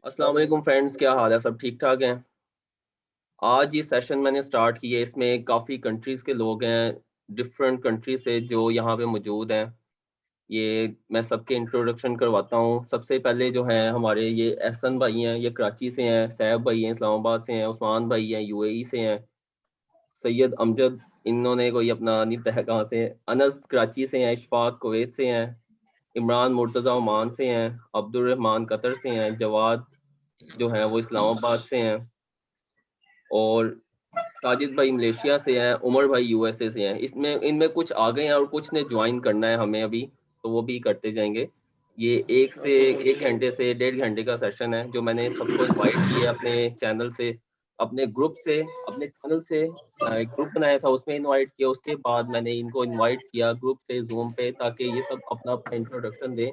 अस्सलाम वालेकुम फ्रेंड्स, क्या हाल है? सब ठीक ठाक हैं? आज ये सेशन मैंने स्टार्ट किया है, इसमें काफ़ी कंट्रीज़ के लोग हैं, डिफरेंट कंट्री से जो यहाँ पे मौजूद हैं। ये मैं सबके इंट्रोडक्शन करवाता हूँ। सबसे पहले जो हैं हमारे ये एहसन भाई हैं, ये कराची से हैं, सैफ भाई हैं, इस्लामाबाद से हैं, उस्मान भाई हैं, यूएई से हैं, सैयद अमजद इन्होंने कोई अपना नहीं पता है कहाँ से, अनस कराची से हैं, इशफाक कुवैत से हैं, इमरान मुर्तज़ा ओमान से हैं, अब्दुल रहमान कतर से हैं, जवाद जो हैं वो इस्लामाबाद से हैं और साजिद भाई मलेशिया से हैं, उमर भाई यूएसए से हैं। इसमें इनमें कुछ आ गए हैं और कुछ ने ज्वाइन करना है हमें अभी, तो वो भी करते जाएँगे। ये 1 घंटे से 1.5 घंटे का सेशन है, जो मैंने सबको इनवाइट किया अपने चैनल से, अपने ग्रुप से, अपने चैनल से एक ग्रुप बनाया था उसमें इनवाइट किया। उसके बाद मैंने इनको इनवाइट किया ग्रुप से ज़ूम पे ताकि ये सब अपना-अपना इंट्रोडक्शन दें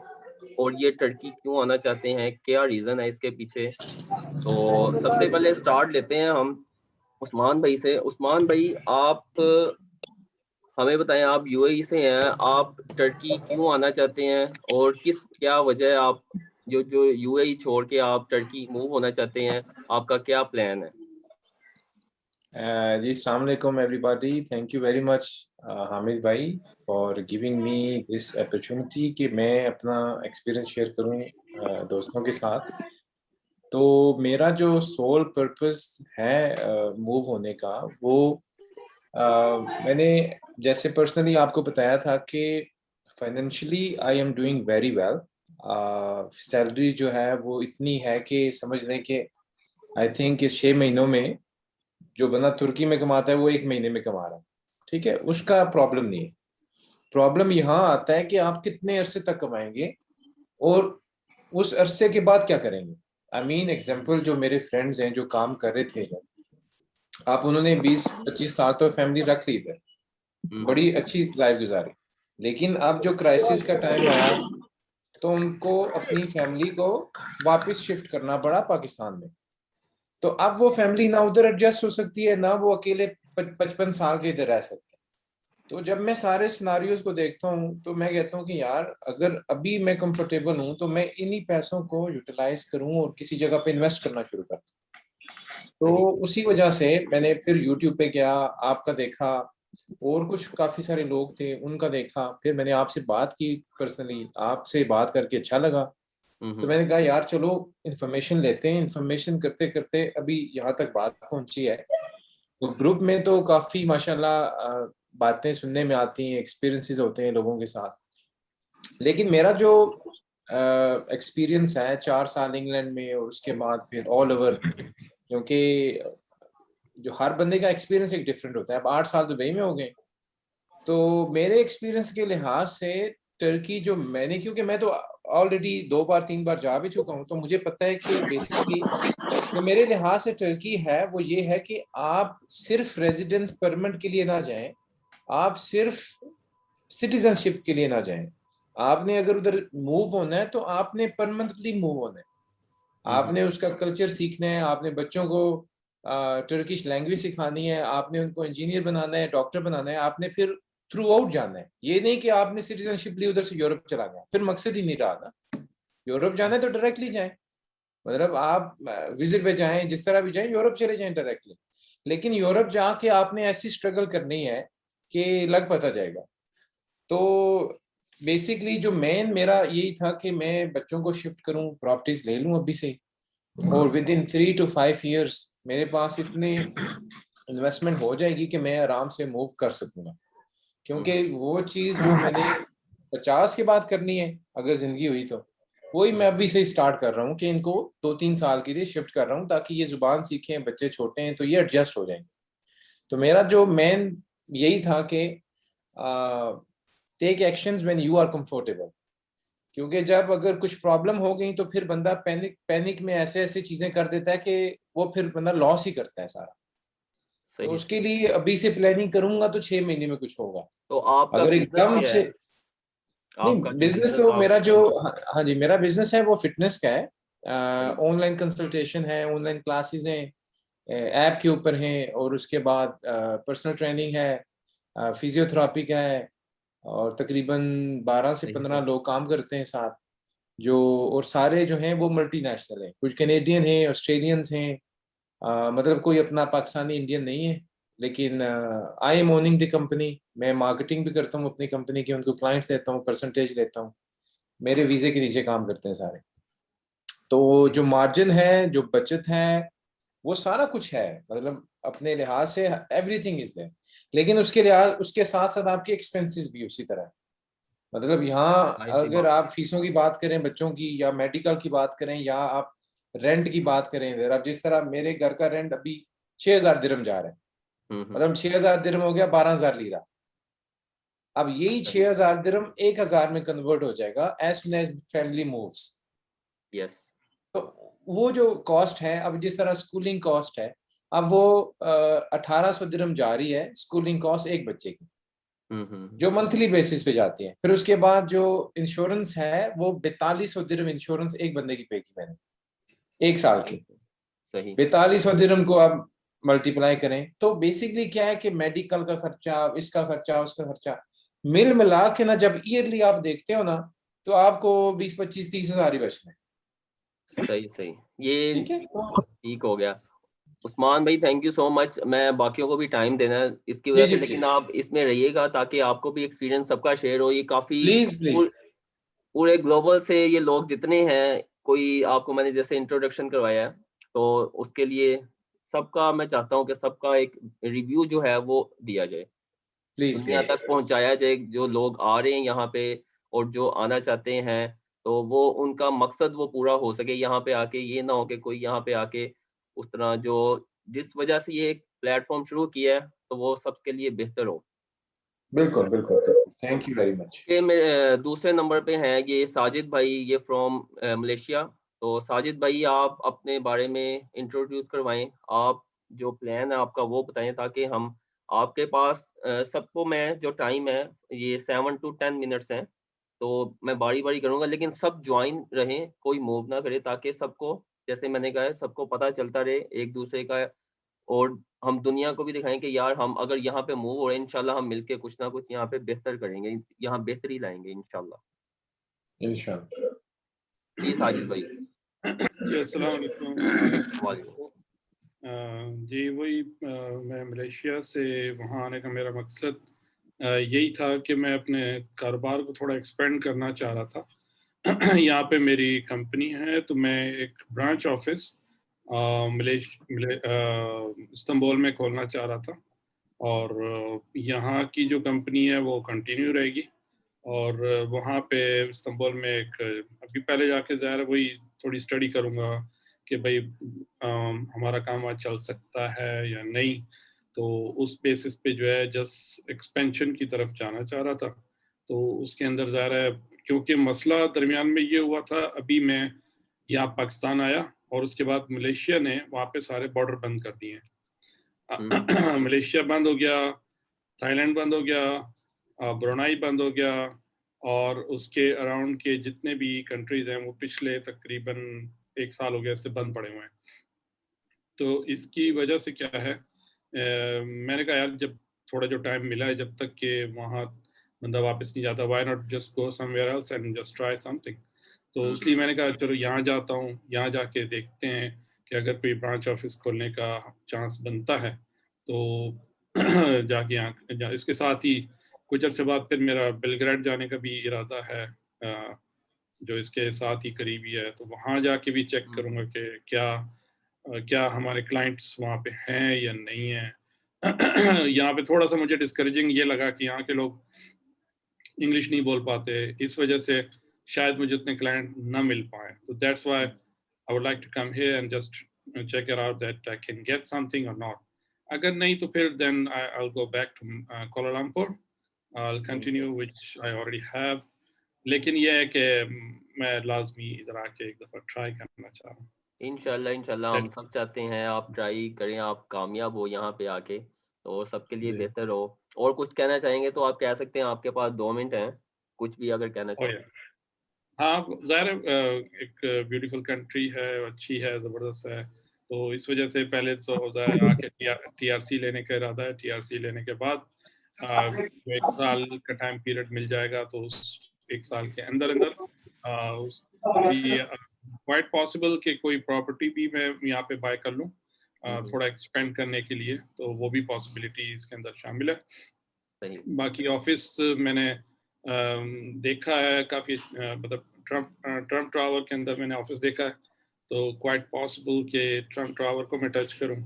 और ये टर्की क्यों आना चाहते हैं, क्या रीज़न है इसके पीछे। तो सबसे पहले स्टार्ट लेते हैं हम उस्मान भाई से। उस्मान भाई आप हमें बताएँ आप यूएई से हैं, आप टर्की क्यों आना चाहते हैं और क्या वजह है आप जो यूएई छोड़ के आप टर्की मूव होना चाहते हैं, आपका क्या प्लान है? जी अस्सलाम वालेकुम everybody. Thank you very much Hamid भाई for giving me this opportunity कि मैं अपना एक्सपीरियंस शेयर करूं दोस्तों के साथ। तो मेरा जो सोल पर्पस है मूव होने का वो मैंने जैसे पर्सनली आपको बताया था कि financially I am doing very well. Salary जो है वो इतनी है कि समझ लें कि आई थिंक इस 6 महीनों में जो बंदा तुर्की में कमाता है वो 1 महीने में कमा रहा है। ठीक है, उसका प्रॉब्लम नहीं है। प्रॉब्लम यहाँ आता है कि आप कितने अरसे तक कमाएंगे और उस अरसे के बाद क्या करेंगे। आई मीन एग्जाम्पल, जो मेरे फ्रेंड्स हैं जो काम कर रहे थे, आप उन्होंने 20-25 साल तो फैमिली रख ली इधर, हुँ, बड़ी अच्छी लाइफ गुजारी, लेकिन अब जो क्राइसिस का टाइम आया तो उनको अपनी फैमिली को वापस शिफ्ट करना पड़ा पाकिस्तान में। तो अब वो फैमिली ना उधर एडजस्ट हो सकती है, ना वो अकेले 55 साल के इधर रह सकते हैं। तो जब मैं सारे सिनारियोज को देखता हूँ तो मैं कहता हूँ कि यार, अगर अभी मैं कंफर्टेबल हूँ तो मैं इन्हीं पैसों को यूटिलाइज करूँ और किसी जगह पे इन्वेस्ट करना शुरू कर। तो सही। उसी वजह से मैंने फिर यूट्यूब पे गया, आपका देखा, और कुछ काफी सारे लोग थे उनका देखा, फिर मैंने आपसे बात की, पर्सनली आपसे बात करके अच्छा लगा। हुँ, तो हुँ। मैंने कहा यार चलो इन्फॉर्मेशन लेते हैं। इन्फॉर्मेशन करते करते अभी यहाँ तक बात पहुंची है। तो ग्रुप में तो काफी माशाल्लाह बातें सुनने में आती हैं, एक्सपीरियंसेस होते हैं लोगों के साथ। लेकिन मेरा जो एक्सपीरियंस है 4 साल इंग्लैंड में और उसके बाद फिर ऑल ओवर, क्योंकि जो हर बंदे का एक्सपीरियंस एक डिफरेंट होता है। अब 8 साल दुबई में हो गए, तो मेरे एक्सपीरियंस के लिहाज से टर्की जो मैंने, क्योंकि मैं तो ऑलरेडी 2 बार 3 बार जा भी चुका हूँ, तो मुझे पता है कि बेसिकली जो मेरे लिहाज से टर्की है वो ये है कि आप सिर्फ रेजिडेंस परमिट के लिए ना जाएं, आप सिर्फ सिटीजनशिप के लिए ना जाएं। आपने अगर उधर मूव होना है तो आपने परमानेंटली मूव होना है। हुँ, हुँ। आपने उसका कल्चर सीखना है, आपने बच्चों को टर्किश लैंग्वेज सिखानी है, आपने उनको इंजीनियर बनाना है, डॉक्टर बनाना है, आपने फिर थ्रू आउट जाना है। ये नहीं कि आपने सिटीजनशिप ली उधर से यूरोप चला गया, फिर मकसद ही नहीं रहा ना। यूरोप जाना है तो डायरेक्टली जाएं, मतलब आप विजिट पे जाएं, जिस तरह भी जाएं, यूरोप चले जाएं डायरेक्टली। लेकिन यूरोप जाके आपने ऐसी स्ट्रगल करनी है कि लग पता जाएगा। तो बेसिकली जो मेन मेरा यही था कि मैं बच्चों को शिफ्ट करूं, प्रॉपर्टीज ले लूं अभी से, और विद इन 3 to 5 years मेरे पास इतनी इन्वेस्टमेंट हो जाएगी कि मैं आराम से मूव कर सकूंगा। हुँ, क्योंकि हुँ। वो चीज़ जो मैंने 50 के बाद करनी है, अगर जिंदगी हुई तो वही हुँ, मैं अभी से स्टार्ट कर रहा हूँ कि इनको 2-3 साल के लिए शिफ्ट कर रहा हूँ, ताकि ये जुबान सीखें, बच्चे छोटे हैं तो ये एडजस्ट हो जाएंगे। तो मेरा जो मेन यही था कि take actions when you are comfortable. क्योंकि जब अगर कुछ प्रॉब्लम हो गई तो फिर बंदा पैनिक पैनिक में ऐसे ऐसे चीजें कर देता है कि वो फिर बंदा लॉस ही करता है सारा। तो सही, उसके सही। लिए अभी से प्लानिंग करूंगा तो 6 महीने में कुछ होगा। तो आपका अगर बिज़नेस एकदम क्या से है? आपका नहीं, जो बिजनेस बिज़नेस तो आप मेरा जो, रन हाँ हाँ जी, मेरा बिजनेस है वो फिटनेस का है। सही। ऑनलाइन कंसल्टेशन है, ऑनलाइन क्लासेस हैं, ऐप के ऊपर हैं, और उसके बाद पर्सनल ट्रेनिंग है, फिजियोथेरापी का है, और तकरीबन 12 से सही 15 है। लोग काम करते हैं साथ। जो, और सारे जो हैं वो मल्टीनेशनल हैं, कुछ कैनेडियन हैं, ऑस्ट्रेलियंस हैं, मतलब कोई अपना पाकिस्तानी इंडियन नहीं है। लेकिन I am owning the company, मैं मार्केटिंग भी करता हूँ अपनी कंपनी की, उनको क्लाइंट्स देता हूँ, परसेंटेज लेता हूँ, मेरे वीजे के नीचे काम करते हैं सारे। तो जो मार्जिन है, जो बचत है, वो सारा कुछ है, मतलब अपने लिहाज से एवरीथिंग इज देयर। लेकिन उसके लिहाज, उसके साथ साथ आपकी एक्सपेंसेस भी उसी तरह है। मतलब यहाँ जाहिर सी अगर बात। आप फीसों की बात करें बच्चों की, या मेडिकल की बात करें, या आप रेंट की बात करें इधर, अब जिस तरह मेरे घर का रेंट अभी 6,000 दिरहम जा रहा है, हम्म। मतलब 6,000 दिरहम हो गया 12,000 लीरा। अब यही सही। 6,000 दिरहम 1,000 में कन्वर्ट हो जाएगा as soon as family moves. Yes. तो वो जो कॉस्ट है, अब जिस तरह स्कूलिंग कॉस्ट है, अब वो 1,800 दिरहम जा रही है स्कूलिंग कॉस्ट एक बच्चे की, हम्म। जो मंथली बेसिस पे जाती है। फिर उसके बाद जो इंश्योरेंस है, वो 4200 दिरहम इंश्योरेंस एक बंदे की पे की मैंने, एक साल सही। की। सही। 4200 दिरहम को आप मल्टीप्लाई करें, तो बेसिकली क्या है कि मेडिकल का खर्चा, इसका खर्चा, उसका खर्चा, मिल मिला के ना, जब ईयरली आप देखते हो ना, तो आपको 20, 25, 30 हजार ही बचते हैं। सही। सही। ये ठीक है। ठीक हो गया। उस्मान भाई थैंक यू सो मच। मैं बाकियों को भी टाइम देना है इसकी जी वजह से, जी लेकिन प्लीज, आप इसमें रहिएगा ताकि आपको भी एक्सपीरियंस सबका शेयर हो। ये काफ़ी प्लीज प्लीज। पूरे ग्लोबल से ये लोग जितने हैं, कोई आपको मैंने जैसे इंट्रोडक्शन करवाया है, तो उसके लिए सबका मैं चाहता हूँ कि सबका एक रिव्यू जो है वो दिया जाए, प्लीज दुनिया प्लीज। तक पहुँचाया जाए। जो लोग आ रहे हैं यहाँ पे और जो आना चाहते हैं, तो वो उनका मकसद वो पूरा हो सके यहाँ पे आके। ये ना हो कि कोई यहाँ पे आके उस तरह जो जिस वजह से ये प्लेटफ़ॉर्म शुरू किया है, तो वो सबके लिए बेहतर हो। बिल्कुल बिल्कुल बिल्कुल, थैंक यू वेरी मच। ये मेरे दूसरे नंबर पे हैं ये साजिद भाई, ये फ्रॉम मलेशिया। तो साजिद भाई आप अपने बारे में इंट्रोड्यूस करवाएँ। आप जो प्लान है आपका वो बताएँ, ताकि हम आपके पास सबको मैं जो टाइम है ये 7 टू 10 मिनट्स हैं। तो मैं बारी-बारी करूँगा, लेकिन सब जॉइन रहें, कोई मूव ना करे, ताकि सबको जैसे मैंने कहा है सबको पता चलता रहे एक-दूसरे का। और हम दुनिया को भी दिखाएँ कि यार हम अगर यहाँ पे मूव हो रहे हैं, इंशाल्लाह हम मिलके कुछ ना कुछ यहाँ पे बेहतर करेंगे, यहाँ बेहतरी लाएँगे इंशाल्लाह। इंशाल्लाह। जी साजिद भाई। जी अस्सलाम वालेकुम। वालेकुम। जी वही मैं मलेशिया से वहाँ आने का मेरा मकसद यही था कि मैं अपने कारोबार को थोड़ा एक्सपेंड करना चाह रहा था। यहाँ पे मेरी कंपनी है, तो मैं एक ब्रांच ऑफिस इस्तांबुल में खोलना चाह रहा था। और यहाँ की जो कंपनी है वो कंटिन्यू रहेगी। और वहाँ पे इस्तांबुल में एक अभी पहले जाके ज़ाहिर है वही थोड़ी स्टडी करूँगा कि भाई हमारा काम आज चल सकता है या नहीं। तो उस बेसिस पे जो है जस्ट एक्सपेंशन की तरफ जाना चाह रहा था। तो उसके अंदर ज़ाहिर है, क्योंकि मसला दरमियान में ये हुआ था, अभी मैं यहाँ पाकिस्तान आया और उसके बाद मलेशिया ने वहाँ पे सारे बॉर्डर बंद कर दिए हुँ, हैं। मलेशिया बंद हो गया, थाईलैंड बंद हो गया, ब्रुनाई बंद हो गया, और उसके अराउंड के जितने भी कंट्रीज हैं वो पिछले तकरीबन 1 साल हो गया इससे बंद पड़े हुए हैं। तो इसकी वजह से क्या है, मैंने कहा यार जब थोड़ा जो टाइम मिला है, जब तक कि वहाँ बंदा वापस नहीं जाता, why not just go somewhere else and just try something. तो हुँ, इसलिए मैंने कहा चलो यहाँ जाता हूँ, यहाँ जाके देखते हैं कि अगर कोई ब्रांच ऑफिस खोलने का चांस बनता है तो जाके यहाँ इसके साथ ही कुछ अर्से बाद फिर मेरा बेलग्रेड जाने का भी इरादा है, जो इसके साथ ही करीबी है। तो वहाँ जाके भी चेक हुँ, करूँगा कि क्या हमारे क्लाइंट्स वहाँ पे हैं या नहीं हैं। यहाँ पे थोड़ा सा मुझे डिस्करेजिंग ये लगा कि यहाँ के लोग इंग्लिश नहीं बोल पाते, इस वजह से शायद मुझे उतने क्लाइंट ना मिल पाए। तो that's why I would like to come here and just check it out that I can get something और नॉट। अगर नहीं तो फिर then I will go back to Kuala Lumpur, I will continue इंशाल्लाह। Which I already have. लेकिन ये है कि मैं लाज़मी इधर आके एक दफ़ा ट्राई करना चाह रहा हूँ। इंशाल्लाह, इंशाल्लाह हम दैट्स सब चाहते हैं आप ट्राई करें, आप कामयाब हो यहाँ पे आके, तो सबके लिए जी। बेहतर हो। और कुछ कहना चाहेंगे तो आप कह सकते हैं, आपके पास 2 मिनट हैं, कुछ भी अगर कहना ओह या! चाहते हैं। हाँ, ज़ाहिर है एक ब्यूटीफुल कंट्री है, अच्छी है, ज़बरदस्त है। तो इस वजह से पहले तो ज़ाहिर आके टीआरसी लेने का इरादा है। टीआरसी लेने के बाद जो 1 साल का टाइम पीरियड मिल जाएगा, तो उस 1 साल के अंदर-अंदर उस कि क्वाइट पॉसिबल कि कोई प्रॉपर्टी भी मैं यहाँ पे बाय कर लूँ थोड़ा एक्सपेंड करने के लिए, तो वो भी पॉसिबिलिटी इसके अंदर शामिल है। सही। बाकी ऑफिस मैंने देखा है काफ़ी, मतलब ट्रम्प टावर के अंदर मैंने ऑफिस देखा है, तो क्वाइट पॉसिबल कि ट्रम्प टावर को मैं टच करूं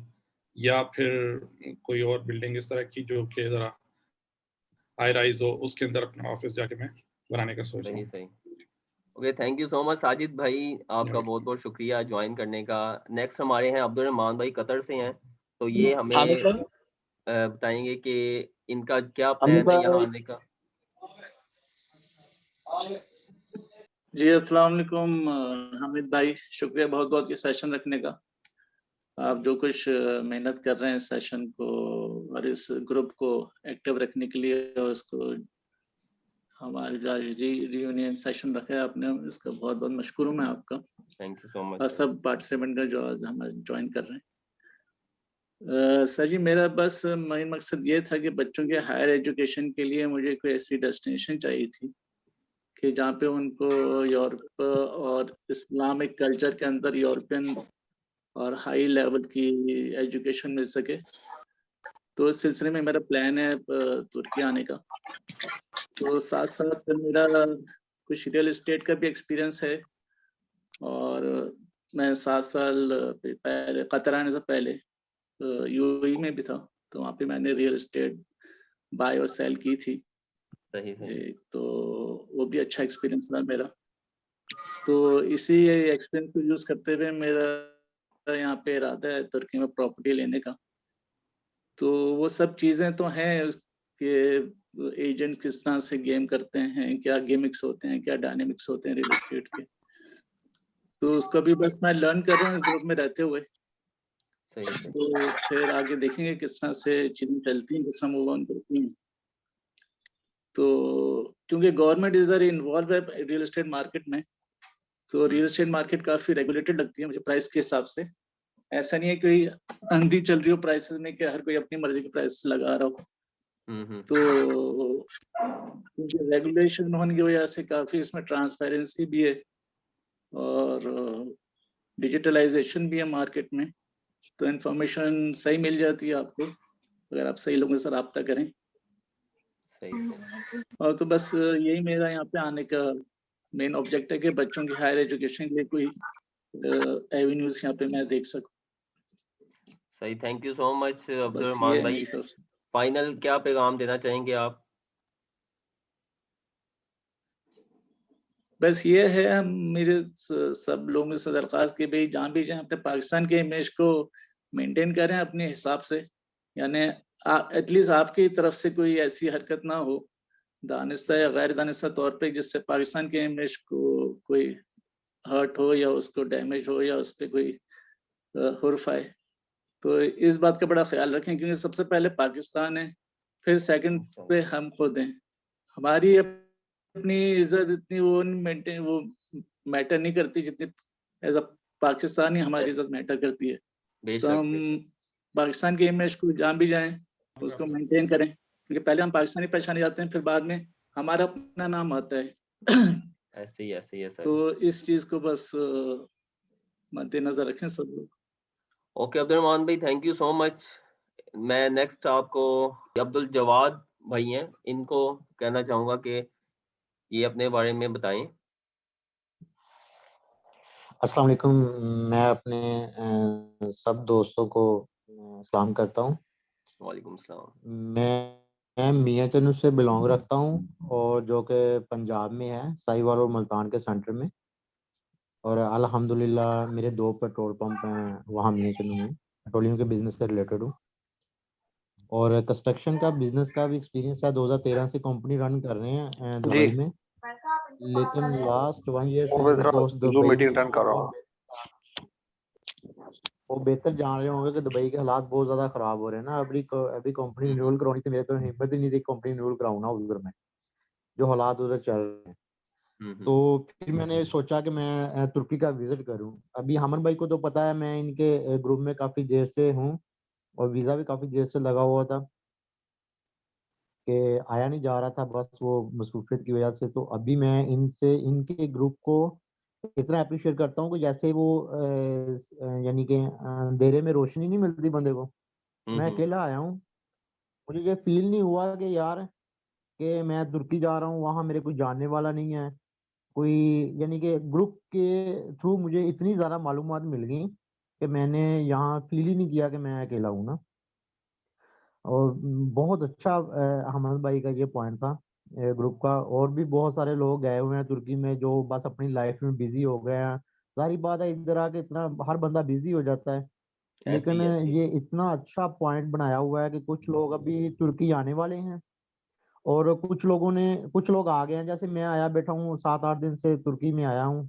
या फिर कोई और बिल्डिंग इस तरह की जो कि ज़रा हाई राइज हो, उसके अंदर अपना ऑफिस जाके मैं बनाने का सोच रहा सही हूँ। सही। Okay, thank you so much Sajid भाई, आपका Yeah. बहुत बहुत शुक्रिया ज्वाइन करने का। नेक्स्ट हमारे हैं अब्दुल रहमान भाई, कतर से हैं, तो ये हमें हामिद भाई, बताएंगे कि इनका क्या हामिद प्लान है यहाँ भाई आने का। जी, अस्सलाम वालेकुम हामिद भाई, शुक्रिया बहुत बहुत ये सेशन रखने का। आप जो कुछ मेहनत कर रहे हैं सेशन को और इस ग्रुप को एक्टिव रखने के लिए, और इसको हमारे रीयूनियन सेशन रखा है आपने, इसका बहुत बहुत मशकूर हूँ मैं आपका थैंक यू सो और मच। सब पार्टिसिपेंट का जो आज हम ज्वाइन कर रहे हैं। सर जी, मेरा बस मेन मकसद ये था कि बच्चों के हायर एजुकेशन के लिए मुझे कोई ऐसी डेस्टिनेशन चाहिए थी कि जहाँ पे उनको यूरोप और इस्लामिक कल्चर के अंदर यूरोपियन और हाई लेवल की एजुकेशन मिल सके। तो इस सिलसिले में मेरा प्लान है तुर्की आने का। तो साथ साथ मेरा कुछ रियल एस्टेट का भी एक्सपीरियंस है, और मैं 7 साल पहले कतर आने से पहले यूएई में भी था, तो वहाँ पे मैंने रियल एस्टेट बाय और सेल की थी। सही सही। तो वो भी अच्छा एक्सपीरियंस रहा मेरा। तो इसी एक्सपीरियंस को यूज करते हुए मेरा यहाँ पे इरादा है तुर्की में प्रॉपर्टी लेने का। तो वो सब चीजें तो हैं कि एजेंट किस तरह से गेम करते हैं, क्या गेमिक्स होते हैं, क्या डायनेमिक्स होते हैं रियल एस्टेट के, तो उसको भी बस मैं लर्न कर रहा हूँ इस ग्रुप में रहते हुए। सही सही। तो फिर आगे देखेंगे किस तरह से चीजें चलती हैं, किस तरह मूव ऑन करती हैं। तो क्योंकि गवर्नमेंट इधर इन्वॉल्व है रियल एस्टेट मार्केट में, तो रियल एस्टेट मार्केट काफी रेगुलेटेड लगती है मुझे प्राइस के हिसाब से। ऐसा नहीं है कोई अंधी चल रही हो प्राइसेस में कि हर कोई अपनी मर्जी के प्राइस लगा रहा हो। तो क्योंकि रेगुलेशन होने की वजह से काफी इसमें ट्रांसपेरेंसी भी है और डिजिटलाइजेशन भी है मार्केट में, तो इन्फॉर्मेशन सही मिल जाती है आपको अगर आप सही लोगों से रब्ता करें। सही सही। और तो बस यही मेरा यहाँ पे आने का मेन ऑब्जेक्ट है कि बच्चों की हायर एजुकेशन के लिए कोई एवेन्यूज यहाँ पे मैं देख सकूं। सही, thank you so much Abdul बस ये रहमान है भाई। मेरी तरफ से। फाइनल क्या पैगाम देना चाहेंगे आप? बस ये है हम मेरे सब लोगों से दरख्वास्त कि भाई जहाँ भी जाए अपने पाकिस्तान के इमेज को मेंटेन करें अपने हिसाब से, यानी एटलीस्ट आपकी तरफ से कोई ऐसी हरकत ना हो दानिस्ता या गैर दानिस्ता तौर पे जिससे पाकिस्तान के इमेज को कोई हर्ट हो या उसको डैमेज हो या उस पर कोई हुर्फ आए। तो इस बात का बड़ा ख्याल रखें क्योंकि सबसे पहले पाकिस्तान है, फिर सेकंड पे हम खुद हैं। हमारी अपनी इज्जत इतनी वो मेंटेन वो मैटर नहीं करती जितनी एज अ पाकिस्तानी हमारी इज्जत मैटर करती है। तो बेशक हम बेशक। पाकिस्तान के इमेज को जहाँ भी जाएं उसको मेंटेन करें, क्योंकि पहले हम पाकिस्तानी पहचाने जाते हैं, फिर बाद में हमारा अपना नाम आता है। ऐसे ही है तो सर। इस चीज को बस मद्देनजर रखें सब लोग। ओके अब्दुल रहमान भाई, थैंक यू सो मच। मैं नेक्स्ट आपको अब्दुल जवाद भाई हैं, इनको कहना चाहूँगा कि ये अपने बारे में बताएं। अस्सलाम वालेकुम। मैं अपने सब दोस्तों को सलाम करता हूँ। वालेकुम सलाम। मैं मियाँ चनू से बिलोंग रखता हूँ और जो कि पंजाब में है, साहिवाल और मुल्तान के सेंटर में। और अल्हम्दुलिल्लाह मेरे 2 पेट्रोल पंप हैं वहाँ मियाँ चनू में। पेट्रोलियम के बिजनेस से रिलेटेड हूँ और कंस्ट्रक्शन का बिजनेस का भी एक्सपीरियंस है। 2013 से कंपनी रन कर रहे हैं जी दुबई में, लेकिन लास्ट 1 ईयर से मैं जो थोड़ा दोस्त जूम दुबई मीटिंग में अटेंड कर रहा हूँ। वो बेहतर जान रहे होंगे कि दुबई के हालात बहुत ज्यादा खराब हो रहे हैं ना। अभी कंपनी रिन्यूअल करवानी थी, मेरे तो हिम्मत ही नहीं थी कंपनी रिन्यूअल कराऊं ना उधर में, जो हालात उधर चल रहे हैं। तो फिर मैंने सोचा कि मैं तुर्की का विजिट करूं। अभी हमन भाई को तो पता है मैं इनके ग्रुप में काफी देर से हूं और वीजा भी काफी देर से लगा हुआ था कि आया नहीं जा रहा था, बस वो मसरूफियत की वजह से। तो अभी मैं इनसे इनके ग्रुप को इतना अप्रिशिएट करता हूँ कि जैसे वो यानी कि अंधेरे में रोशनी नहीं मिलती बंदे को, मैं अकेला आया हूँ, मुझे ये फील नहीं हुआ कि यार कि मैं तुर्की जा रहा हूँ, वहाँ मेरे कोई जानने वाला नहीं है कोई, यानी कि ग्रुप के थ्रू मुझे इतनी ज़्यादा मालूमात मिल गई कि मैंने यहाँ फील ही नहीं किया कि मैं अकेला हूँ ना। और बहुत अच्छा हमद भाई का ये पॉइंट था ग्रुप का। और भी बहुत सारे लोग गए हुए हैं तुर्की में जो बस अपनी लाइफ में बिजी हो गए हैं। सारी बात है इधर आके इतना हर बंदा बिजी हो जाता है, ऐसे लेकिन ही ऐसे ही। ये इतना अच्छा पॉइंट बनाया हुआ है कि कुछ लोग अभी तुर्की आने वाले हैं और कुछ लोग आ गए हैं। जैसे मैं आया बैठा हूँ 7-8 दिन से तुर्की में आया हूँ,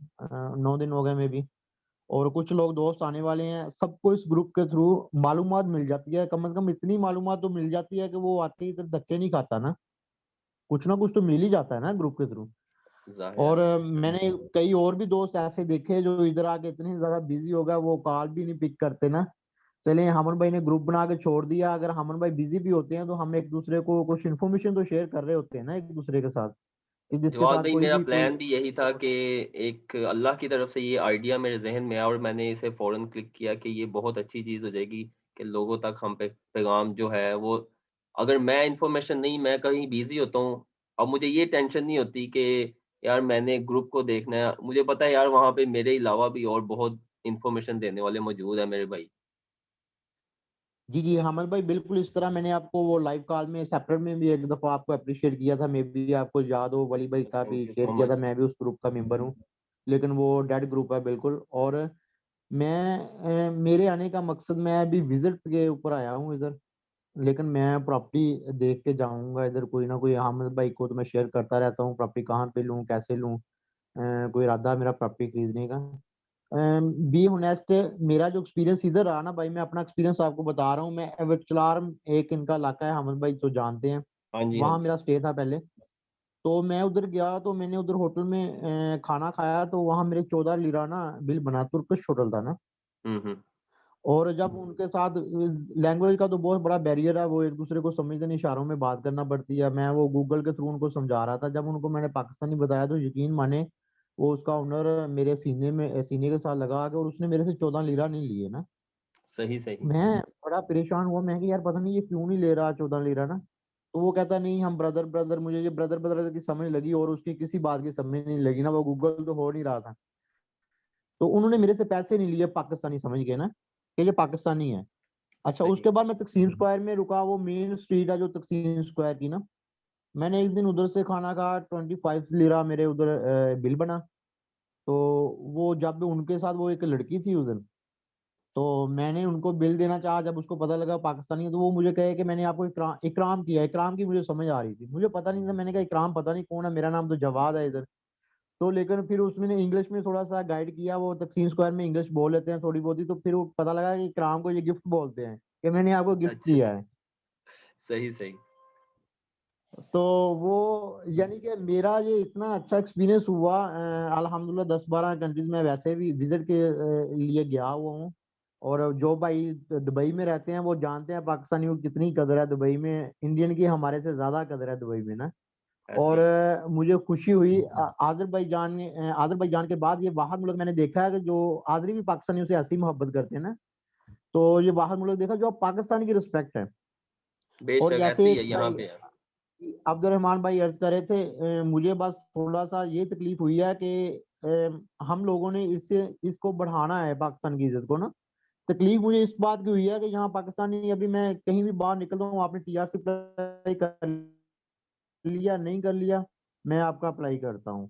9 दिन हो गए मैं भी। और कुछ लोग दोस्त आने वाले हैं, सबको इस ग्रुप के थ्रू मालूमात मिल जाती है, कम से कम इतनी मालूमात तो मिल जाती है कि वो आते ही इधर धक्के नहीं खाता ना कुछ तो मिल ही जाता है ना ग्रुप के थ्रू। ज़ाहिर और सी। मैंने कई और भी दोस्त ऐसे देखे जो इधर आके इतने ज्यादा बिजी हो गए वो कॉल भी नहीं पिक करते ना। चले हमन भाई ने ग्रुप बना के छोड़ दिया, अगर हमन भाई बिजी भी होते हैं तो हम एक दूसरे को कुछ इन्फॉर्मेशन तो शेयर कर रहे होते हैं ना एक दूसरे के साथ, कि जिसके जवाद साथ भाई, कोई मेरा भी कोई। प्लान भी यही था कि एक अल्लाह की तरफ से ये आइडिया मेरे जहन में आया और मैंने इसे फ़ौरन क्लिक किया कि ये बहुत अच्छी चीज़ हो जाएगी कि लोगों तक हम पे पैगाम जो है वो, अगर मैं इन्फॉर्मेशन नहीं, मैं कहीं बिज़ी होता हूँ, अब मुझे ये टेंशन नहीं होती कि यार मैंने ग्रुप को देखना है, मुझे पता है यार वहाँ पे मेरे अलावा भी और बहुत इन्फॉर्मेशन देने वाले मौजूद हैं मेरे भाई। जी जी हमद भाई बिल्कुल इस तरह मैंने आपको वो लाइव कॉल में सेपरेट में भी एक दफा आपको अप्रिशिएट किया था, मे भी आपको याद हो, वली भाई का भी थैंक यू शेयर सो किया था, मच। मैं भी उस ग्रुप का मेंबर हूँ, लेकिन वो डेड ग्रुप है बिल्कुल। और मेरे आने का मकसद, मैं अभी विजिट के ऊपर आया हूँ इधर, लेकिन मैं प्रॉपर्टी देख के जाऊंगा इधर, कोई ना कोई हामिद भाई को तो मैं शेयर करता रहता हूँ प्रॉपर्टी कहाँ पे लूँ कैसे लूँ, कोई इरादा है मेरा प्रॉपर्टी खरीदने का। बी ऑनेस्ट, मेरा जो एक्सपीरियंस इधर रहा ना भाई, मैं अपना एक्सपीरियंस आपको बता रहा हूँ। मैं एवचलार, एक इनका इलाका है, हामिद भाई तो जानते हैं, हाँ जी, हाँ वहाँ जी। मेरा स्टे था पहले। तो मैं उधर गया तो मैंने उधर होटल में खाना खाया, तो वहाँ मेरे 14 लीरा ना बिल बना, तुर्किश होटल था ना। हुँ। और जब उनके साथ लैंग्वेज का तो बहुत बड़ा बैरियर है, वो एक दूसरे को समझते नहीं, इशारों में बात करना पड़ती है। मैं वो गूगल के थ्रू उनको समझा रहा था, जब उनको मैंने पाकिस्तानी बताया तो यकीन माने, वो उसका ओनर मेरे सीने के साथ लगा के, और उसने मेरे से 14 लीरा नहीं लिए ना। सही, सही। मैं बड़ा परेशान हुआ, मैं कि यार पता नहीं ये क्यों नहीं ले रहा 14 लीरा ना। तो वो कहता नहीं हम ब्रदर ब्रदर, मुझे ये ब्रदर ब्रदर की समझ लगी और उसकी किसी बात की समझ नहीं लगी ना, वो गूगल तो हो नहीं रहा था। तो उन्होंने मेरे से पैसे नहीं लिए, पाकिस्तानी समझ गए ना कि ये पाकिस्तानी है। अच्छा, सही। उसके बाद मैं तकसीम स्क्वायर में रुका, वो मेन स्ट्रीट है जो तकसीम स्क्वायर की ना। मैंने एक दिन उधर से खाना खा, 25 लिरा मेरे उधर बिल बना। तो वो जब उनके साथ वो एक लड़की थी उधर, तो मैंने उनको बिल देना चाहा, जब उसको पता लगा पाकिस्तानी है, तो वो मुझे कहे कि मैंने आपको इकराम किया। इकराम की मुझे समझ आ रही थी, मुझे पता नहीं था, मैंने कहा इकराम पता नहीं कौन है, मेरा नाम तो जवाद है इधर। तो लेकिन फिर उसने इंग्लिश में थोड़ा सा गाइड किया, वो तकसीम स्क्वायर में इंग्लिश बोल लेते हैं थोड़ी बहुत ही, तो फिर वो पता लगा कि इकराम को ये गिफ्ट बोलते हैं, कि मैंने आपको गिफ्ट अच्छा, किया अच्छा। है। सही, सही। तो वो यानी कि मेरा ये इतना अच्छा एक्सपीरियंस हुआ, अल्हम्दुलिल्लाह 10-12 कंट्रीज में वैसे भी विजिट के लिए गया हुआ हूँ। और जो भाई दुबई में रहते हैं वो जानते हैं पाकिस्तानियों की कितनी कदर है दुबई में, इंडियन की हमारे से ज्यादा कदर है दुबई में ना। ऐसे और ही। मुझे खुशी हुई आज़रबाईजान के बाद ये वाहद मुल्क मैंने देखा है कि जो आज़री भी पाकिस्तानियों से ऐसी मोहब्बत करते हैं ना। तो ये वाहद मुल्क देखा जो पाकिस्तान की रिस्पेक्ट है। और बेशक ऐसे जैसे ही है, एक यहाँ भाई पे है। अब्दुलरहमान भाई अर्ज कर रहे थे, मुझे बस थोड़ा सा ये तकलीफ हुई है कि हम लोगों ने इसको बढ़ाना है पाकिस्तान की इज्जत को ना। तकलीफ मुझे इस बात की हुई है कि यहाँ पाकिस्तानी, अभी मैं कहीं भी बाहर निकलता हूँ, आपने टीआरसी अप्लाई कर लिया नहीं कर लिया, मैं आपका अप्लाई करता हूँ।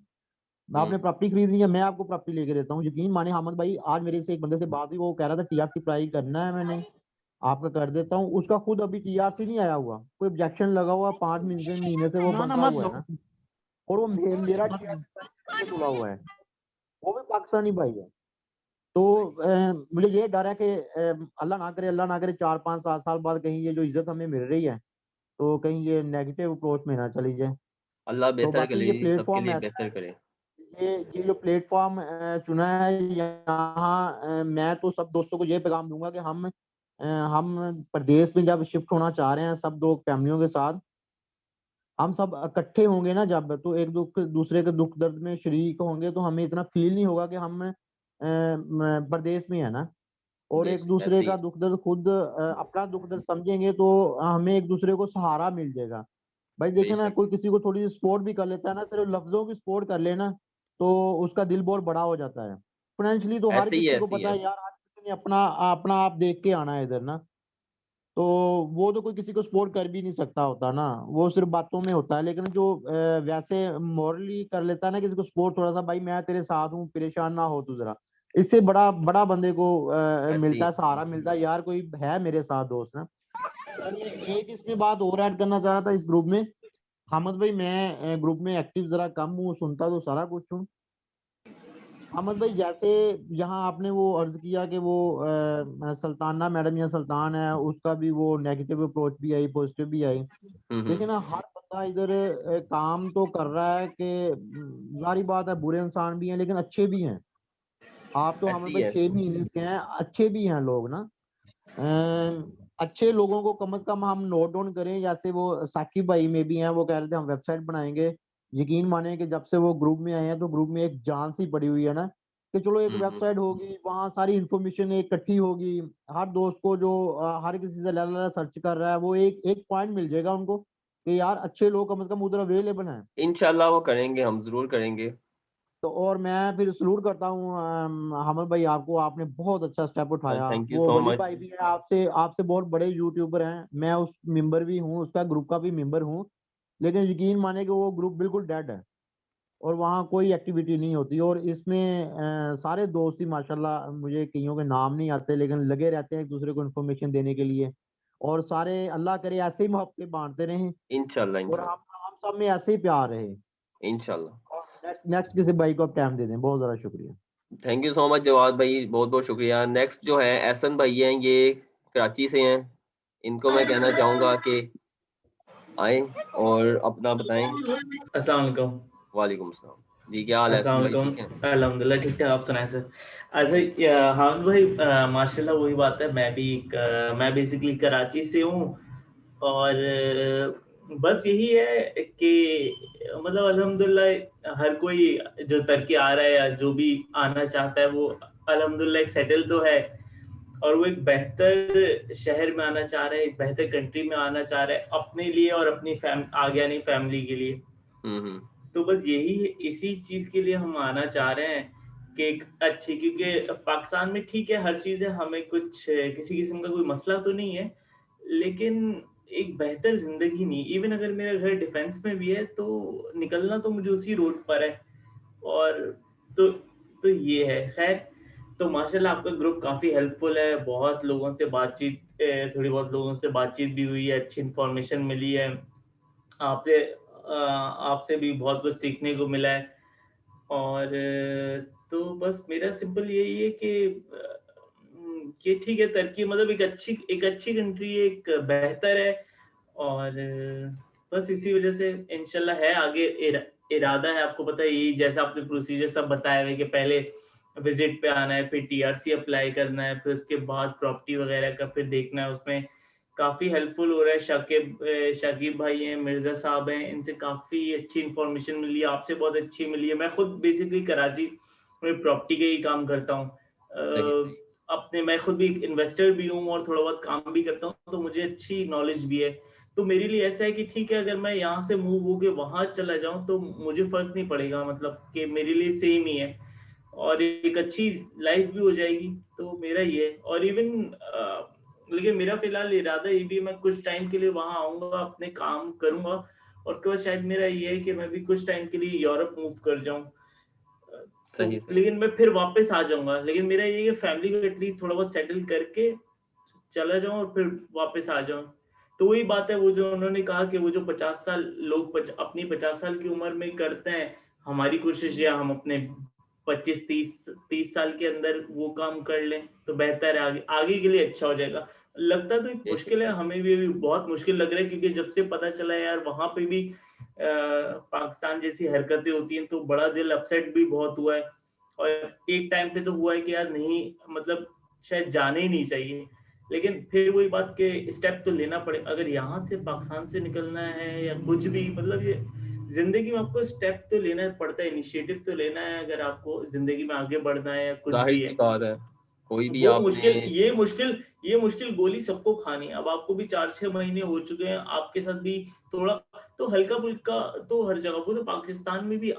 आपने हुँ। प्रॉपर्टी खरीदनी है, मैं आपको प्रॉपर्टी लेके देता हूँ। यकीन माने हामिद भाई, आज मेरे से एक बंदे से बात हुई, वो कह रहा था टीआरसी अप्लाई करना है, मैंने आपका कर देता हूँ। उसका खुद अभी टीआरसी नहीं आया हुआ, कोई ऑब्जेक्शन लगा हुआ, 5 महीने से वो ना ना बंधा मत हुआ है दो ना। और वो मेरा मत दो। टीआरसी तुला हुआ है, वो भी पाकिस्तानी भाई है। तो मुझे ये डर है कि अल्लाह ना करे 4-5-7 साल बाद कहीं ये जो इज्जत हमें मिल रही है, तो कहीं ये नेगेटिव अप्रोच में ना चली जाए। अल्लाह तो बेहतर बाकी करे ये जी, सबके प्लेटफॉर्म लिए ऐसा बेहतर है, करे। ये जो प्लेटफॉर्म चुना है यहाँ, मैं तो सब दोस्तों को ये पैगाम दूंगा कि हम प्रदेश में जब शिफ्ट होना चाह रहे हैं सब लोग फैमिलियों के साथ, हम सब इकट्ठे होंगे ना जब, तो एक दूसरे के दुख दर्द में शरीक होंगे, तो हमें इतना फील नहीं होगा कि हम प्रदेश में है ना, और एक दूसरे ऐसे ही का दुख दर्द खुद अपना दुख दर्द समझेंगे तो हमें एक दूसरे को सहारा मिल जाएगा। भाई देखे ना, बेशक कोई किसी को थोड़ी सपोर्ट भी कर लेता है ना, सिर्फ लफ्जों की सपोर्ट कर लेना, तो उसका दिल बहुत बड़ा हो जाता है। फाइनेंशियली तो हर किसी को ऐसे ही पता है। है यार, हर किसी ने अपना अपना आप देख के आना है इधर ना, तो वो तो कोई किसी को सपोर्ट कर भी नहीं सकता होता ना, वो सिर्फ बातों में होता है। लेकिन जो वैसे मॉरली कर लेता है ना किसी को सपोर्ट, थोड़ा सा, भाई मैं तेरे साथ हूँ, परेशान ना हो तू जरा, इससे बड़ा बड़ा बंदे को ऐसे मिलता ही है, सहारा मिलता है यार, कोई है मेरे साथ दोस्त ना। एक इसमें बात और ऐड करना चाह रहा था इस ग्रुप में, हामिद भाई मैं ग्रुप में एक्टिव जरा कम हूँ, सुनता तो सारा कुछ हूँ। अहमद भाई जैसे यहाँ आपने वो अर्ज किया कि वो सुल्ताना मैडम या सुल्तान है, उसका भी वो नेगेटिव अप्रोच भी आई, पॉजिटिव भी आई। देखिए ना, हर बंदा इधर काम तो कर रहा है कि जारी बात है, बुरे इंसान भी हैं लेकिन अच्छे भी हैं। आप तो ऐसे हमें ही भाई है। 6 महीने से हैं, अच्छे भी हैं लोग ना। अच्छे लोगों को कम से कम हम नोट डाउन करें, जैसे वो साकिब भाई में भी हैं, वो कह रहे थे हम वेबसाइट बनाएंगे। यकीन माने कि जब से वो ग्रुप में आए हैं तो ग्रुप में एक जान सी पड़ी हुई है ना, कि चलो एक वेबसाइट होगी, वहाँ सारी इन्फॉर्मेशन इकट्ठी होगी, हर दोस्त को जो हर किसी से लड़ा सर्च कर रहा है, वो एक एक पॉइंट मिल जाएगा उनको कि यार अच्छे लोग कम से कम उधर अवेलेबल हैं। इंशाल्लाह वो करेंगे, हम जरूर करेंगे। तो और मैं फिर सलूट करता हूँ हमल भाई आपको, आपने बहुत अच्छा स्टेप उठाया। थैंक यू वो सो वली मच। भाई भी है, आपसे आपसे बहुत बड़े यूट्यूबर हैं, मैं उस मेंबर भी हूँ, उसका ग्रुप का भी मेंबर हूँ, लेकिन यकीन माने कि वो ग्रुप बिल्कुल डेड है और वहाँ कोई एक्टिविटी नहीं होती। और इसमें सारे दोस्त ही माशाल्लाह, मुझे कईयों के नाम नहीं आते लेकिन लगे रहते हैं एक दूसरे को इन्फॉर्मेशन देने के लिए, और सारे अल्लाह करे ऐसे ही मोहब्बतें बांटते रहें, इंशाल्लाह और इंशाल्लाह हम सब में ऐसे ही प्यार रहे। इंशाल्लाह। और नेक्स्ट नेक्स्ट किसी भाई को आप टाइम दे दें, बहुत ज़्यादा शुक्रिया। Thank you so much Jawad भाई, बहुत बहुत शुक्रिया। नेक्स्ट जो है एहसन भाई हैं, ये कराची से हैं। इनको मैं कहना चाहूँगा कि आए और अपना बताएं। अस्सलाम वालेकुम। वालेकुम सलाम जी, क्या हाल है अस्सलाम एहसन भाई, ठीक है? वालेकुम। अल्हम्दुलिल्लाह ठीक ठाक, आप सुनाएं सर। अच्छा हामिद भाई, माशाल्लाह वही बात है, मैं बेसिकली कराची से हूँ, और बस यही है कि मतलब अल्हम्दुलिल्लाह हर कोई जो तरक्की आ रहा है या जो भी आना चाहता है वो अल्हम्दुलिल्लाह एक सेटल तो है, और वो एक बेहतर शहर में आना चाह रहा है, एक बेहतर कंट्री में आना चाह रहा है अपने लिए और अपनी आगे आने फैमिली के लिए। तो बस यही, इसी चीज के लिए हम आना चाह रहे हैं कि एक अच्छी, क्योंकि पाकिस्तान में ठीक है हर चीज है, हमें कुछ किसी किस्म का कोई मसला तो नहीं है, लेकिन एक बेहतर जिंदगी नहीं। इवन अगर मेरा घर डिफेंस में भी है तो निकलना तो मुझे उसी रोड पर है, और तो ये है। खैर, तो माशाल्लाह आपका ग्रुप काफी हेल्पफुल है, बहुत लोगों से बातचीत, थोड़ी बहुत लोगों से बातचीत भी हुई है, अच्छी इन्फॉर्मेशन मिली है आपसे। आपसे भी बहुत कुछ सीखने को मिला है। और तो बस मेरा सिंपल यही है कि ठीक है, तरक्की मतलब एक अच्छी कंट्री है, एक बेहतर है, और बस इसी वजह से इंशाल्लाह है आगे इरादा है। आपको पता है, यही जैसा आपने प्रोसीजर सब बताया हुआ है कि पहले विजिट पे आना है, फिर टीआरसी अप्लाई करना है, फिर उसके बाद प्रॉपर्टी वगैरह का फिर देखना है। उसमें काफी हेल्पफुल हो रहा है, शाकिब भाई हैं, मिर्जा साहब हैं, इनसे काफी अच्छी इंफॉर्मेशन मिली है, आपसे बहुत अच्छी मिली है। मैं खुद बेसिकली कराची में प्रॉपर्टी का ही काम करता हूँ, अपने मैं खुद भी इन्वेस्टर भी हूँ और थोड़ा बहुत काम भी करता हूँ, तो मुझे अच्छी नॉलेज भी है। तो मेरे लिए ऐसा है कि ठीक है, अगर मैं यहाँ से मूव होके वहां चला जाऊं तो मुझे फर्क नहीं पड़ेगा, मतलब कि मेरे लिए सेम ही है, और एक अच्छी लाइफ भी हो जाएगी। तो मेरा ये है। और इवन लेकिन मेरा फिलहाल इरादा ये भी, मैं कुछ टाइम के लिए वहां आऊंगा, अपने काम करूंगा, और उसके बाद शायद मेरा ये है कि मैं भी कुछ टाइम के लिए यूरोप मूव कर जाऊं। तो सही लेकिन मैं फिर वापस आ जाऊंगा, लेकिन मेरा ये है कि फैमिली को एटलीस्ट थोड़ा बहुत सेटल करके चला जाऊं और फिर वापस आ जाऊं। तो वही बात है, वो जो उन्होंने कहा कि वो जो 50 साल लोग अपनी 50 साल की उम्र में करते हैं, हमारी कोशिश या हम अपने 25-30 साल के अंदर वो काम कर लें तो बेहतर है, आगे आगे के लिए अच्छा हो जाएगा। लगता तो एक मुश्किल है, हमें भी अभी बहुत मुश्किल लग रहा है, क्योंकि जब से पता चला यार वहां पे भी पाकिस्तान जैसी हरकतें होती हैं तो बड़ा दिल अपसेट भी बहुत हुआ है। और एक टाइम पे तो हुआ है कि यार नहीं, मतलब शायद जाने ही नहीं चाहिए, लेकिन फिर वही बात के स्टेप तो लेना पड़े, अगर यहाँ से पाकिस्तान से निकलना है या कुछ भी, मतलब ये जिंदगी में आपको स्टेप तो लेना पड़ता है, इनिशिएटिव तो लेना है अगर आपको जिंदगी में आगे बढ़ना है या कुछ जाहिर भी सी है। बात है, कोई भी वो आपने मुश्किल, ये मुश्किल गोली सबको खानी है। अब आपको भी 4-6 महीने हो चुके हैं, आपके साथ भी थोड़ा तो हल्का फुल्का तो हर जगह, वो तो पाकिस्तान में भी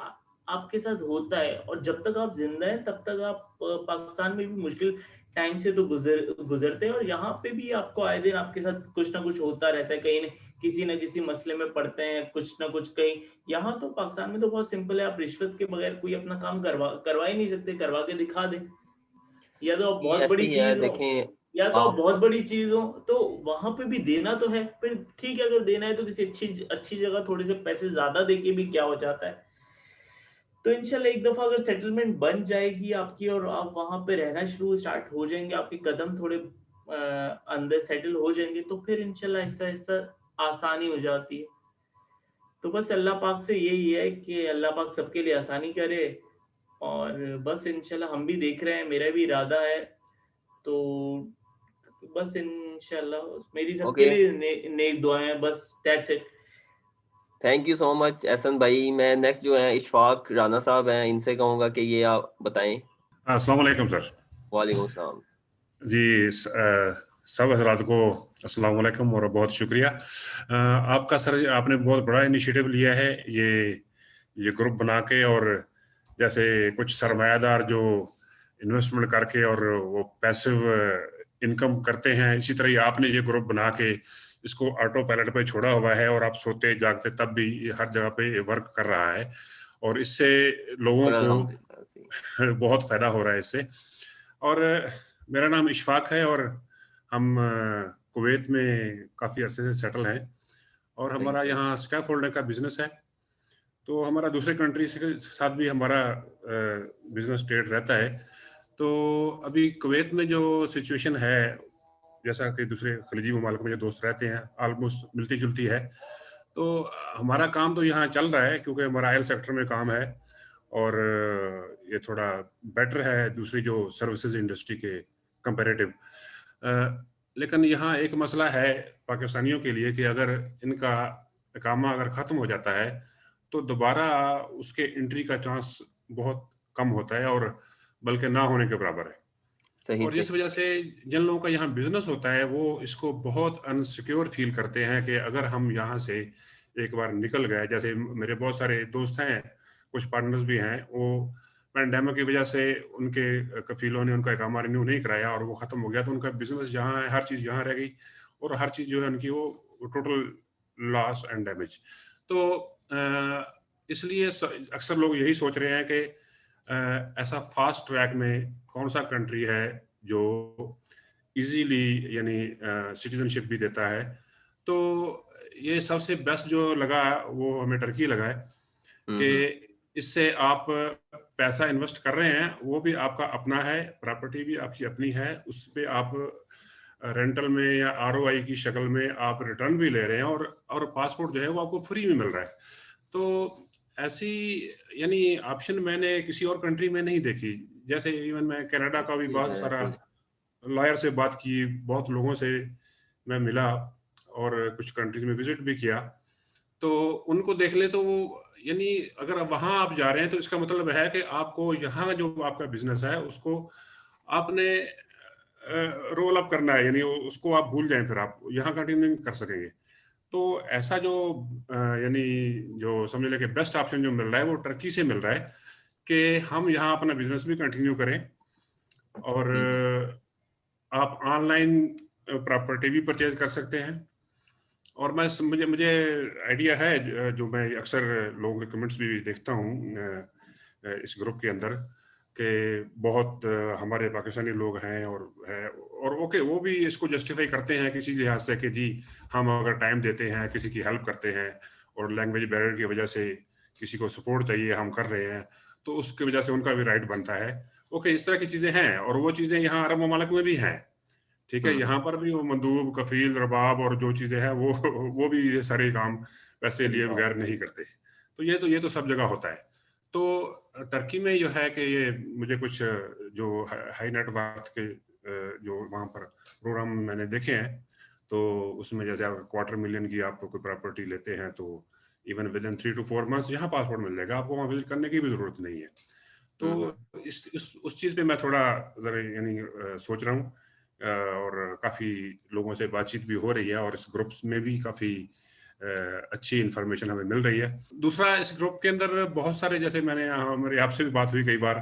आपके साथ होता है, और जब तक आप जिंदा हैं तब तक आप पाकिस्तान में भी मुश्किल टाइम से तो गुजरते हैं, और यहाँ पे भी आपको आए दिन आपके साथ कुछ ना कुछ होता रहता है, कहीं किसी न किसी मसले में पड़ते हैं, कुछ ना कुछ कहीं। यहाँ तो पाकिस्तान में तो बहुत सिंपल है, आप रिश्वत के बगैर कोई अपना काम करवा ही नहीं सकते, करवा के दिखा दे, या तो आप ये बहुत ऐसे बड़ी ही है, चीज हो, देखें या तो आप आप बहुत बड़ी चीज हो, तो वहां पे भी देना तो है। फिर ठीक है, अगर देना है तो किसी अच्छी जगह थोड़े से पैसे ज्यादा देके भी क्या हो जाता है। तो इंशाल्लाह एक दफा अगर सेटलमेंट बन जाएगी आपकी और आप वहां पे रहना स्टार्ट हो जाएंगे, आपके कदम थोड़े अंदर सेटल हो जाएंगे, तो फिर इंशाल्लाह ऐसा ऐसा आसानी हो जाती है। तो बस अल्लाह पाक से यही है कि अल्लाह पाक सबके लिए आसानी करे, और बस इंशाल्लाह हम भी देख रहे हैं, मेरा भी इरादा है, तो बस इंशाल्लाह मेरी सबके ओके, लिए नेक दुआएं हैं, बस that's it. Thank you so much Ehsan भाई। मैं नेक्स्ट जो है इशफाक राना साहब हैं, इनसे कहूँगा कि ये आप बताएं। अस्सलाम वालेकुम सर। वालेकुम सलाम। जी, सब हजरात को अस्सलाम वालेकुम और बहुत शुक्रिया। आपका सर, आपने बहुत बड़ा इनिशिएटिव लिया है ये ग्रुप बना के, और जैसे कुछ सरमायादार जो इन्वेस्टमेंट करके और वो पैसिव इनकम करते हैं, इसी तरह ही आपने ये ग्रुप बना के इसको ऑटो पायलट पे छोड़ा हुआ है, और आप सोते जागते तब भी ये हर जगह पे ये वर्क कर रहा है, और इससे लोगों को अल्हम्दुलिल्लाह जी। बहुत फायदा हो रहा है इससे। और मेरा नाम इशफाक है, और हम कुवैत में काफ़ी अरसे से सेटल हैं, और सही हमारा सही। यहाँ स्कैफ फोल्डर का बिजनेस है। तो हमारा दूसरे कंट्री के साथ भी हमारा बिजनेस ट्रेड रहता है। तो अभी कुवैत में जो सिचुएशन है, जैसा कि दूसरे खलीजी ममालिक में जो दोस्त रहते हैं, ऑलमोस्ट मिलती जुलती है। तो हमारा काम तो यहाँ चल रहा है, क्योंकि हमारा ऑयल सेक्टर में काम है, और ये थोड़ा बेटर है दूसरी जो सर्विसेज इंडस्ट्री के कंपैरेटिव। लेकिन यहाँ एक मसला है पाकिस्तानियों के लिए कि अगर इनका इकामा अगर ख़त्म हो जाता है तो दोबारा उसके एंट्री का चांस बहुत कम होता है, और बल्कि ना होने के बराबर है। सही और इस सही। वजह से जिन लोगों का यहाँ बिजनेस होता है वो इसको बहुत अनसिक्योर फील करते हैं कि अगर हम यहाँ से एक बार निकल गए, जैसे मेरे बहुत सारे दोस्त हैं, कुछ पार्टनर्स भी हैं, वो पैंडेमिक की वजह से उनके कफीलों ने उनका इकामा रिन्यू नहीं कराया और वो ख़त्म हो गया, तो उनका बिजनेस यहाँ है, हर चीज़ यहाँ रह गई, और हर चीज़ जो है उनकी वो टोटल लॉस एंड डैमेज। तो इसलिए अक्सर लोग यही सोच रहे हैं कि ऐसा फास्ट ट्रैक में कौन सा कंट्री है जो इजीली यानी सिटीजनशिप भी देता है। तो ये सबसे बेस्ट जो लगा वो हमें टर्की लगा है कि इससे आप पैसा इन्वेस्ट कर रहे हैं, वो भी आपका अपना है, प्रॉपर्टी भी आपकी अपनी है, उस पे आप रेंटल में या आरओआई की शक्ल में आप रिटर्न भी ले रहे हैं, और पासपोर्ट जो है वो आपको फ्री में मिल रहा है। तो ऐसी यानी ऑप्शन मैंने किसी और कंट्री में नहीं देखी। जैसे इवन मैं कनाडा का भी बहुत सारा लॉयर से बात की, बहुत लोगों से मैं मिला, और कुछ कंट्रीज में विजिट भी किया, तो उनको देख ले तो वो यानी अगर वहां आप जा रहे हैं तो इसका मतलब है कि आपको यहाँ जो आपका बिजनेस है उसको आपने रोल अप करना है, यानी उसको आप भूल जाएं, फिर आप यहाँ कंटिन्यू नहीं कर सकेंगे। तो ऐसा जो यानी जो समझ लें कि बेस्ट ऑप्शन जो मिल रहा है वो टर्की से मिल रहा है कि हम यहाँ अपना बिजनेस भी कंटिन्यू करें, और आप ऑनलाइन प्रॉपर्टी भी परचेज कर सकते हैं। और मुझे आइडिया है, जो मैं अक्सर लोगों के कमेंट्स भी देखता हूँ इस ग्रुप के अंदर, कि बहुत हमारे पाकिस्तानी लोग हैं और ओके, वो भी इसको जस्टिफाई करते हैं किसी लिहाज से कि जी हम अगर टाइम देते हैं, किसी की हेल्प करते हैं, और लैंग्वेज बैरियर की वजह से किसी को सपोर्ट चाहिए, हम कर रहे हैं, तो उसकी वजह से उनका भी राइट बनता है। ओके, इस तरह की चीज़ें हैं, और वो चीज़ें यहाँ अरब ममालिक में भी हैं। ठीक है, यहाँ पर भी वो मंदूब, कफील, रबाब और जो चीज़ें हैं वो भी ये सारे काम पैसे लिए बगैर नहीं करते। तो ये तो सब जगह होता है। तो टर्की में जो है कि ये मुझे कुछ जो हाई नेटवर्थ के जो वहाँ पर प्रोग्राम मैंने देखे हैं, तो उसमें जैसे आप $250,000 की आप कोई प्रॉपर्टी लेते हैं तो even with in 3 to 4 months यहाँ पासपोर्ट मिल जाएगा, आपको वहाँ विजिट करने की भी जरूरत नहीं है। तो उस चीज़ पे मैं थोड़ा यानी सोच रहा हूँ, और काफ़ी लोगों से बातचीत भी हो रही है, और इस ग्रुप्स में भी काफ़ी अच्छी इन्फॉर्मेशन हमें मिल रही है। दूसरा, इस ग्रुप के अंदर बहुत सारे, जैसे हमारे आपसे भी बात हुई कई बार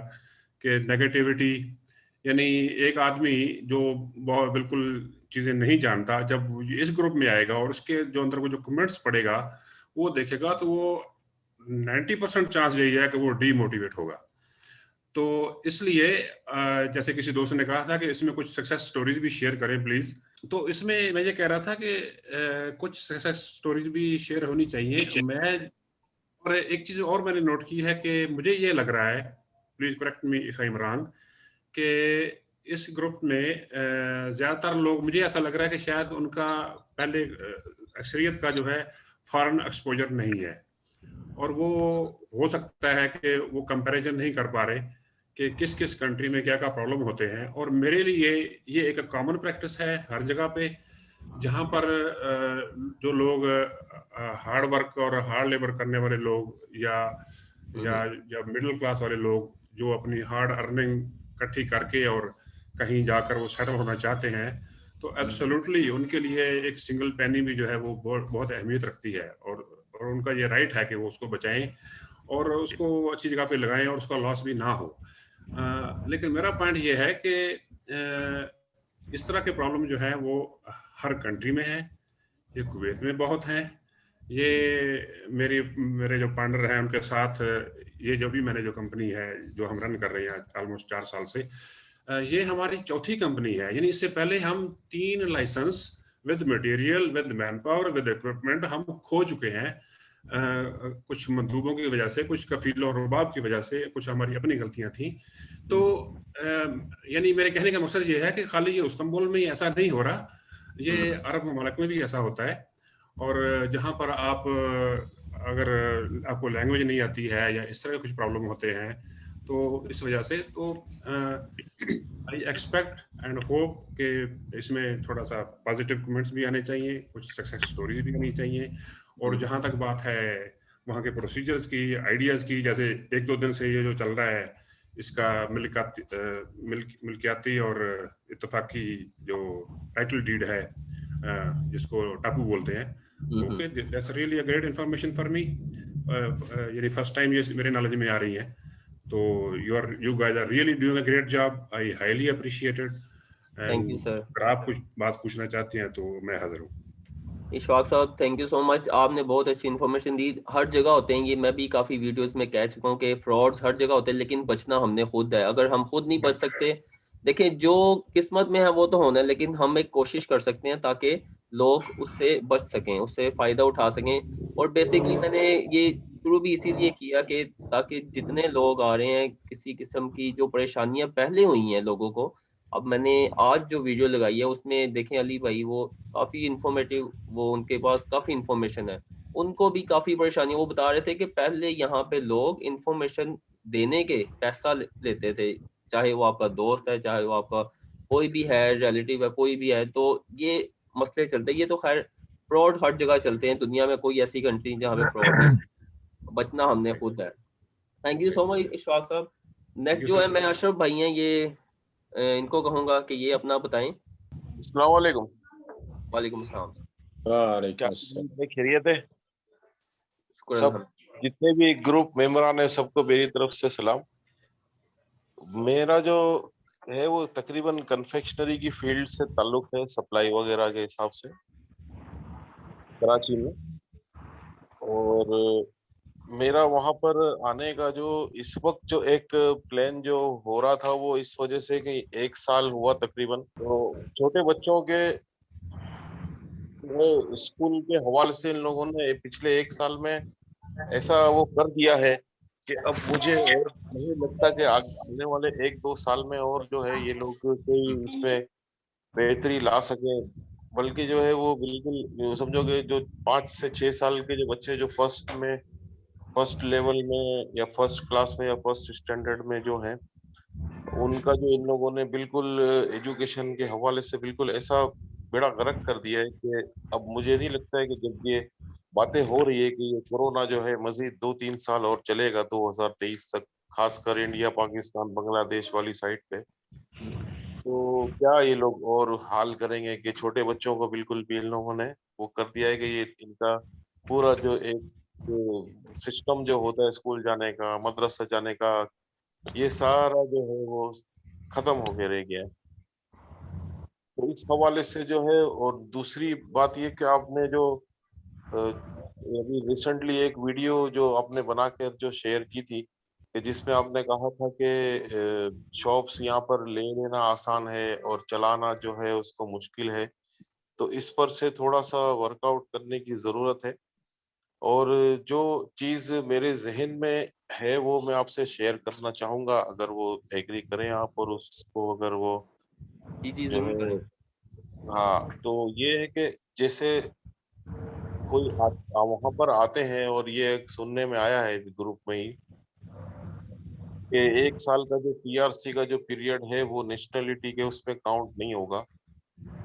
कि नेगेटिविटी, यानी एक आदमी जो बहुत बिल्कुल चीज़ें नहीं जानता, जब इस ग्रुप में आएगा और उसके जो अंदर वो जो कमेंट्स पड़ेगा वो देखेगा, तो वो 90% चांस यही है कि वो डीमोटिवेट होगा। तो इसलिए जैसे किसी दोस्त ने कहा था कि इसमें कुछ सक्सेस स्टोरीज भी शेयर करें प्लीज, तो इसमें मैं ये कह रहा था कि कुछ सक्सेस स्टोरीज भी शेयर होनी चाहिए। और एक चीज और मैंने नोट की है कि मुझे ये लग रहा है, please correct me if I am wrong, कि इस ग्रुप में ज्यादातर लोग, मुझे ऐसा लग रहा है कि शायद उनका पहले अक्सरियत का जो है फॉरेन एक्सपोजर नहीं है, और वो हो सकता है कि वो कंपैरिजन नहीं कर पा रहे कि किस किस कंट्री में क्या क्या प्रॉब्लम होते हैं। और मेरे लिए ये एक कॉमन प्रैक्टिस है हर जगह पे, जहाँ पर जो लोग हार्ड वर्क और हार्ड लेबर करने वाले लोग या मिडिल क्लास वाले लोग जो अपनी हार्ड अर्निंग इकट्ठी करके और कहीं जाकर वो सेटल होना चाहते हैं, तो एब्सोल्युटली उनके लिए एक सिंगल पेनी भी जो है वो बहुत अहमियत रखती है, और उनका ये राइट है कि वो उसको बचाएं और उसको अच्छी जगह पे लगाएं और उसका लॉस भी ना हो। लेकिन मेरा पॉइंट ये है कि इस तरह के प्रॉब्लम जो है वो हर कंट्री में है, ये कुवैत में बहुत हैं, ये मेरे जो पार्टनर हैं उनके साथ, ये जो भी मैंने जो कंपनी है जो हम रन कर रहे हैं ऑलमोस्ट 4 साल से, ये हमारी चौथी कंपनी है। यानी इससे पहले हम 3 licences with material, with manpower, with equipment हम खो चुके हैं, कुछ मंदूबों की वजह से, कुछ कफील और रुबाब की वजह से, कुछ हमारी अपनी गलतियां थी। तो यानी मेरे कहने का मकसद ये है कि खाली ये इस्तांबुल में ही ऐसा नहीं हो रहा, ये अरब ममालिक में भी ऐसा होता है। और जहाँ पर आप अगर आपको लैंग्वेज नहीं आती है या इस तरह के कुछ प्रॉब्लम होते हैं, तो इस वजह से तो आई एक्सपेक्ट एंड होप कि इसमें थोड़ा सा पॉजिटिव कमेंट्स भी आने चाहिए, कुछ सक्सेस स्टोरीज भी आनी चाहिए। और जहाँ तक बात है वहाँ के प्रोसीजर्स की, आइडियाज़ की, जैसे 1-2 दिन से ये जो चल रहा है इसका मिल्कियाती और इत्तफाकी जो टाइटल डीड है जिसको टापू बोलते हैं, okay, that's really a great information for me. यानी फर्स्ट टाइम ये मेरे नॉलेज में आ रही है, तो you guys are really doing a great job. I highly appreciate it. Thank you sir. अगर आप कुछ बात पूछना चाहते हैं तो मैं हाजिर हूँ। इशफाक साहब, थैंक यू सो मच, आपने बहुत अच्छी इन्फॉर्मेशन दी। हर जगह होते हैं ये, मैं भी काफ़ी वीडियोस में कह चुका हूँ कि फ्रॉड्स हर जगह होते हैं, लेकिन बचना हमने खुद है। अगर हम खुद नहीं बच सकते, देखिए जो किस्मत में है वो तो होना है, लेकिन हम एक कोशिश कर सकते हैं ताकि लोग उससे बच सकें, उससे फ़ायदा उठा सकें। और बेसिकली मैंने ये शुरू भी इसीलिए किया कि ताकि जितने लोग आ रहे हैं, किसी किस्म की जो परेशानियाँ पहले हुई हैं लोगों को, अब मैंने आज जो वीडियो लगाई है उसमें देखें अली भाई वो काफ़ी इन्फॉर्मेटिव, वो उनके पास काफ़ी इन्फॉर्मेशन है, उनको भी काफ़ी परेशानी। वो बता रहे थे कि पहले यहाँ पे लोग इन्फॉर्मेशन देने के पैसा लेते थे, चाहे वो आपका दोस्त है, चाहे वो आपका कोई भी है, रिलेटिव है, कोई भी है, तो ये मसले चलते हैं। ये तो खैर फ्रॉड हर जगह चलते हैं दुनिया में, कोई ऐसी कंट्री जहाँ पे फ्रॉड नहीं, बचना हमने खुद है। Thank you so much Ishfaq साहब। नेक्स्ट जो है मैं अशरफ भाई हैं, ये इनको कहूँगा कि ये अपना बताएं। अस्सलाम वालेकुम। वालेकुम अस्सलाम। वालेकुम अस्सलाम। खैरियत है सब? जितने भी ग्रुप मेंबरान है सबको मेरी तरफ से सलाम। मेरा जो है वो तकरीबन कन्फेक्शनरी की फील्ड से ताल्लुक है, सप्लाई वगैरह के हिसाब से कराची में। और मेरा वहां पर आने का जो इस वक्त जो एक प्लान जो हो रहा था वो इस वजह से कि 1 साल हुआ तकरीबन, तो छोटे बच्चों के स्कूल के हवाले से इन लोगों ने पिछले 1 साल में ऐसा वो कर दिया है कि अब मुझे और नहीं लगता कि आने वाले 1-2 साल में और जो है ये लोग कोई इसमें बेहतरी ला सके, बल्कि जो है वो बिल्कुल समझो कि जो 5 से 6 साल के जो बच्चे जो फर्स्ट लेवल में या फर्स्ट क्लास में या फर्स्ट स्टैंडर्ड में जो हैं उनका जो इन लोगों ने बिल्कुल एजुकेशन के हवाले से बिल्कुल ऐसा बेड़ा गर्क कर दिया है कि अब मुझे नहीं लगता है कि जब ये बातें हो रही है कि ये कोरोना जो है मजीद 2-3 साल और चलेगा 2023 तक, खासकर इंडिया, पाकिस्तान, बांग्लादेश वाली साइड पे, तो क्या ये लोग और हाल करेंगे कि छोटे बच्चों को बिल्कुल भी इन लोगों ने वो कर दिया है कि ये इनका पूरा जो एक सिस्टम जो होता है स्कूल जाने का, मदरसा जाने का, ये सारा जो है वो खत्म हो के रह गया है। तो इस हवाले से जो है, और दूसरी बात ये कि आपने जो अभी रिसेंटली एक वीडियो जो आपने बनाकर जो शेयर की थी कि जिसमें आपने कहा था कि शॉप्स यहाँ पर ले लेना आसान है और चलाना जो है उसको मुश्किल है, तो इस पर से थोड़ा सा वर्कआउट करने की ज़रूरत है। और जो चीज़ मेरे जहन में है वो मैं आपसे शेयर करना चाहूँगा, अगर वो एग्री करें आप और उसको अगर वो जी जो जरूर है, करें। हाँ, तो ये है कि जैसे कोई वहां पर आते हैं और ये सुनने में आया है ग्रुप में ही कि 1 साल का जो पीआरसी का जो पीरियड है वो नेशनलिटी के उसमें काउंट नहीं होगा।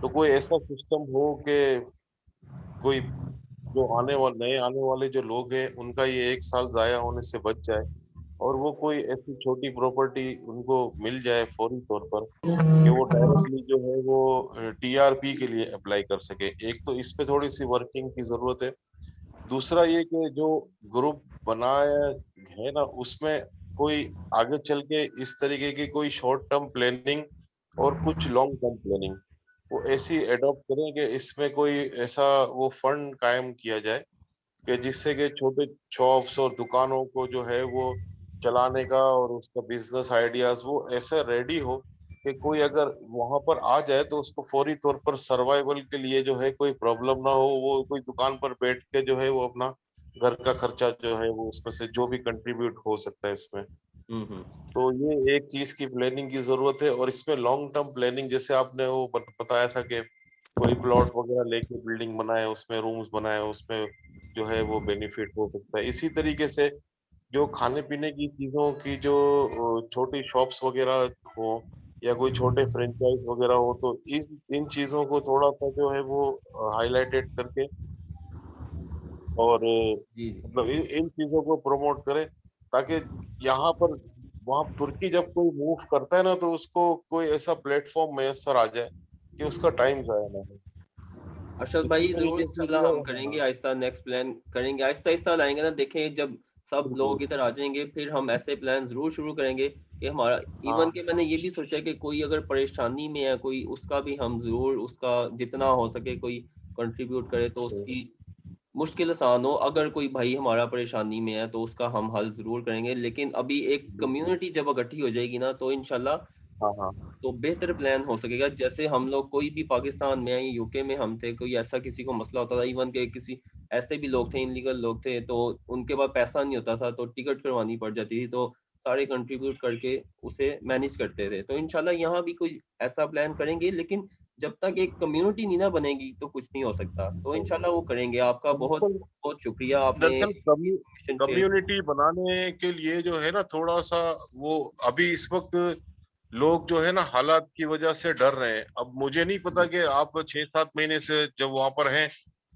तो कोई ऐसा सिस्टम हो कि कोई जो नए आने वाले जो लोग हैं उनका ये 1 साल जाया होने से बच जाए, और वो कोई ऐसी छोटी प्रॉपर्टी उनको मिल जाए फौरी तौर पर कि वो डायरेक्टली जो है वो टीआरपी के लिए अप्लाई कर सके। एक तो इस पे थोड़ी सी वर्किंग की जरूरत है। दूसरा ये कि जो ग्रुप बनाया है ना, उसमें कोई आगे चल के इस तरीके की कोई शॉर्ट टर्म प्लानिंग और कुछ लॉन्ग टर्म प्लानिंग वो ऐसी एडॉप्ट करें कि इसमें कोई ऐसा वो फंड कायम किया जाए कि जिससे कि छोटे शॉप्स और दुकानों को जो है वो चलाने का और उसका बिजनेस आइडियाज वो ऐसे रेडी हो कि कोई अगर वहां पर आ जाए तो उसको फौरी तौर पर सर्वाइवल के लिए जो है कोई प्रॉब्लम ना हो, वो कोई दुकान पर बैठ के जो है वो अपना घर का खर्चा जो है वो उसमें से जो भी कंट्रीब्यूट हो सकता है इसमें। तो ये एक चीज की प्लानिंग की जरूरत है। और इसमें लॉन्ग टर्म प्लानिंग, जैसे आपने वो बताया था कि कोई प्लॉट वगैरह लेके बिल्डिंग बनाए, उसमें रूम्स बनाए, उसमें जो है वो बेनिफिट हो सकता है। इसी तरीके से जो खाने पीने की चीजों की जो छोटी शॉप्स वगैरह हो या कोई छोटे फ्रेंचाइज वगैरह हो, तो इन चीजों को थोड़ा सा जो है वो हाईलाइटेड करके और जी मतलब इन चीजों को प्रमोट करें, ताकि यहाँ पर वहां तुर्की जब कोई मूव करता है ना तो उसको कोई ऐसा प्लेटफॉर्म मैसर आ जाए कि उसका टाइम जाया ना हो। अरशद इसी भाई जरूर तरीके से इंशाल्लाह हम करेंगे, हाँ आहिस्ता नेक्स्ट प्लान करेंगे, आहिस्ता आहिस्ता लाएंगे ना। देखें जब सब बिल्कुल लोग इधर आ जाएंगे फिर हम ऐसे प्लान जरूर शुरू करेंगे कि हमारा इवन हाँ के मैंने ये भी सोचा कि कोई अगर परेशानी में है कोई, उसका भी हम जरूर उसका जितना हो सके कोई कंट्रीब्यूट करे तो उसकी सही मुश्किल आसान हो। अगर कोई भाई हमारा परेशानी में है तो उसका हम हल ज़रूर करेंगे। लेकिन अभी एक बिल्कुल कम्युनिटी जब इकट्ठी हो जाएगी ना तो इंशाल्लाह हाँ हाँ तो बेहतर प्लान हो सकेगा। जैसे हम लोग कोई भी पाकिस्तान में या यूके में हम थे, कोई ऐसा किसी को मसला होता था, इवन के किसी ऐसे भी लोग थे, इनलीगल लोग थे, तो उनके पास पैसा नहीं होता था तो टिकट करवानी पड़ जाती थी, तो सारे कंट्रीब्यूट करके उसे मैनेज करते थे। तो इंशाल्लाह यहाँ भी कोई ऐसा प्लान करेंगे, लेकिन जब तक एक कम्युनिटी नहीं ना बनेगी तो कुछ नहीं हो सकता। तो इंशाल्लाह वो करेंगे। आपका बहुत दरअसल बहुत शुक्रिया, आपने दरअसल इन्फॉर्मेशन शेयर की। कम्युनिटी बनाने के लिए जो है ना थोड़ा सा वो अभी इस वक्त लोग जो है ना हालात की वजह से डर रहे हैं। अब मुझे नहीं पता कि आप 6-7 महीने से जब वहां पर हैं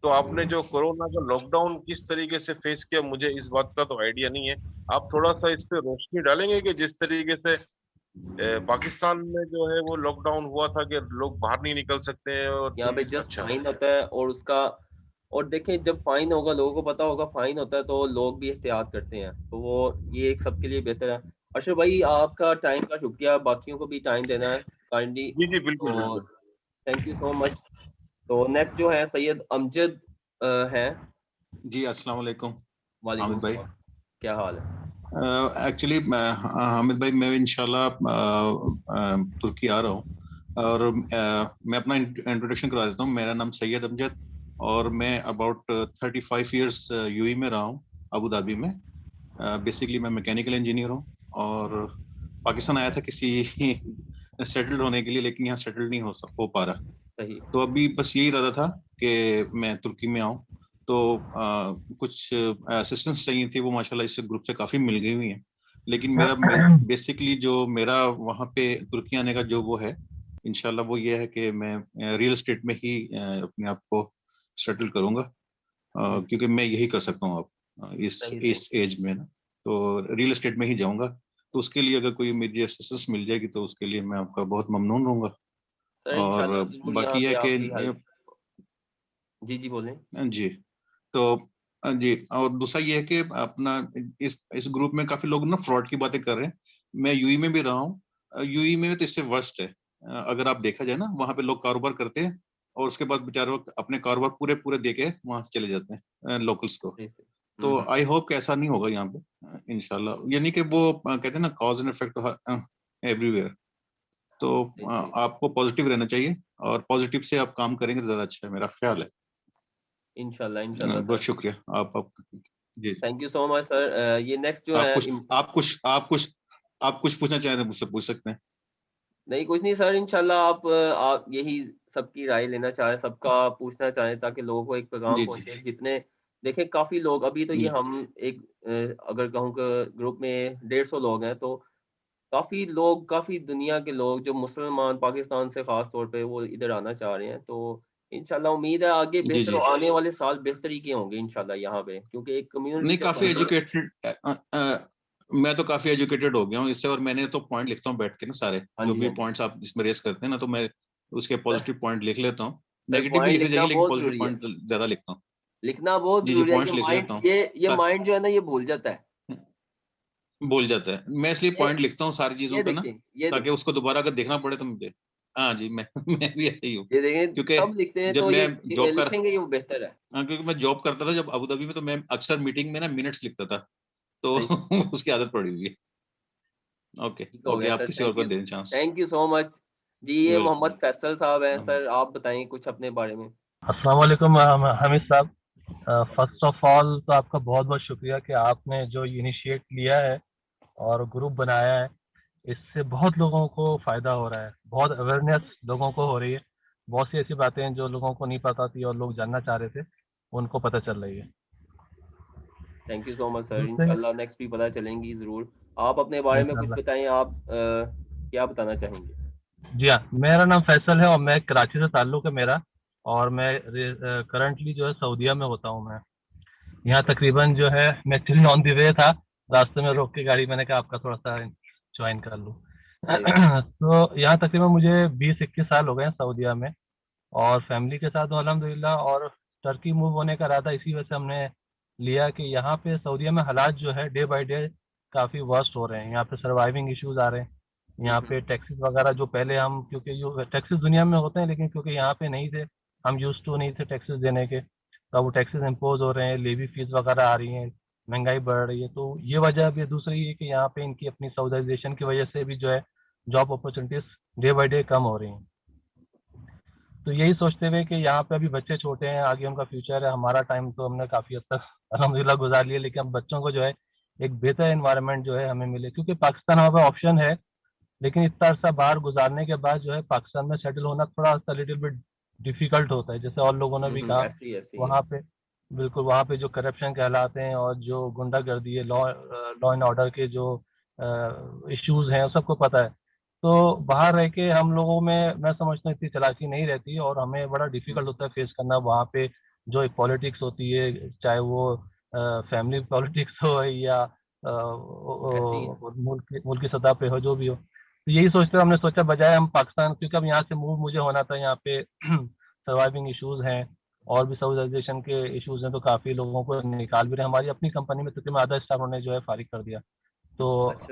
तो आपने जो कोरोना का लॉकडाउन किस तरीके से फेस किया, मुझे इस बात का तो आइडिया नहीं है। आप थोड़ा सा इस पे रोशनी डालेंगे कि जिस तरीके से पाकिस्तान में जो है वो लॉकडाउन हुआ था कि लोग बाहर नहीं निकल सकते हैं और यहाँ पे पुलिस। जस्ट अच्छा फाइन होता है और उसका और देखें जब फाइन होगा लोगों को पता होगा फाइन होता है तो लोग भी एहतियात करते हैं, तो वो ये एक सबके लिए बेहतर है। अशरफ भाई आपका टाइम का शुक्रिया, बाकियों को भी टाइम देना है काइंडली, जी जी बिल्कुल तो बिल्कुल। Thank you so much. तो नेक्स्ट जो है सैयद अमजद है। जी अस्सलाम वालेकुम वालेकुम हामिद भाई। सलाम, क्या हाल है? एक्चुअली हामिद भाई मैं इंशाल्लाह तुर्की आ रहा हूँ और मैं अपना इंट्रोडक्शन करा देता हूँ। मेरा नाम सैयद अमजद और मैं अबाउट 35 इयर्स यूएई में रहा हूँ, अबू धाबी में। बेसिकली मैं मैकेनिकल इंजीनियर हूँ और पाकिस्तान आया था किसी सेटल्ड होने के लिए, लेकिन यहाँ सेटल्ड नहीं हो पा रहा। सही। तो अभी बस यही इरादा था कि मैं तुर्की में आऊँ, तो कुछ असिस्टेंस चाहिए थी, वो माशाल्लाह इस ग्रुप से काफ़ी मिल गई हुई हैं। लेकिन मेरा बेसिकली जो मेरा वहाँ पे तुर्की आने का जो वो है इंशाल्लाह वो ये है कि मैं रियल एस्टेट में ही अपने आप को सेटल करूंगा, क्योंकि मैं यही कर सकता हूँ अब इस एज में ना, तो रियल एस्टेट में ही जाऊंगा। तो उसके लिए अगर कोई मेरी असिस्टेंस मिल जाएगी तो उसके लिए मैं आपका बहुत ममनून रहूंगा। और बाकी है कि जी बोलें। जी, तो जी, और दूसरा ये है कि अपना इस ग्रुप में काफी लोग ना फ्रॉड की बातें कर रहे हैं। मैं यूएई में भी रहा हूँ, यूएई में तो इससे वर्स्ट है। अगर आप देखा जाए ना, वहाँ पे लोग कारोबार करते हैं और उसके बाद बेचारों अपने कारोबार पूरे दे के वहां से चले जाते हैं लोकल्स को। तो आई होप कि ऐसा नहीं होगा यहाँ पे इंशाल्लाह। यानी कि वो कहते हैं ना कॉज एंड इफेक्ट एवरीवेयर। तो आपको पॉजिटिव रहना चाहिए और पॉजिटिव से आप काम करेंगे तो ज्यादा अच्छा है, मेरा ख्याल है। इंशाल्लाह बहुत शुक्रिया आप जी, thank you so much sir. ये नेक्स्ट जो है आप कुछ पूछना चाहें तो मुझसे पूछ सकते हैं। नहीं कुछ नहीं सर, इंशाल्लाह आप यही सबकी राय लेना चाहें, सबका पूछना चाहें ताकि लोगों को एक पैगाम पहुंचे। जितने देखें काफी लोग अभी तो ये हम एक अगर कहूँ कि ग्रुप में 150 लोग हैं, तो काफी दुनिया के लोग जो मुसलमान पाकिस्तान से खास तौर पे वो इधर आना चाह रहे हैं। तो इंशाल्लाह उम्मीद है आगे बेहतर आने वाले साल बेहतरी के होंगे इंशाल्लाह यहाँ पे, क्योंकि एक कम्युनिटी नहीं काफी एजुकेटेड मैं तो काफी एजुकेटेड हो गया हूँ इससे, और मैंने तो पॉइंट लिखता हूँ बैठ के ना सारे जो भी पॉइंट्स आप इसमें रेस करते हैं ना, तो मैं उसके पॉजिटिव पॉइंट लिख लेता हूँ। नेगेटिव भी लिखने चाहिए लेकिन पॉजिटिव पॉइंट ज्यादा लिखता हूँ। लिखना बहुत जरूरी है। ये माइंड ये माइंड जो है ना ये भूल जाता है मैं इसलिए पॉइंट लिखता हूँ सारी चीजों पे ना, ताकि उसको दोबारा अगर देखना पड़े तो मुझे। हाँ जी, मैं भी ऐसे ही हूँ, क्योंकि सब लिखते हैं जब तो मैं जॉब लिखेंगे वो बेहतर है। हाँ, क्योंकि मैं जॉब करता था जब अबू धाबी में, तो मैं अक्सर मीटिंग में ना मिनट्स लिखता था, तो उसकी आदत पड़ी हुई है। ओके आप किसी और को दें chance. Thank you so much जी। ये मोहम्मद फैसल साहब हैं सर, आप बताएं कुछ अपने बारे में। अस्सलाम वालेकुम हमीद साहब। फर्स्ट ऑफ ऑल तो आपका बहुत बहुत शुक्रिया कि आपने जो इनिशिएट लिया है और ग्रुप बनाया है, इससे बहुत लोगों को फ़ायदा हो रहा है, बहुत अवेयरनेस लोगों को हो रही है। बहुत सी ऐसी बातें हैं जो लोगों को नहीं पता थी और लोग जानना चाह रहे थे, उनको पता चल रही है। Thank you so much sir, इंशाल्लाह नेक्स्ट भी पता चलेंगी ज़रूर। आप अपने बारे में कुछ बताएं, आप क्या बताना चाहेंगे? जी हाँ, मेरा नाम फैसल है और मैं कराची से ताल्लुक़ है मेरा, और मैं करंटली जो है सऊदीया में होता हूँ। मैं यहाँ तकरीबन जो है मैं एक्चुअली ऑन द वे था, रास्ते में रोक के गाड़ी मैंने कहा आपका थोड़ा सा ज्वाइन कर लूँ। तो यहाँ तकरीबन मुझे 20-21 साल हो गए हैं सऊदीया में, और फैमिली के साथ अल्हम्दुलिल्लाह। और टर्की मूव होने का इरादा इसी वजह से हमने लिया कि यहाँ पे सऊदीया में हालात जो है डे बाय डे काफ़ी वर्स्ट हो रहे हैं। यहाँ पे सर्वाइविंग इश्यूज आ रहे हैं, यहाँ पे टैक्सेस वगैरह जो पहले हम, क्योंकि जो टैक्सेस दुनिया में होते हैं लेकिन क्योंकि यहाँ पे नहीं थे, हम यूज टू नहीं थे टैक्सेस देने के, तो वो टैक्सेस इम्पोज हो रहे हैं, लेवी फीस वगैरह आ रही हैं, महंगाई बढ़ रही है। तो ये वजह भी दूसरी ये कि यहाँ पे इनकी अपनी साउदाइजेशन की वजह से भी जो है job opportunities day by day कम हो रही हैं। तो यही सोचते हुए कि यहाँ पे अभी बच्चे छोटे हैं, आगे उनका फ्यूचर है। हमारा टाइम तो हमने काफ़ी हद तक अल्हम्दुलिल्लाह गुजार लिया, लेकिन अब बच्चों को जो है एक बेहतर एनवायरनमेंट जो है हमें मिले, क्योंकि पाकिस्तान हमारे पास ऑप्शन है, लेकिन इतना अर्सा बाहर गुजारने के बाद जो है पाकिस्तान में सेटल होना थोड़ा सा लिटिल बिट डिफिकल्ट होता है। जैसे और लोगों ने भी कहा, वहाँ पे बिल्कुल वहाँ पे जो करप्शन के हालात हैं और जो गुंडागर्दी है, लॉ एंड ऑर्डर के जो इश्यूज हैं सबको पता है। तो बाहर रह के हम लोगों में मैं समझता हूँ इतनी चालाकी नहीं रहती, और हमें बड़ा डिफिकल्ट होता है फेस करना वहाँ पे जो एक पॉलिटिक्स होती है, चाहे वो फैमिली पॉलिटिक्स हो या मुल्क की सतह पे हो, जो भी हो। तो यही सोचते हमने सोचा बजाय हम पाकिस्तान, क्योंकि अब यहाँ से मूव मुझे होना था, यहाँ पे सर्वाइविंग इश्यूज हैं और भी साउदाइजेशन के इश्यूज हैं, तो काफ़ी लोगों को निकाल भी रहे। हमारी अपनी कंपनी में तकरीबन आधा स्टाफ उन्होंने जो है फारिग कर दिया, तो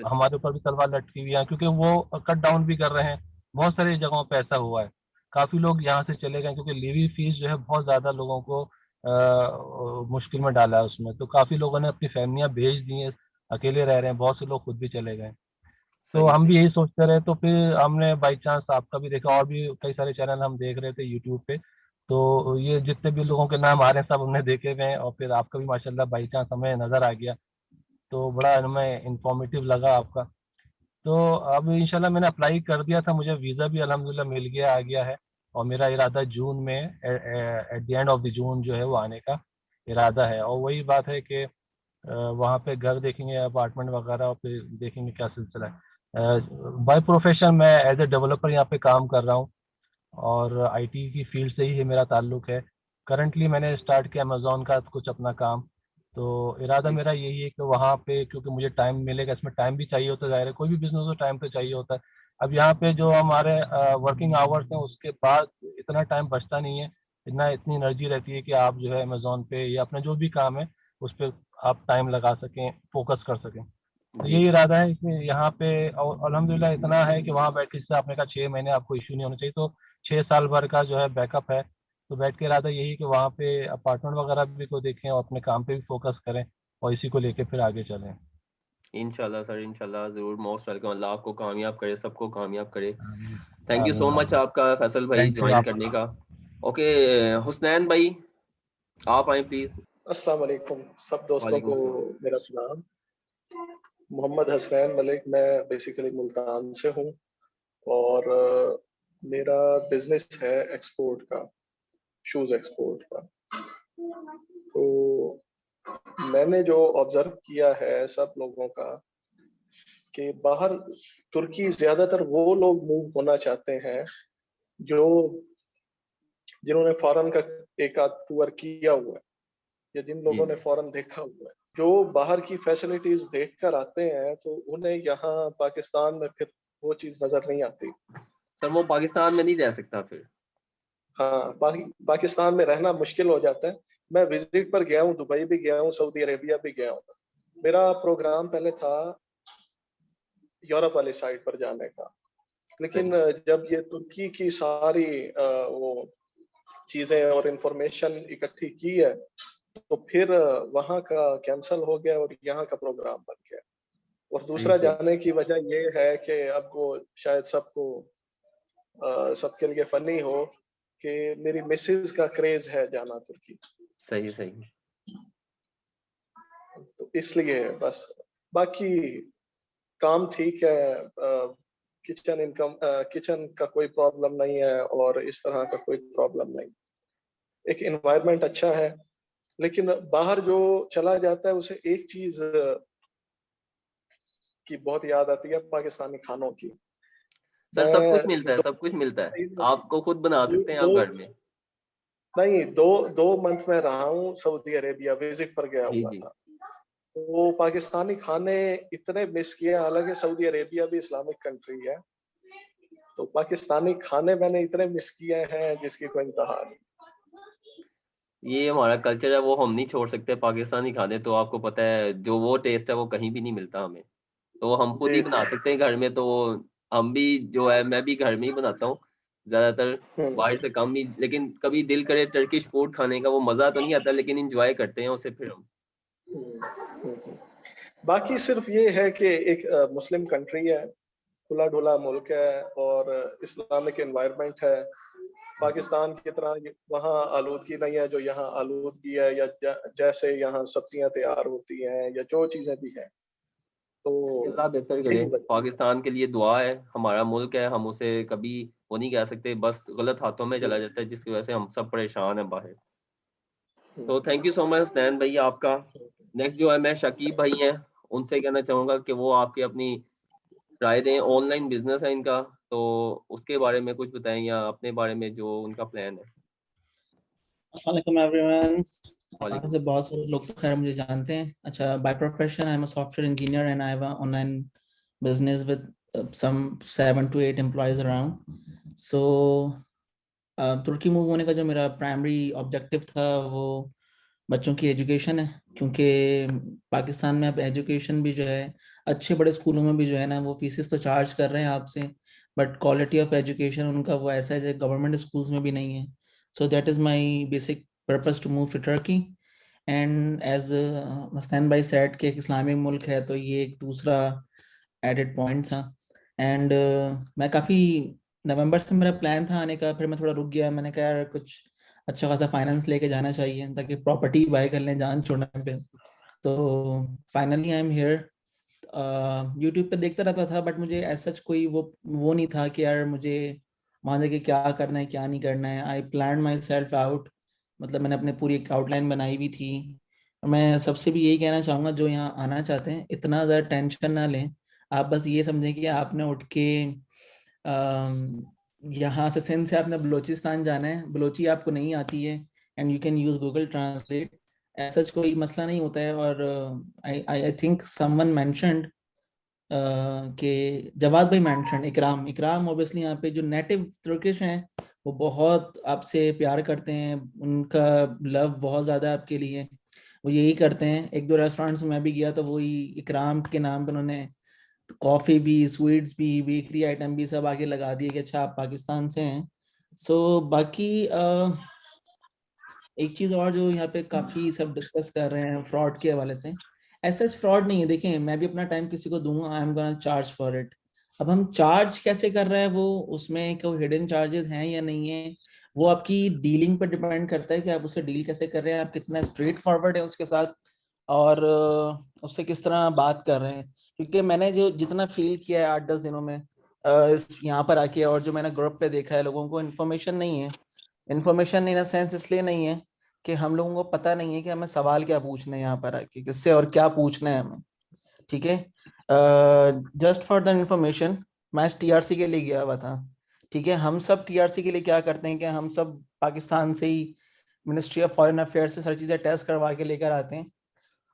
हमारे ऊपर भी तलवार लटकी हुई है, क्योंकि वो कट डाउन भी कर रहे हैं। बहुत सारी जगहों पे ऐसा हुआ है, काफ़ी लोग यहाँ से चले गए, क्योंकि लीवी फीस जो है बहुत ज़्यादा लोगों को मुश्किल में डाला है उसमें। तो काफ़ी लोगों ने अपनी फैमिलियाँ भेज दी हैं, अकेले रह रहे हैं, बहुत से लोग खुद भी चले गए। तो हम भी यही सोचते रहे, तो फिर हमने बाई चांस आपका भी देखा, और भी कई सारे चैनल हम देख रहे थे यूट्यूब पे, तो ये जितने भी लोगों के नाम आ रहे हैं सब हमने देखे हुए हैं, और फिर आपका भी माशाल्लाह बाई चांस हमें नज़र आ गया, तो बड़ा हमें इंफॉर्मेटिव लगा आपका। तो अब इंशाल्लाह मैंने अप्लाई कर दिया था, मुझे वीज़ा भी अल्हम्दुलिल्लाह मिल गया, आ गया है, और मेरा इरादा जून में at the end of the June जो है वो आने का इरादा है। और वही बात है कि वहाँ पे घर देखेंगे, अपार्टमेंट वगैरह, और फिर देखेंगे क्या सिलसिला है। बाय प्रोफेशन मैं एज ए डेवलपर यहाँ पे काम कर रहा हूँ और आईटी की फील्ड से ही मेरा ताल्लुक है। करंटली मैंने स्टार्ट किया अमेजोन का कुछ अपना काम, तो इरादा मेरा यही है कि वहाँ पे, क्योंकि मुझे टाइम मिलेगा, इसमें टाइम भी चाहिए होता है, ज़ाहिर है कोई भी बिजनेस हो टाइम तो चाहिए होता है। अब यहाँ पे जो हमारे वर्किंग आवर्स हैं उसके बाद इतना टाइम बचता नहीं है, इतनी एनर्जी रहती है कि आप जो है अमेजोन पे या अपना जो भी काम है उस पर आप टाइम लगा सकें, फोकस कर सकें। तो यही इरादा है कि यहाँ पे, और अल्हम्दुलिल्लाह इतना है कि वहाँ बैठ के, जैसे आपने कहा 6 महीने आपको इश्यू नहीं होना चाहिए, तो 6 साल भर का जो है बैकअप है। तो बैठ के इरादा यही कि वहाँ पे अपार्टमेंट वगैरह भी को देखें और अपने काम पे भी फोकस करें और इसी को लेके फिर आगे चलें। इंशाल्लाह सर, इंशाल्लाह ज़रूर, मोस्ट वेलकम। अल्लाह आपको कामयाब करे, सबको कामयाब करे। थैंक यू सो मच आपका फैसल भाई ज्वाइन करने का। ओके हुसनैन भाई आप आए प्लीज। अस्सलाम वालेकुम सब दोस्तों को मेरा सलाम। मोहम्मद हसनैन मलिक, मैं बेसिकली मुल्तान से हूँ और मेरा बिजनेस है एक्सपोर्ट का, शूज एक्सपोर्ट का। तो मैंने जो ऑब्जर्व किया है सब लोगों का कि बाहर तुर्की ज्यादातर वो लोग मूव होना चाहते हैं जो जिन्होंने फॉरेन का एक आध टूर किया हुआ है या जिन लोगों ने फॉरेन देखा हुआ है। जो बाहर की फैसिलिटीज देखकर आते हैं तो उन्हें यहाँ पाकिस्तान में फिर वो चीज नजर नहीं आती। सर वो पाकिस्तान में नहीं रह सकता फिर। हाँ, पाकिस्तान में रहना मुश्किल हो जाता है। मैं विजिट पर गया हूँ, दुबई भी गया हूँ, सऊदी अरेबिया भी गया हूँ। मेरा प्रोग्राम पहले था यूरोप वाली साइड पर जाने का, लेकिन जब ये तुर्की की सारी वो चीजें और इंफॉर्मेशन इकट्ठी की है तो फिर वहाँ का कैंसिल हो गया और यहाँ का प्रोग्राम बन गया। और दूसरा जाने की वजह ये है कि अब वो शायद सबके लिए फनी हो कि मेरी मिसेज का क्रेज है जाना तुर्की। सही सही, तो इसलिए बस, बाकी काम ठीक है, किचन का कोई प्रॉब्लम नहीं है और इस तरह का कोई प्रॉब्लम नहीं। एक एनवायरनमेंट अच्छा है, लेकिन बाहर जो चला जाता है उसे एक चीज की बहुत याद आती है, पाकिस्तानी खानों की। सर सब कुछ मिलता है, सब कुछ मिलता है, आपको खुद बना सकते हैं आप घर में। नहीं, दो मंथ में रहा हूँ सऊदी अरेबिया, विजिट पर गया हुआ था। तो पाकिस्तानी खाने इतने मिस किए, हालांकि सऊदी अरेबिया भी इस्लामिक कंट्री है, तो पाकिस्तानी खाने मैंने इतने मिस किए हैं जिसकी कोई इंतहा नहीं। ये हमारा कल्चर है, वो हम नहीं छोड़ सकते। पाकिस्तानी खाने तो आपको पता है जो वो टेस्ट है वो कहीं भी नहीं मिलता हमें, तो हम खुद ही बना सकते हैं घर में। तो हम भी जो है, मैं भी घर में ही बनाता हूँ ज्यादातर, बाहर से कम ही। लेकिन कभी दिल करे टर्किश फूड खाने का, वो मजा तो नहीं आता लेकिन एंजॉय करते हैं उसे फिर हम। बाकी सिर्फ ये है कि एक मुस्लिम कंट्री है, खुला ढुला मुल्क है और इस्लामिक एनवायरनमेंट है। पाकिस्तान की तरह वहाँ आलूदगी नहीं है जो यहाँ आलूदगी है, या जैसे यहाँ सब्जियां तैयार होती हैं या जो चीजें भी हैं। तो अल्लाह बेहतर करे। पाकिस्तान के लिए दुआ है, हमारा मुल्क है, हम उसे कभी वो नहीं कह सकते, बस गलत हाथों में चला जाता है जिसकी वजह से हम सब परेशान हैं बाहर। तो thank you so much Husnain भाई आपका। नेक्स्ट जो है मैं शकीब भाई हैं, उनसे कहना चाहूँगा कि वो आपकी अपनी राय दें। ऑनलाइन बिजनेस है इनका, तो उसके बारे में कुछ बताएं या अपने बारे में जो उनका प्लान है। अस्सलाम वालेकुम एवरीवन। से बहुत सारे लोग तो खैर मुझे जानते हैं। अच्छा, by profession I am a software engineer and I have a online business with some 7 to 8 employees around. So तुर्की मूव होने का जो मेरा प्राइमरी ऑब्जेक्टिव था वो बच्चों की एजुकेशन है, क्योंकि पाकिस्तान में अब एजुकेशन भी जो है अच्छे बड़े स्कूलों में भी जो है ना वो फीसेस तो चार्ज कर रहे हैं आपसे, बट क्वालिटी ऑफ एजुकेशन उनका वो ऐसा है गवर्नमेंट स्कूल्स में भी नहीं है। So that is my basic purpose to move to Turkey. And as Hussain bhai said कि एक इस्लामिक मुल्क है, तो ये एक दूसरा एडेड पॉइंट था। एंड मैं काफ़ी नवंबर से मेरा प्लान था आने का, फिर मैं थोड़ा रुक गया। मैंने कहा यार कुछ अच्छा खासा फाइनेंस लेके जाना चाहिए ताकि प्रॉपर्टी बाय कर लें जान छोड़ने पे। तो finally I am here. YouTube पे देखता रहता था, बट मुझे ऐसा कोई वो नहीं था कि यार मुझे वहाँ जाके क्या करना है क्या नहीं करना है। I plan my self out, मतलब मैंने अपने पूरी एक आउटलाइन बनाई हुई थी मैं सबसे भी यही कहना चाहूँगा जो यहाँ आना चाहते हैं, इतना ज़्यादा टेंशन ना लें। आप बस ये समझें कि आपने उठ के यहाँ से सिंध से आपने बलूचिस्तान जाना है, बलोची आपको नहीं आती है, and you can use Google translate, ऐसा कोई मसला नहीं होता है। और आई थिंक समवन मेंशन्ड कि जवाद भाई मेंशन इकराम ऑब्वियसली यहाँ पे जो नेटिव तुर्किश हैं वो बहुत आपसे प्यार करते हैं, उनका लव बहुत ज़्यादा है आपके लिए, वो यही करते हैं। एक दो रेस्टोरेंट्स में मैं भी गया तो वही इकराम के नाम पे उन्होंने कॉफ़ी भी, स्वीट्स भी, बेकरी आइटम भी सब आगे लगा दिए कि अच्छा आप पाकिस्तान से हैं। सो बाकी एक चीज़ और जो यहाँ पे काफ़ी सब डिस्कस कर रहे हैं फ्रॉड के हवाले से, ऐसा फ्रॉड नहीं है। देखें, मैं भी अपना टाइम किसी को दूंगा, आई am gonna charge for it. अब हम चार्ज कैसे कर रहे हैं, वो उसमें कोई हिडन चार्जेस हैं या नहीं है, वो आपकी डीलिंग पर डिपेंड करता है कि आप उससे डील कैसे कर रहे हैं, आप कितना स्ट्रेट फॉरवर्ड है उसके साथ, और उससे किस तरह बात कर रहे हैं। क्योंकि मैंने जो जितना फील किया है 8-10 दिनों में इस यहाँ पर आके, और जो मैंने ग्रुप पे देखा है, लोगों को इन्फॉर्मेशन नहीं है। इन्फॉर्मेशन इन अ सेंस इसलिए नहीं है कि हम लोगों को पता नहीं है कि हमें सवाल क्या पूछना है यहाँ पर आके, किससे और क्या पूछना है हमें। ठीक है, जस्ट फॉर द इंफॉर्मेशन, मैं TRC के लिए गया हुआ था। ठीक है, हम सब TRC के लिए क्या करते हैं कि हम सब पाकिस्तान से ही मिनिस्ट्री ऑफ फॉरेन अफेयर्स से सारी चीज़ें टेस्ट करवा के लेकर आते हैं,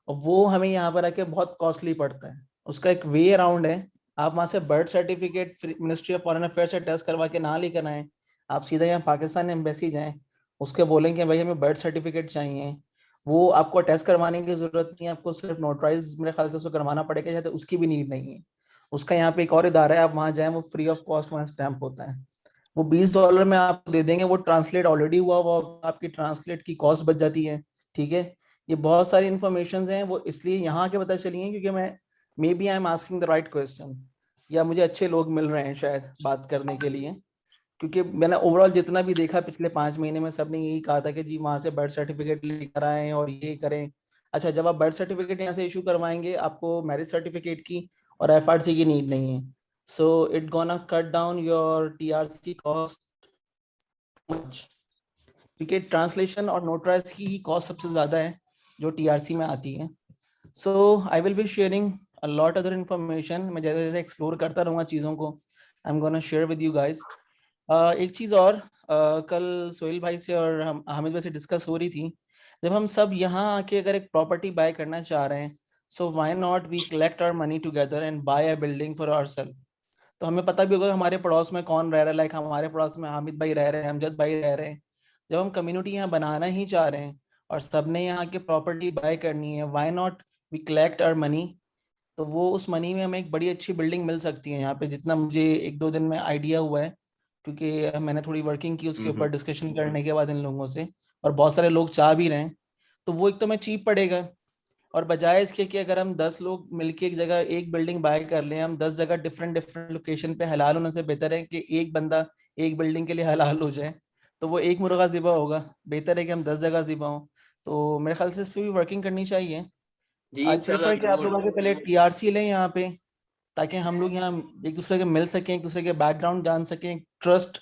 और वो हमें यहाँ पर आके बहुत कॉस्टली पड़ता है। उसका एक वे अराउंड है, आप वहाँ से birth certificate ministry of foreign affairs से टेस्ट करवा के ना लेकर आए, आप सीधा यहाँ पाकिस्तान एम्बेसी जाएं, उसके बोलेंगे भाई हमें बर्थ सर्टिफिकेट चाहिए, वो आपको टेस्ट करवाने की जरूरत नहीं है, आपको सिर्फ नोटराइज मेरे ख्याल से उसको करवाना पड़ेगा, शायद उसकी भी नीड नहीं है। उसका यहाँ पे एक और इदारा है, आप वहाँ जाएं, वो फ्री ऑफ कॉस्ट वहाँ स्टैंप होता है, वो $20 में आपको दे देंगे, वो ट्रांसलेट ऑलरेडी हुआ आपकी ट्रांसलेट की कॉस्ट बच जाती है। ठीक है, ये बहुत सारी इन्फॉर्मेशन हैं, वो इसलिए यहाँ के पता चली हैं क्योंकि मैं maybe I am asking the right question, या मुझे अच्छे लोग मिल रहे हैं शायद बात करने के लिए। क्योंकि मैंने ओवरऑल जितना भी देखा पिछले 5 महीने में, सबने यही कहा था कि जी वहाँ से बर्थ सर्टिफिकेट लेकर आएँ और ये करें। अच्छा, जब आप बर्थ सर्टिफिकेट यहाँ से इशू करवाएंगे, आपको मैरिज सर्टिफिकेट की और FRC की नीड नहीं है, so it gonna cut down your TRC cost much, क्योंकि ट्रांसलेशन और नोटराइज की कॉस्ट सबसे ज़्यादा है जो TRC में आती है। So I will be sharing a lot other information, मैं जैसे जैसे एक्सप्लोर करता रहूँगा चीज़ों को, I am gonna share with you guys. एक चीज़ और, कल सोहेल भाई से और हम हामिद भाई से डिस्कस हो रही थी, जब हम सब यहाँ आके अगर एक प्रॉपर्टी बाय करना चाह रहे हैं, so why not we collect our money together and buy a building for ourself. तो हमें पता भी होगा हमारे पड़ोस में कौन रह रहा है, लाइक हमारे पड़ोस में हामिद भाई रह रहे हैं, अमजद भाई रह रहे हैं। जब हम कम्युनिटी यहाँ बनाना ही चाह रहे हैं और सबने यहाँ के प्रॉपर्टी बाय करनी है, why not we collect our money. तो वो उस मनी में हमें एक बड़ी अच्छी बिल्डिंग मिल सकती है यहाँ पे, जितना मुझे 1-2 दिन में आइडिया हुआ है, क्योंकि मैंने थोड़ी वर्किंग की उसके ऊपर डिस्कशन करने के बाद इन लोगों से, और बहुत सारे लोग चाह भी रहे हैं। तो वो एक तो मैं चीप पड़ेगा, और बजाय इसके कि अगर हम 10 लोग मिलके एक जगह एक बिल्डिंग बाय कर लें, हम 10 जगह डिफरेंट डिफरेंट लोकेशन पे हलाल होने से बेहतर है कि एक बंदा एक बिल्डिंग के लिए हलाल हो जाए, तो वो एक मुर्गा ज़िबा होगा। बेहतर है कि हम 10 जगह ज़िबा हों। तो मेरे ख्याल से इस पर भी वर्किंग करनी चाहिए। जी आई इंशाल्लाह प्रेफर कि आप जरूर। लोग आगे पहले TRC लें यहाँ पे, ताकि हम लोग यहाँ एक दूसरे के मिल सकें, एक दूसरे के बैकग्राउंड जान सकें, ट्रस्ट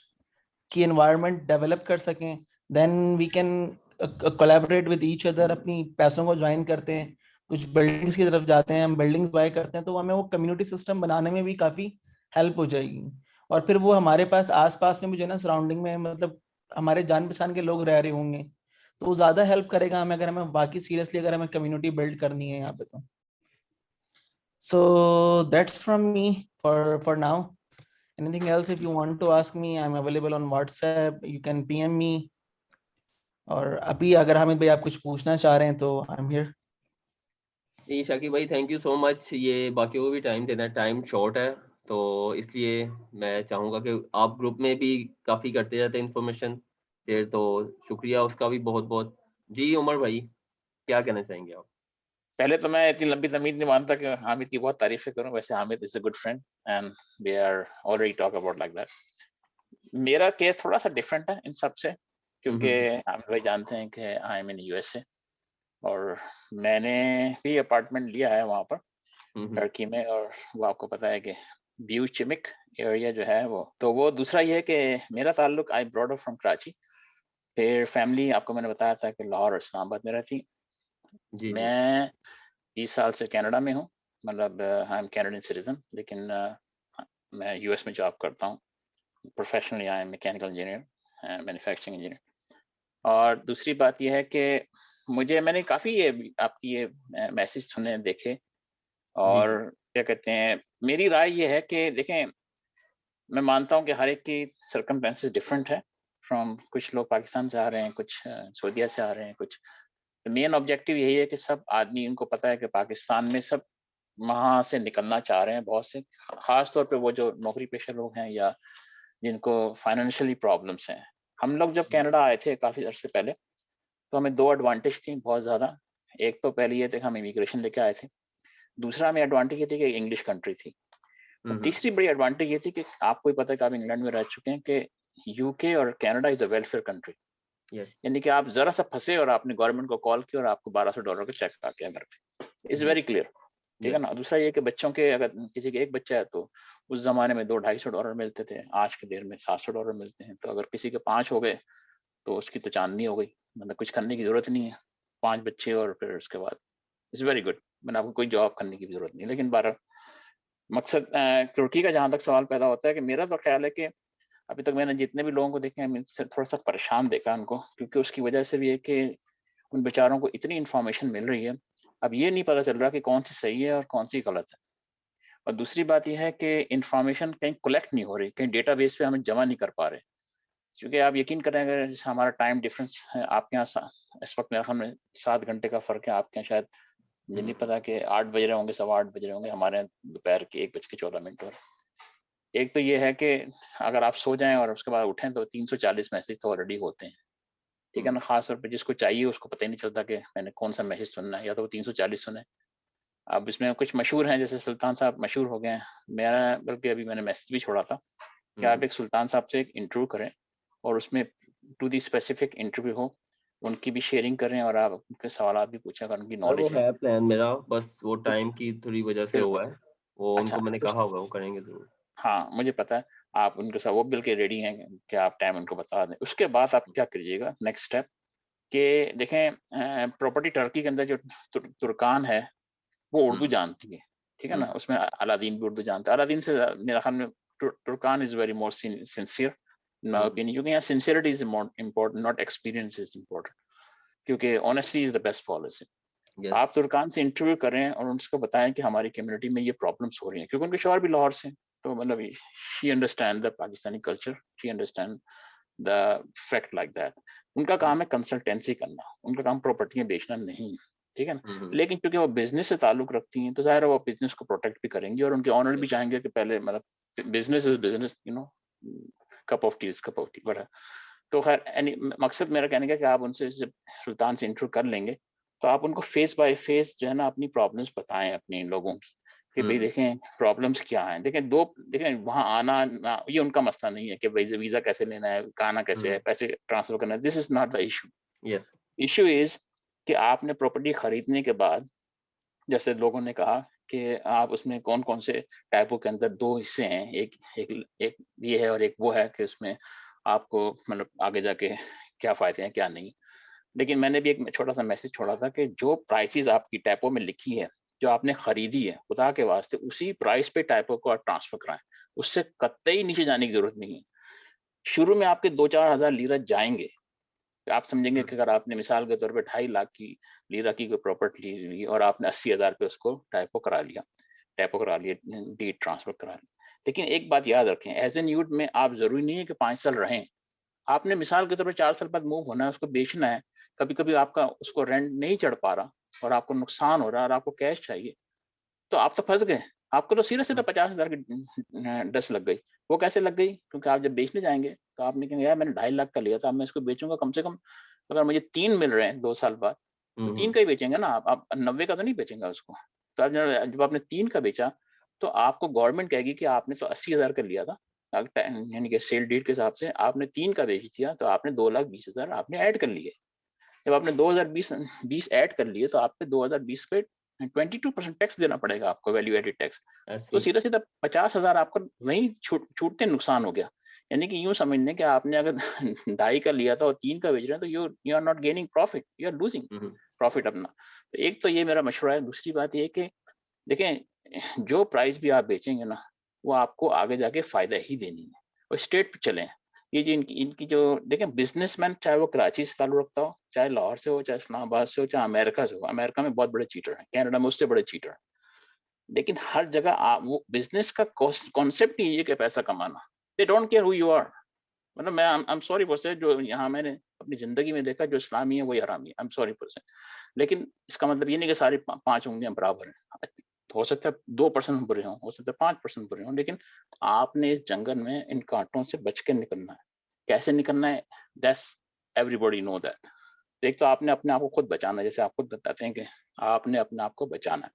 की एनवायरनमेंट डेवलप कर सकें, then we can collaborate with each other. अपनी पैसों को ज्वाइन करते हैं, कुछ बिल्डिंग्स की तरफ जाते हैं, हम बिल्डिंग्स बाय करते हैं, तो हमें वो कम्युनिटी सिस्टम बनाने में भी काफ़ी हेल्प हो जाएगी। और फिर वो हमारे पास आसपास में भी जो है ना, सराउंडिंग में, मतलब हमारे जान पहचान के लोग रह रहे होंगे, तो वो ज़्यादा हेल्प करेगा हमें, अगर हमें बाकी सीरियसली अगर हमें कम्युनिटी बिल्ड करनी है यहाँ पे तो। So that's from me for now. Anything else if you want to ask me, I'm available on WhatsApp, you can PM me। और अभी अगर हामिद भाई आप कुछ पूछना चाह रहे हैं तो I'm here। जी शाकिब भाई थैंक यू सो मच, ये बाकियों को भी टाइम देना, टाइम शॉर्ट है तो इसलिए मैं चाहूँगा कि आप ग्रुप में भी काफ़ी करते रहते हैं इन्फॉर्मेशन शेयर, तो शुक्रिया उसका भी बहुत बहुत। जी उमर भाई क्या कहना चाहेंगे आप? पहले तो मैं इतनी लंबी तमीज नहीं मानता कि हामिद की बहुत तारीफें करूं, वैसे Hamid is a good friend and we are already talk about like that. मेरा केस थोड़ा सा डिफरेंट है इन सब से, क्योंकि हामिद भाई जानते हैं कि आई एम इन USA और मैंने भी अपार्टमेंट लिया है वहाँ पर टर्की में, और वो आपको पता है कि ब्यूचिमिक एरिया जो है वो। तो वो दूसरा ये है कि मेरा ताल्लुक, I brought up from Karachi, फिर फैमिली आपको मैंने बताया था कि लाहौर और इस्लामाबाद में रहती, जी मैं 20 साल से कनाडा में हूँ, मतलब आई एम कैनेडियन सिटीजन, लेकिन मैं यूएस में जॉब करता हूँ। Professionally I am mechanical engineer, manufacturing engineer. और दूसरी बात यह है कि मैंने काफ़ी ये आपकी ये मैसेज सुने, देखे, और क्या कहते हैं, मेरी राय ये है कि देखें, मैं मानता हूँ कि हर एक की सर्कमस्टेंसेस डिफरेंट है। फ्रॉम कुछ लोग पाकिस्तान से आ रहे हैं, कुछ सऊदीया से आ रहे हैं, कुछ मेन ऑब्जेक्टिव यही है कि सब आदमी, उनको पता है कि पाकिस्तान में सब वहाँ से निकलना चाह रहे हैं, बहुत से, खास तौर पे वो जो नौकरी पेशा लोग हैं या जिनको फाइनेंशियली प्रॉब्लम्स हैं। हम लोग जब कनाडा आए थे काफ़ी अर्से पहले, तो हमें 2 एडवांटेज थी बहुत ज़्यादा। एक तो पहले ये थे कि हम इमिग्रेशन लेके आए थे, दूसरा हमें एडवांटेज ये थी कि इंग्लिश कंट्री थी, और तीसरी बड़ी एडवांटेज ये थी कि आपको ही पता है कि आप इंग्लैंड में रह चुके हैं कि यूके और Canada is a welfare country. यानी कि आप जरा सा फंसे और आपने गवर्नमेंट को कॉल किया और आपको $1200 का चेक आ गया घर पे। इट्स वेरी क्लियर, ठीक है ना। दूसरा ये कि बच्चों के, अगर किसी के एक बच्चा है तो उस जमाने में $200-250 मिलते थे, आज के देर में $700 मिलते हैं। तो अगर किसी के 5 हो गए तो उसकी तो चांदनी हो गई, मतलब कुछ करने की जरूरत नहीं है। 5 बच्चे और फिर उसके बाद इट्स वेरी गुड, मैंने आपको कोई जॉब करने की भी जरूरत नहीं। लेकिन 12 मकसद तुर्की का जहाँ तक सवाल पैदा होता है, कि मेरा तो ख्याल है कि अभी तक मैंने जितने भी लोगों को देखे हैं, मुझसे थोड़ा सा परेशान देखा उनको, क्योंकि उसकी वजह से भी है कि उन बेचारों को इतनी इन्फॉर्मेशन मिल रही है, अब ये नहीं पता चल रहा कि कौन सी सही है और कौन सी गलत है। और दूसरी बात यह है कि इन्फॉर्मेशन कहीं कलेक्ट नहीं हो रही, कहीं डेटाबेस पे हमें जमा नहीं कर पा रहे। क्योंकि आप यकीन करें, अगर जैसे हमारा टाइम डिफरेंस है, आपके यहाँ इस वक्त मेरे ख्याल में 7 घंटे का फर्क है, आपके यहाँ शायद मुझे नहीं पता कि 8 बज रहे होंगे, 8:15 बज रहे होंगे, हमारे यहाँ दोपहर के 1:14 और एक तो ये है कि अगर आप सो जाएं और उसके बाद उठें तो 340 मैसेज तो ऑलरेडी होते हैं, ठीक है ना। खास तौर पे जिसको चाहिए उसको पता ही नहीं चलता कि मैंने कौन सा मैसेज सुनना है, या तो वो 340 सुने। अब इसमें कुछ मशहूर हैं, जैसे सुल्तान साहब मशहूर हो गए हैं। मेरा बल्कि अभी मैंने मैसेज भी छोड़ा था कि आप एक सुल्तान साहब से एक इंटरव्यू करें और उसमें टू दी स्पेसिफिक इंटरव्यू हो, उनकी भी शेयरिंग करें और आप उनके सवालात भी पूछें अगर उनकी नॉलेज वो है प्लान मेरा, बस वो टाइम की थोड़ी वजह से हुआ है। वो अच्छा, उनको मैंने कहा हुआ, वो करेंगे जरूर। हाँ, मुझे पता है आप उनके साथ वो बिल्कुल रेडी हैं कि आप टाइम उनको बता दें। उसके बाद आप क्या करिएगा, नेक्स्ट स्टेप कि देखें, प्रॉपर्टी टर्की के अंदर जो तुर्कान है वो उर्दू जानती है, ठीक है ना। उसमें अलादीन भी उर्दू जानता है। अलादीन से मेरा ख्याल में Turkan is very more sincere in my opinion, क्योंकि यहाँ sincerity is important, not experience is important, क्योंकि honesty is the best policy. आप तुर्कान से इंटरव्यू करें और उनको बताएं कि हमारी कम्युनिटी में ये प्रॉब्लम्स हो रही हैं, क्योंकि उनके शौहर भी लाहौर से, तो मतलब she understand the Pakistani culture, she understand the fact like that. उनका काम है कंसल्टेंसी करना, उनका काम प्रॉपर्टियां बेचना नहीं है, ठीक है ना। लेकिन क्योंकि वो बिजनेस से ताल्लुक रखती हैं तो जाहिर है वो बिजनेस को प्रोटेक्ट भी करेंगी, और उनके ऑनर भी चाहेंगे कि पहले मतलब business is business, you know, cup of T is cup of T. But तो खैर मकसद मेरा कहने का कि आप उनसे जब सुल्तान से इंटरव्यू कर लेंगे तो आप उनको फेस बाय फेस जो है ना अपनी प्रॉब्लम्स बताएं अपने लोगों की, कि भाई देखें प्रॉब्लम्स क्या हैं। देखें वहाँ आना ना ये उनका मसला नहीं है कि भाई वीजा कैसे लेना है, आना कैसे है, पैसे ट्रांसफर करना है, this is not the issue. Yes, issue is कि आपने प्रॉपर्टी खरीदने के बाद, जैसे लोगों ने कहा कि आप उसमें कौन कौन से टाइपों के अंदर 2 हिस्से हैं, एक ये है और एक वो है कि उसमें आपको मतलब आगे जाके क्या फायदे हैं क्या नहीं। लेकिन मैंने भी एक छोटा सा मैसेज छोड़ा था कि जो प्राइसेस आपकी टैपो में लिखी है, जो आपने खरीदी है, खुदा के वास्ते उसी प्राइस पे टैपो को आप ट्रांसफर कराएं, उससे कतई नीचे जाने की जरूरत नहीं है। शुरू में आपके 2-4 हज़ार लीरा जाएंगे, आप समझेंगे कि अगर आपने मिसाल के तौर पे 2.5 लाख की लीरा की कोई प्रॉपर्टी ली और आपने 80,000 पे उसको टैपो करा लिया, डीड ट्रांसफर करा लिया। लेकिन एक बात याद रखें, एज एन यूथ में आप जरूरी नहीं है कि 5 साल रहें, आपने मिसाल के तौर पर 4 साल बाद मूव होना है, उसको बेचना है, कभी कभी आपका उसको रेंट नहीं चढ़ पा रहा और आपको नुकसान हो रहा है और आपको कैश चाहिए, तो आप तो फंस गए। आपको तो सीधा 50,000 की डस लग गई। वो कैसे लग गई? क्योंकि आप जब बेचने जाएंगे तो आपने कहा यार मैंने 2.5 लाख का लिया था, मैं इसको बेचूंगा कम से कम, अगर मुझे 3 मिल रहे हैं 2 साल बाद, तो 3 का ही बेचेंगे ना आप 90 का तो नहीं बेचेंगे उसको। तो आप जब आपने 3 का बेचा तो आपको गवर्नमेंट कहेगी कि आपने तो 80,000 का लिया था, यानी कि सेल डीड के हिसाब से आपने 3 का बेच दिया, तो आपने 2,20,000 आपने ऐड कर लिए। जब आपने 2020 ऐड कर लिए तो आपके 2020 पे 22% टैक्स देना पड़ेगा आपको, वैल्यू एडेड टैक्स। तो सीधा 50,000 आपका वहीं छूटते नुकसान हो गया। यानी कि यूं समझने कि आपने अगर 2.5 का लिया था और 3 का बेच रहे हैं तो you are not gaining profit, you are losing profit अपना। तो एक तो ये मेरा मशवरा है। दूसरी बात ये कि देखें, जो प्राइस भी आप बेचेंगे ना, वो आपको आगे जाके फायदा ही देनी है। और स्टेट पे चलें। ये जो इनकी जो देखें, बिजनेसमैन चाहे वो कराची से ताल्लुक रखता हो, चाहे लाहौर से हो, चाहे इस्लामाबाद से हो, चाहे अमेरिका से हो। अमेरिका में बहुत बड़े चीटर हैं, कनाडा में उससे बड़े चीटर हैं। लेकिन हर जगह वो बिजनेस का कॉन्सेप्ट ही है कि पैसा कमाना। They don't care who you are. मतलब मैं आई एम सॉरी फॉर से, जो यहाँ मैंने अपनी जिंदगी में देखा, जो इस्लामी है वही हरामी है। आई एम सॉरी फॉर से। लेकिन इसका मतलब ये नहीं कि सारी 5 उंगलियां बराबर हैं। हो सकता है 2% बुरे हों, हो सकता है 5% बुरे हों, लेकिन आपने इस जंगल में इन कांटों से बच के निकलना है। कैसे निकलना है, दैट्स एवरीबॉडी नो दैट। एक तो आपने अपने आप को खुद बचाना है, जैसे आप खुद बताते हैं कि आपने अपने आप को बचाना है।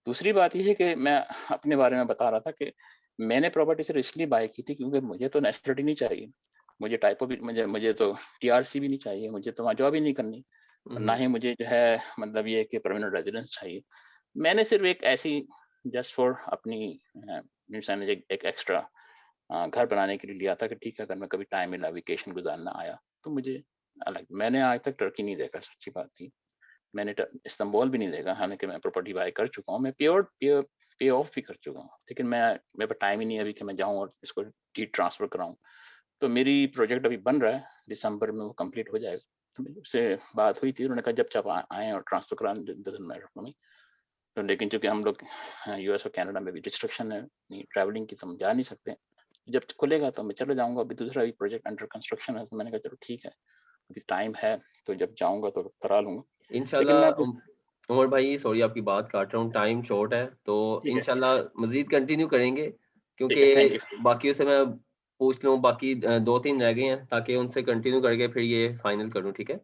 दूसरी बात यह है कि मैं अपने बारे में बता रहा था कि मैंने प्रॉपर्टी सिर्फ इसलिए बाय की थी क्योंकि मुझे तो नेशनलिटी नहीं चाहिए, मुझे टाइपो भी, मुझे तो टीआरसी भी नहीं चाहिए, मुझे तो वहाँ जॉब ही नहीं करनी, ना ही मुझे जो है मतलब ये कि परमानेंट रेजिडेंस चाहिए। मैंने सिर्फ एक ऐसी जस्ट फॉर अपनी एक एक्स्ट्रा घर बनाने के लिए लिया था कि ठीक है, अगर मैं कभी टाइम मिला, वेकेशन गुजारना आया तो मुझे अलग। मैंने आज तक टर्की नहीं देखा, सच्ची बात थी। मैंने इस्तांबुल भी नहीं देखा, हालांकि मैं प्रॉपर्टी बाय कर चुका हूँ, मैं पे ऑफ भी कर चुका हूँ, लेकिन मेरे पास टाइम ही नहीं है अभी कि मैं जाऊँ और इसको डीड ट्रांसफर कराऊँ। तो मेरी प्रोजेक्ट अभी बन रहा है, दिसंबर में वो कंप्लीट हो जाएगा। तो उससे बात हुई थी, उन्होंने कहा जब आए और ट्रांसफर कराएं, डजंट मैटर फॉर मी। तो लेकिन चूंकि हम लोग यूएस और कनाडा में भी रिस्ट्रिक्शन है ट्रैवलिंग की, तो हम जा नहीं सकते। जब खुलेगा तो मैं चले जाऊंगा। अभी दूसरा भी प्रोजेक्ट अंडर कंस्ट्रक्शन है, तो मैंने कहा चलो ठीक है, अभी टाइम है, तो जब जाऊंगा तो करा लूंगा इंशाल्लाह। उमर भाई सॉरी आपकी बात काट रहा हूँ, टाइम शॉर्ट है, तो इंशाल्लाह मजीद कंटिन्यू करेंगे, क्योंकि बाकियों से मैं पूछ लूँ, बाकी 2-3 रह गए हैं, ताकि उनसे कंटिन्यू करके फिर ये फाइनल करूँ। ठीक है,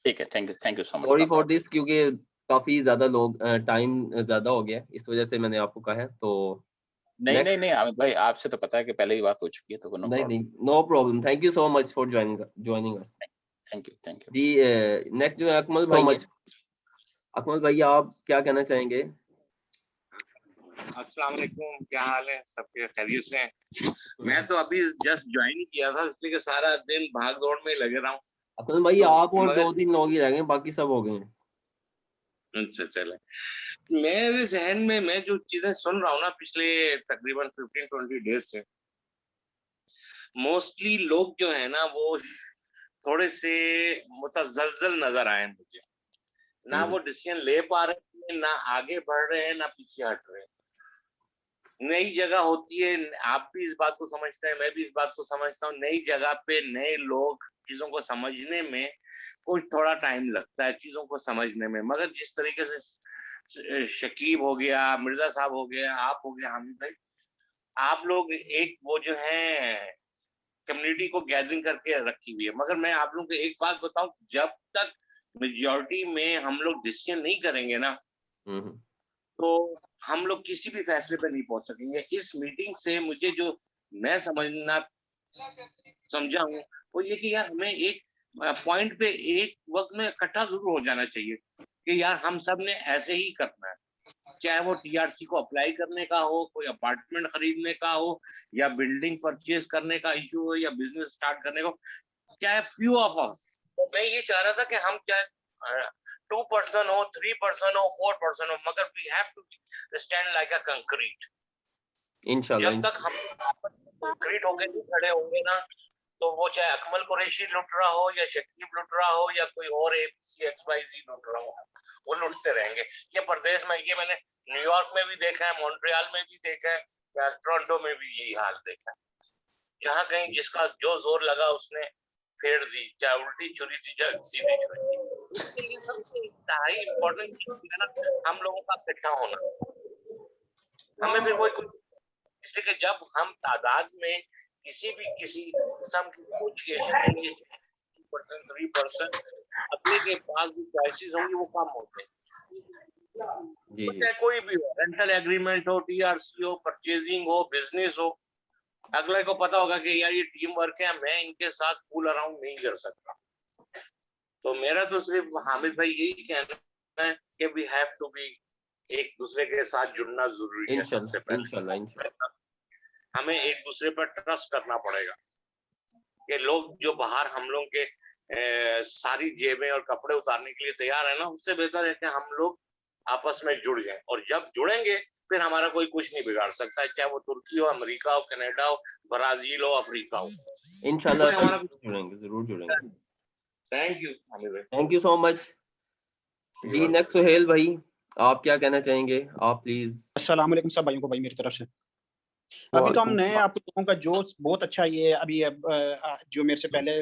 ठीक है, thank you so much. Sorry for this, क्योंकि काफी ज्यादा लोग टाइम ज्यादा हो गया, इस वजह से मैंने आपको कहा है। तो नहीं अमित भाई, आपसे तो पता है कि पहले ही बात हो चुकी है, तो no problem. Thank you so much for joining us. Thank you जी। नेक्स्ट जो है अकमल भाई है। अकमल भाई, आप क्या कहना चाहेंगे? अस्सलाम वालेकुम, क्या हाल है? सबके खैरियत से हैं? मैं तो अभी जस्ट ज्वाइन किया था, इसलिए कि सारा दिन भाग दौड़ में लगे रहा हूँ। अकमल भाई, आप और 2-3 लोग ही रह गए, बाकी सब हो गए हैं। अच्छा, चले। मेरे जहन में मैं जो चीजें सुन रहा हूँ ना पिछले तकरीबन 15-20 डेज से, मोस्टली लोग जो है ना वो थोड़े से मुतज़लज़ल नजर आए मुझे। ना वो डिसीजन ले पा रहे हैं, ना आगे बढ़ रहे हैं, ना पीछे हट रहे हैं। नई जगह होती है, आप भी इस बात को समझते हैं, मैं भी इस बात को समझता हूँ, नई जगह पे नए लोग चीजों को समझने में कुछ थोड़ा टाइम लगता है, चीजों को समझने में। मगर जिस तरीके से शकीब हो गया, मिर्जा साहब हो गया, आप हो गया, हामिद भाई, आप लोग एक वो जो है कम्युनिटी को गैदरिंग करके रखी हुई है। मगर मैं आप लोगों को एक बात बताऊं, जब तक मेजॉरिटी में हम लोग डिसीजन नहीं करेंगे ना, तो हम लोग किसी भी फैसले पे नहीं पहुंच सकेंगे। इस मीटिंग से मुझे जो मैं समझा हूँ वो ये कि यार हमें एक पॉइंट पे एक वक्त में इकट्ठा जरूर हो जाना चाहिए कि यार हम सब ने ऐसे ही करना है, चाहे वो टीआरसी को अप्लाई करने का हो, कोई अपार्टमेंट खरीदने का हो, या बिल्डिंग परचेज करने का इशू हो, या बिजनेस स्टार्ट करने को, चाहे फ्यू ऑफ अस। तो मैं ये चाह रहा था कि हम चाहे 2% हो, 3% हो, 4% हो, मगर we have to stand like a concrete. इंशाल्लाह। जब तक हम कंक्रीट होके नहीं खड़े होंगे ना, तो वो चाहे अकमल कुरैशी लुट रहा हो, या शकीब लुट रहा हो, या कोई और XYZ लुट रहा हो, वो लुटते रहेंगे। ये प्रदेश में, ये मैंने न्यूयॉर्क में भी देखा है, मॉन्ट्रियल में भी देखा है, टोरंटो में भी यही हाल देखा है। जहाँ कहीं जिसका जो जोर लगा उसने फेर दी, चाहे उल्टी छुरी थी, चाहे सीधी छुरी। ये सबसे हाई इम्पोर्टेंट चीज है ना, हम लोगों का इकट्ठा होना। हमें फिर कोई, इसलिए कि जब हम तादाद में किसी किस्म की नेगोशिएशन होंगे, 2%, 3%, अगले के पास जो चॉइसेस होंगी वो कम होते हैं। चाहे कोई भी हो, रेंटल एग्रीमेंट हो, टीआरसी हो, परचेजिंग हो, बिजनेस हो, अगले को पता होगा कि यार ये टीम वर्क है, मैं इनके साथ फूल अराउंड नहीं कर सकता। तो मेरा तो सिर्फ हामिद भाई यही कहना है कि वी हैव टू बी, एक दूसरे के साथ जुड़ना जरूरी है। सबसे पहले हमें एक दूसरे पर ट्रस्ट करना पड़ेगा कि लोग जो बाहर हम लोग के सारी जेबें और कपड़े उतारने के लिए तैयार है ना, उससे बेहतर है कि हम लोग आपस में जुड़ जाएं, और जब जुड़ेंगे फिर हमारा कोई कुछ नहीं बिगाड़ सकता है, चाहे वो तुर्की हो, अमेरिका हो, कनाडा हो, ब्राजील हो, अफ्रीका हो। इंशाल्लाह जुड़ेंगे, जरूर जुड़ेंगे। थैंक यू आमिर भाई, थैंक यू सो मच जी। नेक्स्ट सुहेल भाई, आप क्या कहना चाहेंगे? आप प्लीज। अस्सलाम वालेकुम सब भाइयों को भाई मेरी तरफ से। अभी तो हम नए, आप लोगों का जोश बहुत अच्छा, ये अभी जो मेरे से पहले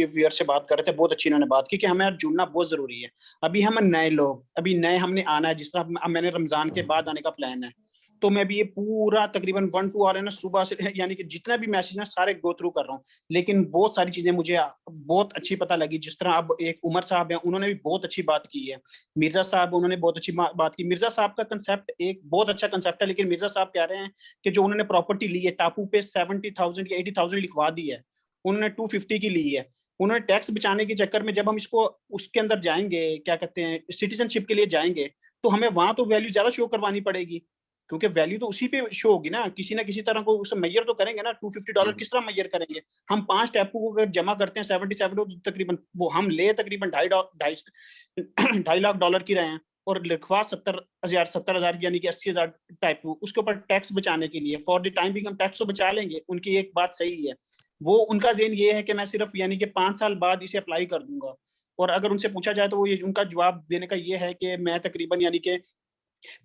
व्यूअर से बात कर रहे थे, बहुत अच्छी इन्होंने बात की कि हमें जुड़ना बहुत जरूरी है। अभी हम नए लोग, अभी नए हमने आना है, जिस तरह मैंने रमजान के बाद आने का प्लान है, तो मैं भी ये पूरा तकरीबन 1 2 आ रहे हैं ना सुबह से, यानी कि जितना भी मैसेज है सारे गो थ्रू कर रहा हूँ, लेकिन बहुत सारी चीजें मुझे बहुत अच्छी पता लगी। जिस तरह अब एक उमर साहब हैं, उन्होंने भी बहुत अच्छी बात की है, मिर्जा साहब उन्होंने बहुत अच्छी बात की। मिर्जा साहब का कंसेप्ट एक बहुत अच्छा कंसेप्ट है, लेकिन मिर्जा साहब कह रहे हैं कि जो उन्होंने प्रॉपर्टी ली है टापू पे 70,000 या 80,000 लिखवा दी है, उन्होंने 250 की ली है। उन्होंने टैक्स बचाने के चक्कर में जब हम इसको उसके अंदर जाएंगे, क्या कहते हैं, सिटीजनशिप के लिए जाएंगे, तो हमें वहां तो वैल्यू ज्यादा शो करवानी पड़ेगी, क्योंकि वैल्यू तो उसी पे शो होगी ना, किसी ना किसी तरह को उसे मैयर तो करेंगे ना। $250 किस तरह मैयर करेंगे? हम 5 टैपू को अगर जमा करते हैं 77, तो तकरीबन वो हम ले तकरीबन $2.5 लाख की रहे हैं, और लिखवा 70,000 यानी कि 80,000 टैपू, उसके ऊपर टैक्स बचाने के लिए फॉर द टाइम भी हम टैक्स तो बचा लेंगे। उनकी एक बात सही है, वो उनका ज़हन ये है कि मैं सिर्फ यानी कि 5 साल बाद इसे अप्लाई कर दूंगा, और अगर उनसे पूछा जाए तो वो ये उनका जवाब देने का ये है कि मैं तकरीबन यानी कि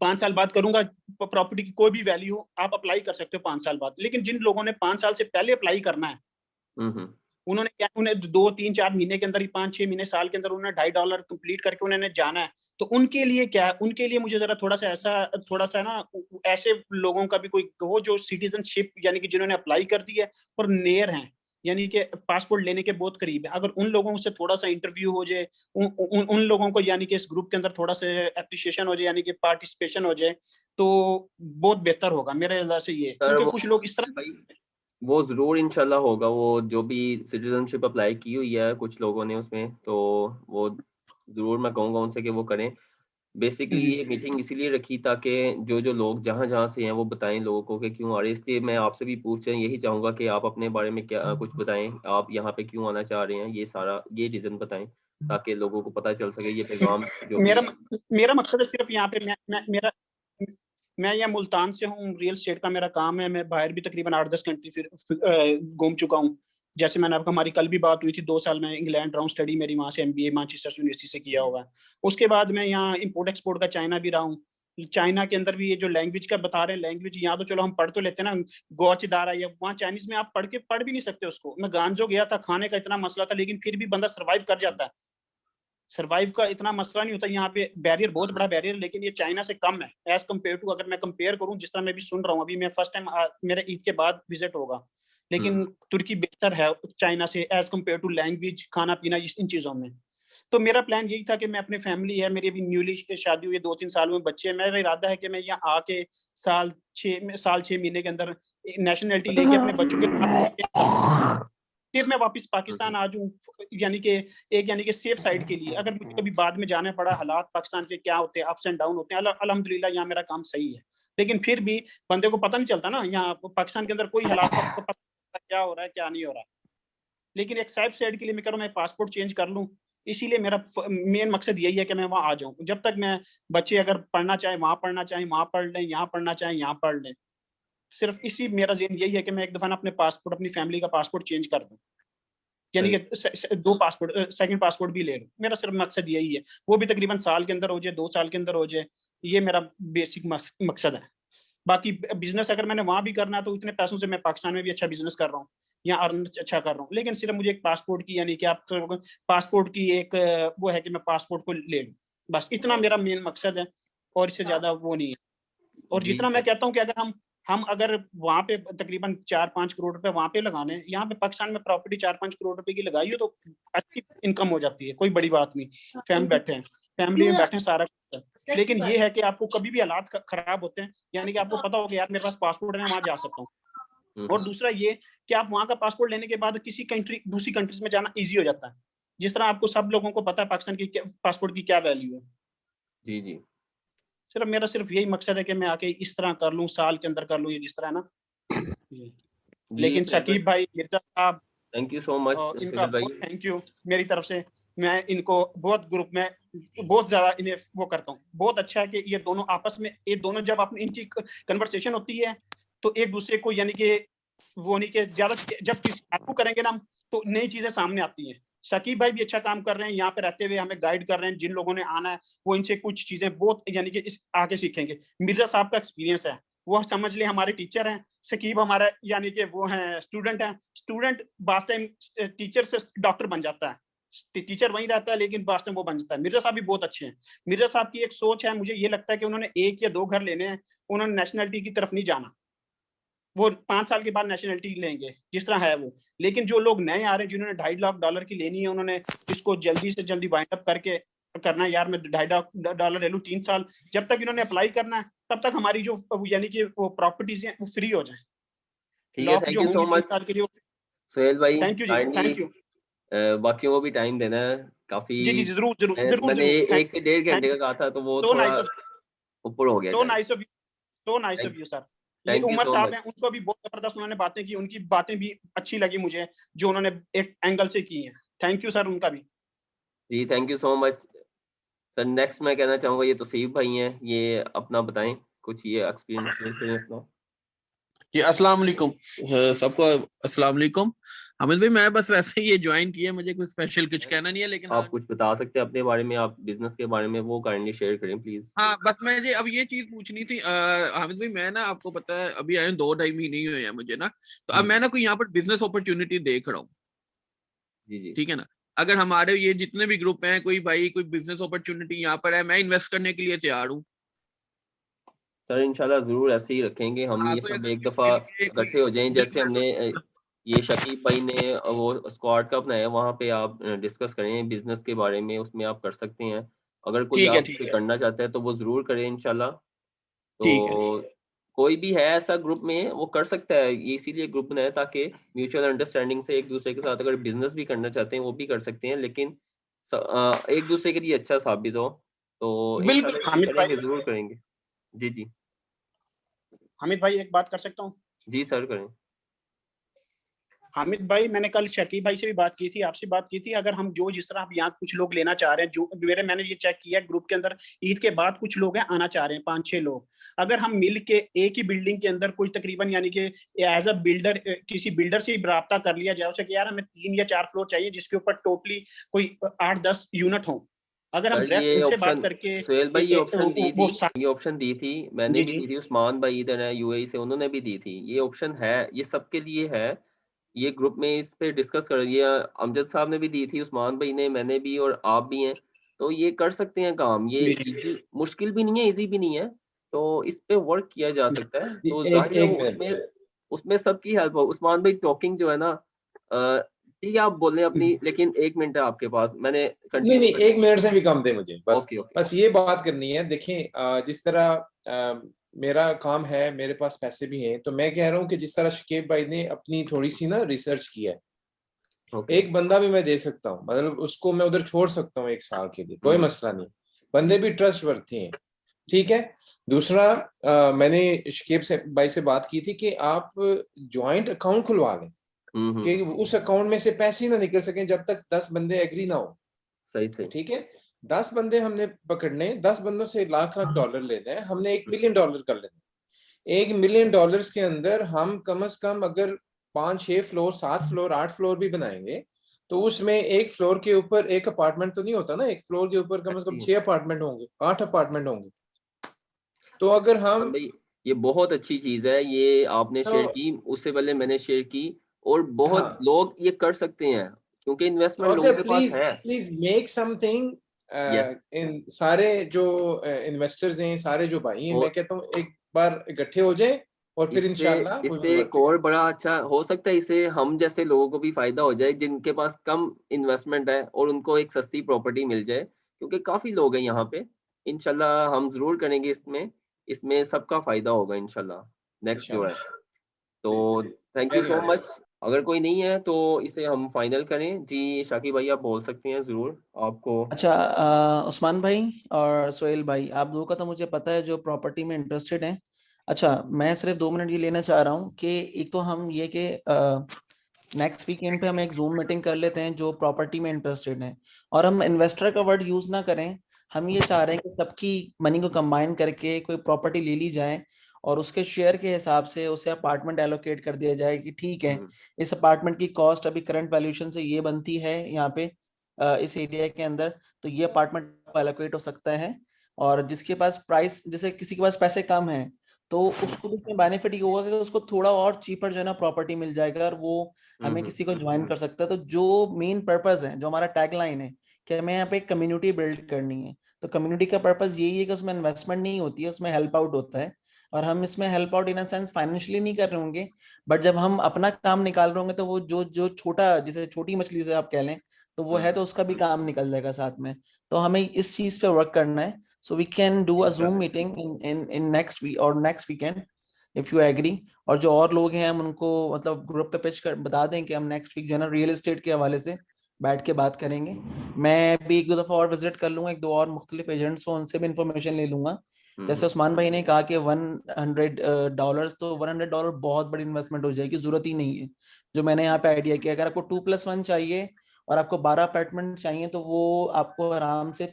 5 साल बाद करूंगा, प्रॉपर्टी की कोई भी वैल्यू आप अप्लाई कर सकते हो 5 साल बाद। लेकिन जिन लोगों ने 5 साल से पहले अप्लाई करना है, उन्होंने क्या, उन्हें 2 3 4 महीने के अंदर ही, 5 6 महीने, साल के अंदर उन्हें $2.5 कंप्लीट करके उन्होंने जाना है, तो उनके लिए क्या है, उनके लिए मुझे जरा थोड़ा सा ना, ऐसे लोगों का भी कोई हो जो सिटीजनशिप यानी कि जिन्होंने अप्लाई कर दी है और नियर हैं, यानी कि पासपोर्ट लेने के बहुत करीब है, अगर उन लोगों से थोड़ा सा इंटरव्यू हो जाए, उन लोगों को यानी कि इस ग्रुप के अंदर थोड़ा सा एप्रिसिएशन हो जाए, यानी कि पार्टिसिपेशन हो जाए, तो बहुत बेहतर होगा मेरे नजर से ये, क्योंकि कुछ लोग इस तरह। वो जरूर इंशाल्लाह होगा, वो जो भी सिटीजनशिप अप्लाई की हुई है कुछ लोगों ने उसमें, तो वो जरूर मैं कहूँगा उनसे कि वो करें। बेसिकली ये मीटिंग इसीलिए रखी ताकि जो लोग जहाँ से हैं वो बताएं लोगों को कि क्यों आ रहे हैं। इसलिए मैं आपसे भी यही चाहूंगा कि आप अपने बारे में क्या कुछ बताएं, आप यहाँ पे क्यों आना चाह रहे हैं, ये रीजन बताएं ताकि लोगों को पता चल सके ये पैगाम जो मेरा मकसद है सिर्फ यहाँ पे मैं यहाँ मुल्तान से हूँ, रियल स्टेट का मेरा काम है, मैं बाहर भी तकरीबन 8-10 कंट्री फिर घूम चुका हूँ। जैसे मैंने आपको, हमारी कल भी बात हुई थी, 2 साल में इंग्लैंड रहा हूँ, स्टडी मेरी वहाँ से MBA मैनचेस्टर यूनिवर्सिटी से किया हुआ है। उसके बाद मैं यहाँ इंपोर्ट एक्सपोर्ट का चाइना भी रहा हूँ। चाइना के अंदर भी ये जो लैंग्वेज का बता रहे हैं, लैंग्वेज यहाँ तो चलो हम पढ़ तो लेते हैं ना, गोचदारा, या वहाँ चाइनीज में आप पढ़ भी नहीं सकते उसको। मैं गांजो गया था, खाने का इतना मसला था, लेकिन फिर भी बंदा सर्वाइव कर जाता है। सर्वाइव का इतना मसला नहीं होता यहाँ पे, बैरियर बहुत बड़ा बैरियर, लेकिन ये चाइना से कम है एज कम्पेयर टू, अगर मैं कंपेयर करूँ, जिस तरह मैं भी सुन रहा हूँ, अभी मैं फर्स्ट टाइम मेरा ईद के बाद विजिट होगा, लेकिन तुर्की बेहतर है चाइना से एज कम्पेयर टू लैंग्वेज, खाना पीना, इन चीजों में। तो मेरा प्लान यही था कि मैं अपनी फैमिली है, मेरी अभी न्यूली शादी हुई है, 2-3 साल में बच्चे, मेरा इरादा है कि मैं यहाँ आके साल 6 महीने के अंदर नेशनलिटी लेके अपने बच्चों के फिर मैं वापस पाकिस्तान आ जाऊं, यानी कि सेफ साइड के लिए। अगर मुझे कभी बाद में जाना पड़ा, हालात पाकिस्तान के क्या होते हैं, अप्स एंड डाउन होते हैं, अल्हम्दुलिल्लाह यहाँ मेरा काम सही है, लेकिन फिर भी बंदे को पता नहीं चलता ना, यहाँ पाकिस्तान के अंदर कोई हालात का पता क्या हो रहा है क्या नहीं हो रहा। लेकिन एक सेफ साइड के लिए मैं कह रहा हूँ, मैं पासपोर्ट चेंज कर लूँ, इसीलिए मेरा मेन मकसद यही है कि मैं वहाँ आ जाऊँ। जब तक मैं बच्चे अगर पढ़ना चाहे वहाँ पढ़ना चाहे वहाँ पढ़ लें, यहाँ पढ़ना चाहे यहाँ पढ़ लें, सिर्फ इसी मेरा ज़हन यही है कि मैं एक दफा अपने पासपोर्ट, अपनी फैमिली का पासपोर्ट चेंज कर दूं, यानी कि 2 पासपोर्ट, सेकंड पासपोर्ट भी ले लूं। मेरा सिर्फ मकसद यही है, वो भी तकरीबन साल के अंदर हो जाए, 2 साल के अंदर हो जाए, ये मेरा बेसिक मकसद है। बाकी बिजनेस अगर मैंने वहां भी करना है तो इतने पैसों से मैं पाकिस्तान में भी अच्छा बिजनेस कर रहा हूँ, यहाँ अर्न अच्छा कर रहा हूँ, लेकिन सिर्फ मुझे एक पासपोर्ट की, यानी कि आप पासपोर्ट की एक वो है कि मैं पासपोर्ट को ले लूँ, बस इतना मेरा मेन मकसद है, और इससे ज्यादा वो नहीं है। और जितना मैं कहता हूँ कि अगर हम अगर वहाँ पे तकरीबन 4-5 करोड़ रुपए वहाँ पे लगाने, यहाँ पे पाकिस्तान में प्रॉपर्टी 4-5 करोड़ रुपए की लगाई हो तो अच्छी इनकम हो जाती है, कोई बड़ी बात नहीं। फैमिली में बैठे सारा कुछ, लेकिन ये है कि आपको कभी भी हालात खराब होते हैं, यानी कि आपको पता हो कि यार मेरे पास पासपोर्ट है, वहाँ जा सकता हूँ। और दूसरा ये कि आप वहाँ का पासपोर्ट लेने के बाद दूसरी कंट्रीज में जाना ईजी हो जाता है, जिस तरह आपको सब लोगों को पता है पाकिस्तान की पासपोर्ट की क्या वैल्यू है। जी जी, मेरा सिर्फ यही मकसद है कि मैं आके इस तरह कर लूं, साल के अंदर कर लूं, ये जिस तरह ना। लेकिन शकीब भाई, मिर्जा साहब, थैंक यू सो मच इनका भाई, थैंक यू मेरी तरफ से। मैं इनको बहुत ग्रुप में बहुत ज्यादा इन्हें वो करता हूँ। बहुत अच्छा है कि ये दोनों आपस में, ये दोनों जब अपनी इनकी कन्वर्सेशन होती है तो एक दूसरे को यानी कि वो नहीं कि ज्यादा जब किसी आपको करेंगे ना तो नई चीजें सामने आती हैं। शकीब भाई भी अच्छा काम कर रहे हैं, यहाँ पे रहते हुए हमें गाइड कर रहे हैं। जिन लोगों ने आना है वो इनसे कुछ चीजें बहुत यानी कि इस आगे सीखेंगे। मिर्जा साहब का एक्सपीरियंस है, वो समझ ले हमारे टीचर हैं। शकीब हमारा यानी कि वो हैं स्टूडेंट हैं। स्टूडेंट बास टाइम टीचर से डॉक्टर बन जाता है, टीचर वहीं रहता है लेकिन बास टाइम वो बन जाता है। मिर्जा साहब भी बहुत अच्छे हैं। मिर्जा साहब की एक सोच है, मुझे ये लगता है कि उन्होंने 1 या 2 घर लेने हैं, उन्होंने नेशनलिटी की तरफ नहीं जाना। वो 5 साल के बाद नेशनलिटी लेंगे जिस तरह है वो। लेकिन जो लोग नए आ रहे हैं जिन्होंने $2.5 लाख की लेनी है, उन्होंने इसको जल्दी से जल्दी वाइंड अप करके करना है। यार मैं $2.5 ले लूं 3 साल, जब तक इन्होंने अप्लाई करना है तब तक हमारी जो यानी कि वो प्रॉपर्टीज हैं वो फ्री हो जाए। ठीक है, thank you so much Sohail भाई। थैंक यू जी, थैंक यू। बाकियों को भी टाइम देना है काफी। जी जरूर जरूर जरूर। मैंने 1 से 1.5 घंटे का कहा था तो वो थोड़ा ऊपर हो गया। So nice of you sir. ये उमर साहब हैं, उनको भी बहुत जबरदस्त उन्होंने बातें की, उनकी बातें भी अच्छी लगी मुझे जो उन्होंने एक एंगल से की हैं। थैंक यू सर उनका भी। जी thank you so much sir. Next मैं कहना चाहूंगा ये तौसीफ भाई हैं, ये अपना बताएं कुछ, ये एक्सपीरियंस शेयर करें अपना। जी अस्सलाम वालेकुम सबको, अस्सलाम वालेकुम। हामिद भाई मैं बस वैसे ही ये ज्वाइन किया, मुझे कुछ स्पेशल कुछ कहना नहीं है, लेकिन आप कुछ बता सकते हैं अपने बारे में, आप बिजनेस के बारे में, वो काइंडली शेयर करें प्लीज। हाँ बस मैं अब ये चीज पूछनी थी हामिद भाई, मैं ना आपको पता है अभी आए 2-2.5 महीने ही हुए हैं मुझे ना, तो अब मैं ना कोई यहाँ पर बिजनेस अपॉर्चुनिटी देख रहा हूँ। जी ठीक है ना, अगर हमारे ये जितने भी ग्रुप हैं कोई भाई कोई बिजनेस अपॉर्चुनिटी यहाँ पर है, मैं इन्वेस्ट करने के लिए तैयार हूँ सर। इंशाल्लाह जरूर ऐसे ही रखेंगे हम। ये सब एक दफा इकट्ठे हो जाएं, जैसे हमने ये शकीब भाई ने वो स्क्वाड का बनाया, वहाँ पे आप डिस्कस करें बिजनेस के बारे में, उसमें आप कर सकते हैं। अगर कोई आप करना चाहता है तो वो जरूर करें इंशाल्लाह। तो कोई भी है ऐसा ग्रुप में वो कर सकता है, ये इसीलिए ग्रुप बनाया ताकि म्यूचुअल अंडरस्टैंडिंग से एक दूसरे के साथ अगर बिजनेस भी करना चाहते हैं वो भी कर सकते हैं, लेकिन एक दूसरे के लिए अच्छा साबित हो। तो इंशाल्लाह जरूर करेंगे। जी जी हामिद भाई एक बात कर सकता हूँ? जी सर करें। हामिद भाई मैंने कल शकीब भाई से भी बात की थी, आपसे बात की थी। अगर हम जो जिस तरह यहाँ कुछ लोग लेना चाह रहे हैं, जो मैंने ये चेक किया ग्रुप के अंदर ईद के बाद कुछ लोग हैं आना चाह रहे हैं 5-6 लोग। अगर हम मिल के एक ही बिल्डिंग के अंदर कोई तकरीबन यानी कि एज अ बिल्डर किसी बिल्डर से राब्ता कर लिया जाए उसे कि यार हमें 3 या 4 फ्लोर चाहिए जिसके ऊपर टोटली कोई 8-10 यूनिट हो। अगर हम उनसे बात करके सोहेल भाई ये ऑप्शन दी थी मैंने भी दी थी, उस्मान भाई इधर है यूएई से, उन्होंने भी दी थी। ये ऑप्शन है, ये सबके लिए है। ये ग्रुप में इस पे डिस्कस कर, ये अमजद साहब ने भी दी थी, उस्मान भाई ने, मैंने भी, और आप भी हैं। तो ये कर सकते हैं काम, ये इजी, मुश्किल भी नहीं है, इजी भी नहीं है। तो इस पे वर्क किया जा सकता है। तो जाहिर है उसमें सबकी हेल्प हो। उस्मान भाई टॉकिंग जो है ना, ठीक है आप बोल रहे हैं अपनी, लेकिन 1 मिनट है आपके पास, मैंने नहीं 1 मिनट से भी कम दे मुझे, बस ये बात करनी है। देखें जिस तरह मेरा काम है, मेरे पास पैसे भी हैं, तो मैं कह रहा हूँ कि जिस तरह शकीब भाई ने अपनी थोड़ी सी ना रिसर्च की है, एक बंदा भी मैं दे सकता हूँ, मतलब उसको मैं उधर छोड़ सकता हूँ 1 साल के लिए, कोई मसला नहीं। बंदे भी ट्रस्ट वर्दी हैं, ठीक है। दूसरा मैंने शकीब भाई से बात की थी कि आप ज्वाइंट अकाउंट खुलवा लें, कि उस अकाउंट में से पैसे ही ना निकल सके जब तक 10 बंदे एग्री ना हो। सही से, ठीक है। 10 बंदे हमने पकड़ने, 10 बंदों से लाख डॉलर लेना है, हमने $1 मिलियन कर लेना है। $1 मिलियन के अंदर हम कम से कम अगर 5-6 फ्लोर, 7 फ्लोर, 8 फ्लोर भी बनाएंगे तो उसमें एक फ्लोर के ऊपर एक अपार्टमेंट तो नहीं होता ना, एक फ्लोर के ऊपर कम से कम 6 अपार्टमेंट होंगे, 8 अपार्टमेंट होंगे। तो अगर हम, ये बहुत अच्छी चीज है, ये आपने शेयर की, उससे पहले मैंने शेयर की, और बहुत लोग ये कर सकते हैं क्योंकि इन्वेस्टमेंट लोगों के पास है। प्लीज मेक समथिंग इन सारे जो इन्वेस्टर्स हैं, सारे जो भाई हैं, मैं कहता हूँ एक बार इकट्ठे हो जाए और फिर इंशाल्लाह इससे एक और बड़ा अच्छा हो सकता है, इससे हम जैसे लोगों को भी फायदा हो जाए जिनके पास कम इन्वेस्टमेंट है और उनको एक सस्ती प्रॉपर्टी मिल जाए, क्योंकि काफी लोग हैं यहाँ पे। इंशाल्लाह हम जरूर करेंगे, इसमें सबका फायदा होगा इंशाल्लाह नेक्स्ट जो है। तो थैंक यू सो मच। अगर कोई नहीं है तो इसे हम फाइनल करें। जी शाकिब भाई आप बोल सकते हैं जरूर आपको। अच्छा उस्मान भाई और सोहेल भाई, आप लोगों का तो मुझे पता है जो प्रॉपर्टी में इंटरेस्टेड हैं। अच्छा मैं सिर्फ 2 मिनट ये लेना चाह रहा हूँ कि एक तो हम ये कि नेक्स्ट वीकेंड पे हम एक जूम मीटिंग कर लेते हैं जो प्रॉपर्टी में इंटरेस्टेड है, और हम इन्वेस्टर का वर्ड यूज ना करें। हम ये चाह रहे हैं कि सबकी मनी को कंबाइन करके कोई प्रॉपर्टी ले ली जाए और उसके शेयर के हिसाब से उसे अपार्टमेंट एलोकेट कर दिया जाए कि ठीक है, इस अपार्टमेंट की कॉस्ट अभी करंट वैल्यूएशन से ये बनती है यहाँ पे इस एरिया के अंदर, तो ये अपार्टमेंट एलोकेट हो सकता है। और जिसके पास प्राइस, जैसे किसी के पास पैसे कम है तो उसको भी बेनिफिट ये होगा कि उसको थोड़ा और चीपर जो है ना प्रॉपर्टी मिल जाएगा और वो हमें किसी को ज्वाइन कर सकता है। तो जो मेन पर्पस है, जो हमारा टैगलाइन है कि हमें यहाँ पे एक कम्युनिटी बिल्ड करनी है, तो कम्युनिटी का पर्पस यही है कि उसमें इन्वेस्टमेंट नहीं होती है, उसमें हेल्प आउट होता है। और हम इसमें help out in sense financially नहीं कर रहे होंगे, बट जब हम अपना काम निकाल रहे होंगे तो वो जो जो छोटा, जैसे छोटी मछली से आप कह लें तो वो है, तो उसका भी काम निकल जाएगा साथ में। तो हमें इस चीज पे वर्क करना है। So we can do a Zoom meeting in next week और next weekend if you agree. और जो और लोग हैं हम उनको मतलब ग्रुप पे पिच कर बता दें कि हम नेक्स्ट वीक जो है ना रियल एस्टेट के हवाले से बैठ के बात करेंगे। मैं भी एक दो दफा और विजिट कर लूंगा, एक दो और मुख्तलिफ एजेंट्स हो, उनसे भी इंफॉर्मेशन ले लूंगा। जैसे उस्मान भाई ने कहा कि $100, तो $100 बहुत बड़ी इन्वेस्टमेंट हो जाएगी, जरूरत ही नहीं है। जो मैंने यहाँ पे आइडिया किया, अगर आपको 2+1 चाहिए और आपको 12 अपार्टमेंट चाहिए तो वो आपको आराम से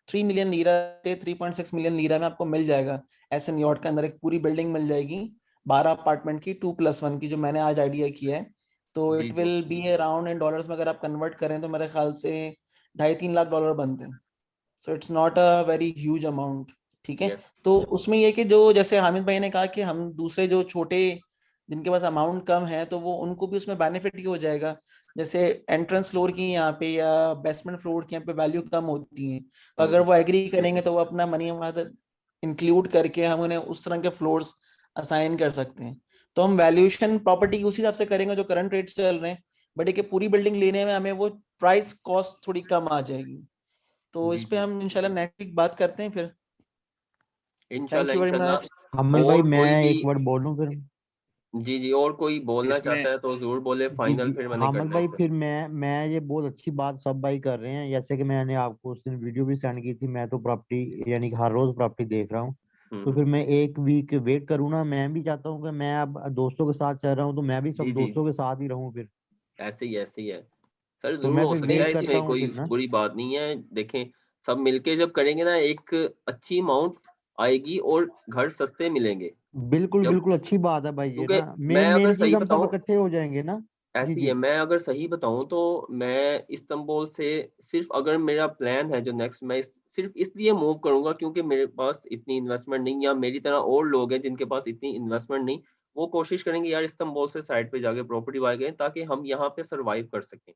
3 मिलियन लीरा से 3.6 मिलियन लीरा में आपको मिल जाएगा। ऐसे न्यूयॉर्क के अंदर एक पूरी बिल्डिंग मिल जाएगी 12 अपार्टमेंट की 2+1 की, जो मैंने आज आइडिया किया है। तो it will be around in dollars में अगर आप कन्वर्ट करें तो मेरे ख्याल से 2.5-3 लाख डॉलर बनते हैं। So it's not a very huge amount, ठीक है। तो उसमें ये कि जो जैसे हामिद भाई ने कहा कि हम दूसरे जो छोटे जिनके पास अमाउंट कम है तो वो उनको भी उसमें बेनिफिट ही हो जाएगा। जैसे एंट्रेंस फ्लोर की यहाँ पे या बेसमेंट फ्लोर की यहाँ पे वैल्यू कम होती है, तो अगर वो एग्री करेंगे तो वो अपना मनी हमारा इंक्लूड करके हम उन्हें उस तरह के फ्लोर्स असाइन कर सकते हैं। तो हम वैल्यूएशन प्रॉपर्टी उसी हिसाब से करेंगे जो करंट रेट्स चल रहे हैं, बट एक पूरी बिल्डिंग लेने में हमें वो प्राइस कॉस्ट थोड़ी कम आ जाएगी। तो इस पे हम इंशाल्लाह नेक्स्ट वीक बात करते हैं फिर। Thank you very much. Hammad भाई मैं एक वर्ड बोलूं फिर? जी और कोई बोलना चाहता है तो जरूर बोले, फाइनल फिर मैंने हामिद करना भाई है। फिर मैं ये बहुत अच्छी बात सब भाई कर रहे हैं, जैसे कि मैंने आपको उस दिन वीडियो भी सेंड की थी। मैं तो प्रॉपर्टी यानी कि हर रोज प्रॉपर्टी देख रहा हूँ, तो फिर मैं एक वीक वेट करूँ ना। मैं भी चाहता हूँ कि मैं अब दोस्तों के साथ चल रहा हूँ तो मैं भी सब दोस्तों के साथ ही रहूँ फिर। ऐसे ही है सर, तो जरूर मैं हो फिर सकता वेट है, करता इसमें हूँ कोई फिर ना। बुरी बात नहीं है। देखें सब मिलके जब करेंगे ना एक अच्छी अमाउंट आएगी और घर सस्ते मिलेंगे। बिल्कुल बिल्कुल अच्छी बात है भाई ये क्योंकि ना, मैं अगर मेन चीज सही हम सब बताऊं, इकट्ठे हो जाएंगे ना। जी ऐसी जी है, मैं अगर सही बताऊं तो मैं इस्तांबुल से सिर्फ अगर मेरा प्लान है जो नेक्स्ट, मैं सिर्फ इसलिए मूव करूंगा क्योंकि मेरे पास इतनी इन्वेस्टमेंट नहीं, या मेरी तरह और लोग हैं जिनके पास इतनी इन्वेस्टमेंट नहीं, वो कोशिश करेंगे यार इस्तांबुल से साइड पे जाके प्रॉपर्टी बाय करें ताकि हम यहाँ पे सरवाइव कर सकें।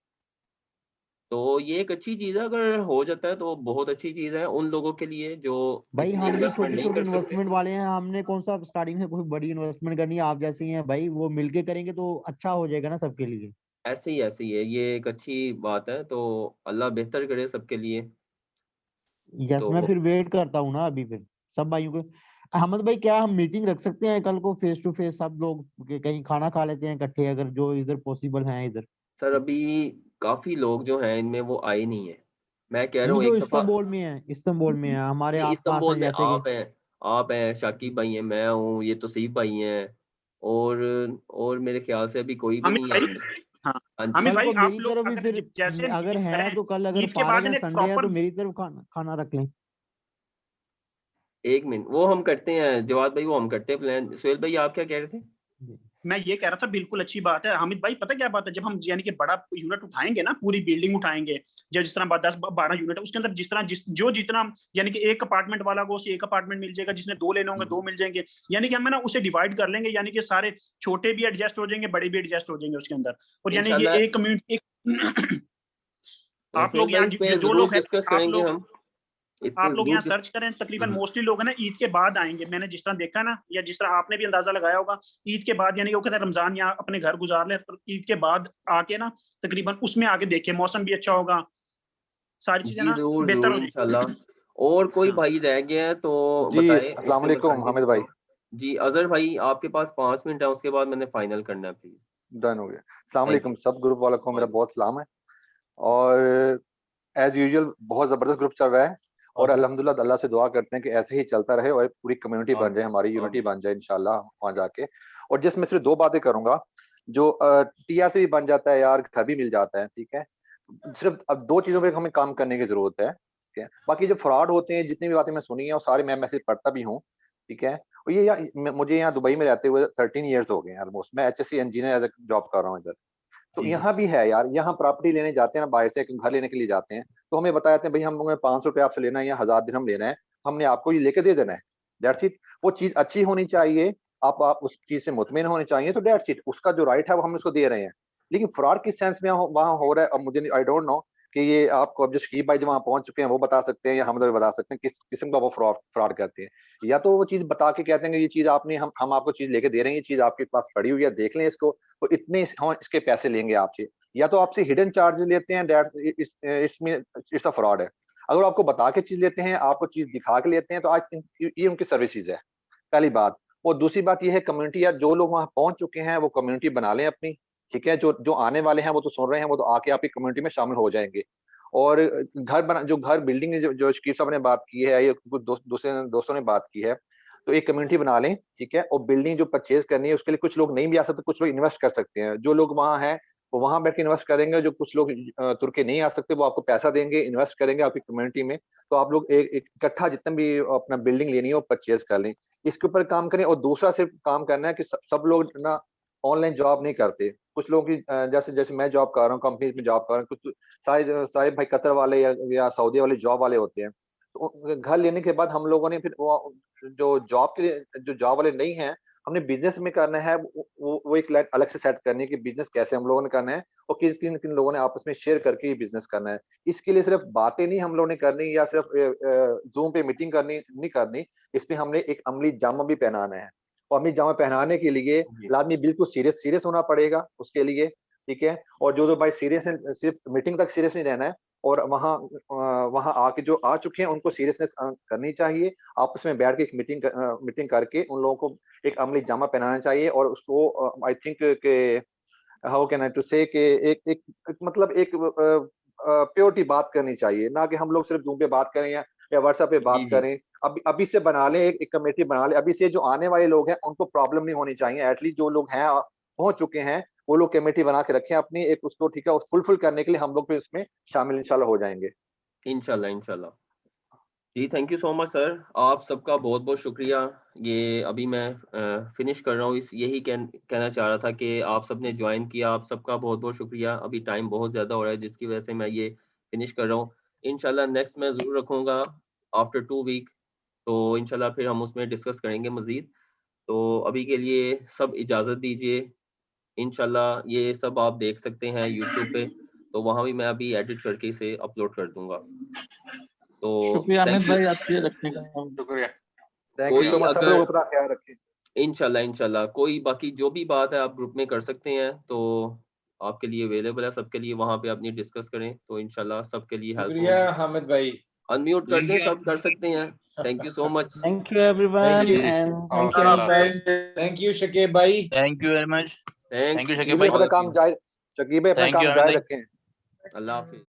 तो ये एक अच्छी चीज है, अगर हो जाता है तो बहुत अच्छी चीज है उन लोगों के लिए जो भाई इतनी हम भी इन्वेस्टमेंट छोटे नहीं छोटे कर सकते। इन्वेस्टमेंट वाले हैं, हमने कौन सा स्टार्टिंग में कोई बड़ी इन्वेस्टमेंट करनी है। आप जैसे ही हैं भाई, वो मिलके करेंगे तो अच्छा हो जाएगा ना सबके लिए। ऐसे ही है, ये एक अच्छी बात है, तो अल्लाह बेहतर करे सबके लिए। यस तो मैं फिर वेट करता हूँ ना अभी फिर सब भाइयों को। अहमद भाई क्या हम मीटिंग रख सकते हैं कल को फेस टू फेस सब लोग कहीं खाना खा लेते हैं इकट्ठे, अगर जो इधर पॉसिबल है इधर? सर अभी काफी लोग जो हैं इनमें वो आए नहीं है। मैं कह रहा नहीं हूँ जो एक दफा, इस्तांबुल में है, इस्तांबुल में है हमारे नहीं आसपास इस्तांबुल हैं में जैसे कि। आप हैं शाकिब भाई हैं, मैं हूँ, ये तौसीफ भाई हैं, और और मेरे ख्याल से अभी कोई भी हामिद नहीं भाई, है। हाँ हाँ जी हामिद कल भाई, को आप मेरी लोग तरफ भी अगर फिर जैसे अगर मीटिंग हैं करें तो कल अगर ईद के फारिग बाद है इन्हें संडे है तो प्रॉपर, मेरी तरफ खाना रख लें। एक मिनट, वो हम करते हैं जवाद भाई, वो हम करते हैं प्लान। सुहेल भाई आप क्या कह रहे थे? मैं ये कह रहा था बिल्कुल अच्छी बात है हामिद भाई। पता क्या बात है, जब हम यानी कि बड़ा यूनिट उठाएंगे ना, पूरी बिल्डिंग उठाएंगे, जब जिस तरह 10-12 यूनिट है उसके अंदर जिस तरह जो जितना यानी कि एक अपार्टमेंट वाला को उसे एक अपार्टमेंट मिल जाएगा, जिसने 2 लेने होंगे 2 मिल जाएंगे। यानी कि हम ना उसे डिवाइड कर लेंगे, यानी कि सारे छोटे भी एडजस्ट हो जाएंगे, बड़े भी एडजस्ट हो जाएंगे उसके अंदर। और यानी ये इंशाल्लाह एक कम्युनिटी आप सुहेल लोग भाई यहाँ इस पे जो जरूर लोग हैं, डिस्कस करेंगे हम, इस पे आप लोग यहाँ जरूर सर्च करें, तकरीबन मोस्टली लोग है ना ईद के बाद आएंगे। मैंने जिस तरह देखा ना, या जिस तरह आपने भी अंदाजा लगाया होगा, ईद के बाद यानी कि वो कहते हैं रमजान यहाँ अपने घर गुजार ले, ईद के बाद आके ना तकरीबन उसमें आगे देखे, मौसम भी अच्छा होगा, सारी चीजें जी ना जरूर बेहतर हो इंशाल्लाह। और कोई भाई रह गया है तो जी बताएं, अस्सलाम उससे मैं वालेकुम कंटिन्यू हामिद भाई। करूँ। जी अजहर भाई आपके पास 5 मिनट है, उसके बाद मैंने फाइनल करना है प्लीज। डन हो गया। अस्सलाम थैंक वालेकुम सब ग्रुप वालों को मेरा बहुत सलाम है। और एज यूजुअल बहुत जबरदस्त ग्रुप चल रहा है और अल्हम्दुलिल्लाह अल्लाह से दुआ करते हैं कि ऐसे ही चलता रहे और पूरी कम्युनिटी बन जाए, हमारी यूनिटी बन जाए इंशाल्लाह वहाँ जाके। और जिसमें सिर्फ 2 बातें करूंगा। जो टीआर से भी बन जाता है यार, घर भी मिल जाता है, ठीक है। सिर्फ अब 2 चीजों पे हमें काम करने की जरूरत है, ठीक है। बाकी जो फ्रॉड होते हैं, जितनी भी बातें मैं सुनी है वो सारे मैं मैसेज पढ़ता भी हूँ, ठीक है। और ये मुझे यहाँ दुबई में रहते हुए 13 ईयर्स हो गए हैं ऑलमोस्ट। मैं HSC engineer as a job कर रहा हूँ इधर। तो यहाँ भी है यार, यहाँ प्रॉपर्टी लेने जाते हैं ना, बाहर से एक घर लेने के लिए जाते हैं, तो हमें बताते हैं भाई हमें 500 रुपये आपसे लेना है या 1000 दिरहम लेना है, हमने आपको ये लेके दे देना है, दैट्स इट। वो चीज अच्छी होनी चाहिए, आप उस चीज से मुतमिन होने चाहिए, तो दैट्स इट, उसका जो राइट है वो हम उसको दे रहे हैं। लेकिन फ्रॉड किस सेंस में वहाँ हो रहा है, अब मुझे आई डोंट नो कि ये आपको अब जो शकीब भाई जो वहाँ पहुंच चुके हैं वो बता सकते हैं, या हम लोग बता सकते हैं किस किस्म का वो फ्रॉड करते हैं। या तो वो चीज बता के कहते हैं कि ये चीज आपने हम आपको चीज लेके दे रहे हैं, ये चीज आपके पास पड़ी हुई है, देख लें इसको, तो इतने हम इसके पैसे लेंगे आपसे। या तो आपसे हिडन चार्जेस लेते हैं, इट्स अ फ्रॉड है। अगर आपको बता के चीज लेते हैं, आपको चीज दिखा के लेते हैं, तो आज ये उनकी सर्विसेज है, पहली बात। और दूसरी बात ये है कम्युनिटी, या जो लोग वहाँ पहुंच चुके हैं वो कम्युनिटी बना लें अपनी, ठीक है। जो आने वाले हैं वो तो सुन रहे हैं, वो तो आके आपकी कम्युनिटी में शामिल हो जाएंगे। और घर बिल्डिंग जो शकीब साहब ने बात की है, या कुछ दूसरे दोस्तों ने बात की है, तो एक कम्युनिटी बना लें, ठीक है। और बिल्डिंग जो परचेज करनी है उसके लिए कुछ लोग नहीं भी आ सकते, कुछ लोग इन्वेस्ट कर सकते हैं। जो लोग वहाँ हैं वो वहां बैठ के इन्वेस्ट करेंगे, जो कुछ लोग तुर के नहीं आ सकते वो आपको पैसा देंगे, इन्वेस्ट करेंगे आपकी कम्युनिटी में। तो आप लोग एक इकट्ठा जितना भी अपना बिल्डिंग लेनी है वो परचेज कर लें, इसके ऊपर काम करें। और दूसरा सिर्फ काम करना है कि सब लोग ना ऑनलाइन जॉब नहीं करते। कुछ लोगों की जैसे मैं जॉब कर रहा हूँ, कंपनी में जॉब कर रहा हूँ, कुछ सारे भाई कतर वाले या सऊदी वाले जॉब वाले होते हैं। तो घर लेने के बाद हम लोगों ने फिर जो जॉब वाले नहीं है, हमने बिजनेस में करना है, वो एक लाइन अलग से सेट करनी है कि बिजनेस कैसे हम लोगों ने करना है, और किन किन लोगों ने आपस में शेयर करके ये बिजनेस करना है। इसके लिए सिर्फ बातें नहीं हम लोगों ने करनी, या सिर्फ जूम पे मीटिंग करनी नहीं करनी, इसमें हमने एक अमली जामा भी पहनाना है। और अमली जामा पहनाने के लिए लाजमी बिल्कुल सीरियस होना पड़ेगा उसके लिए, ठीक है। और जो भाई सीरियस है, सिर्फ मीटिंग तक सीरियस नहीं रहना है, और वहां आके जो आ चुके हैं उनको सीरियसनेस करनी चाहिए। आपस में बैठ के एक मीटिंग करके उन लोगों को एक अमली जामा पहनाना चाहिए, और उसको आई थिंक के हाउ कैन आई टू से कि एक मतलब एक प्योरिटी बात करनी चाहिए, ना कि हम लोग सिर्फ जूम पे बात करें या व्हाट्सएप पे बात करें। अभी से बना लें, एक कमेटी बना लें अभी से। जो आने वाले लोग हैं उनको प्रॉब्लम नहीं होनी चाहिए, एटलीस्ट जो लोग हैं पहुंच चुके हैं वो लोग कमेटी बना के रखें अपनी एक, उसको ठीक है फुलफिल करने के लिए हम लोग फिर इसमें शामिल इंशाल्लाह हो जाएंगे। इंशाल्लाह। जी thank you so much sir, आप सबका बहुत बहुत शुक्रिया। ये अभी मैं फिनिश कर रहा हूँ, यही कहना चाह रहा था कि आप सब ने ज्वाइन किया, आप सबका बहुत बहुत शुक्रिया। अभी टाइम बहुत ज़्यादा हो रहा है जिसकी वजह से मैं ये फिनिश कर रहा हूँ। इंशाल्लाह नेक्स्ट मैं ज़रूर रखूँगा आफ्टर 2 वीक, तो इंशाल्लाह फिर हम उसमें डिस्कस करेंगे मज़ीद। तो अभी के लिए सब इजाज़त दीजिए। इंशाल्लाह ये सब आप देख सकते हैं यूट्यूब पे, तो वहाँ भी मैं अभी एडिट करके इसे अपलोड कर दूंगा। तो शुक्रिया अमित भाई आपके रखने का। शुक्रिया, थैंक यू सो मच, सब लोग अपना ख्याल रखें। इंशाल्लाह कोई बाकी जो भी बात है आप ग्रुप में कर सकते हैं, तो आपके लिए अवेलेबल है सबके लिए, वहाँ पे अपनी डिस्कस करें, तो इंशाल्लाह सबके लिए हेल्प शुक्रिया हामिद भाई, अनम्यूट कर दें, सब कर सकते हैं। Thank you so much, thank you everyone and thank you guys, thank you Shakib भाई, thank you very much, thank you Shakib भाई, अपना भाई, काम जारी, शकीब भाई अपना काम जारी रखें। अल्लाह हाफिज।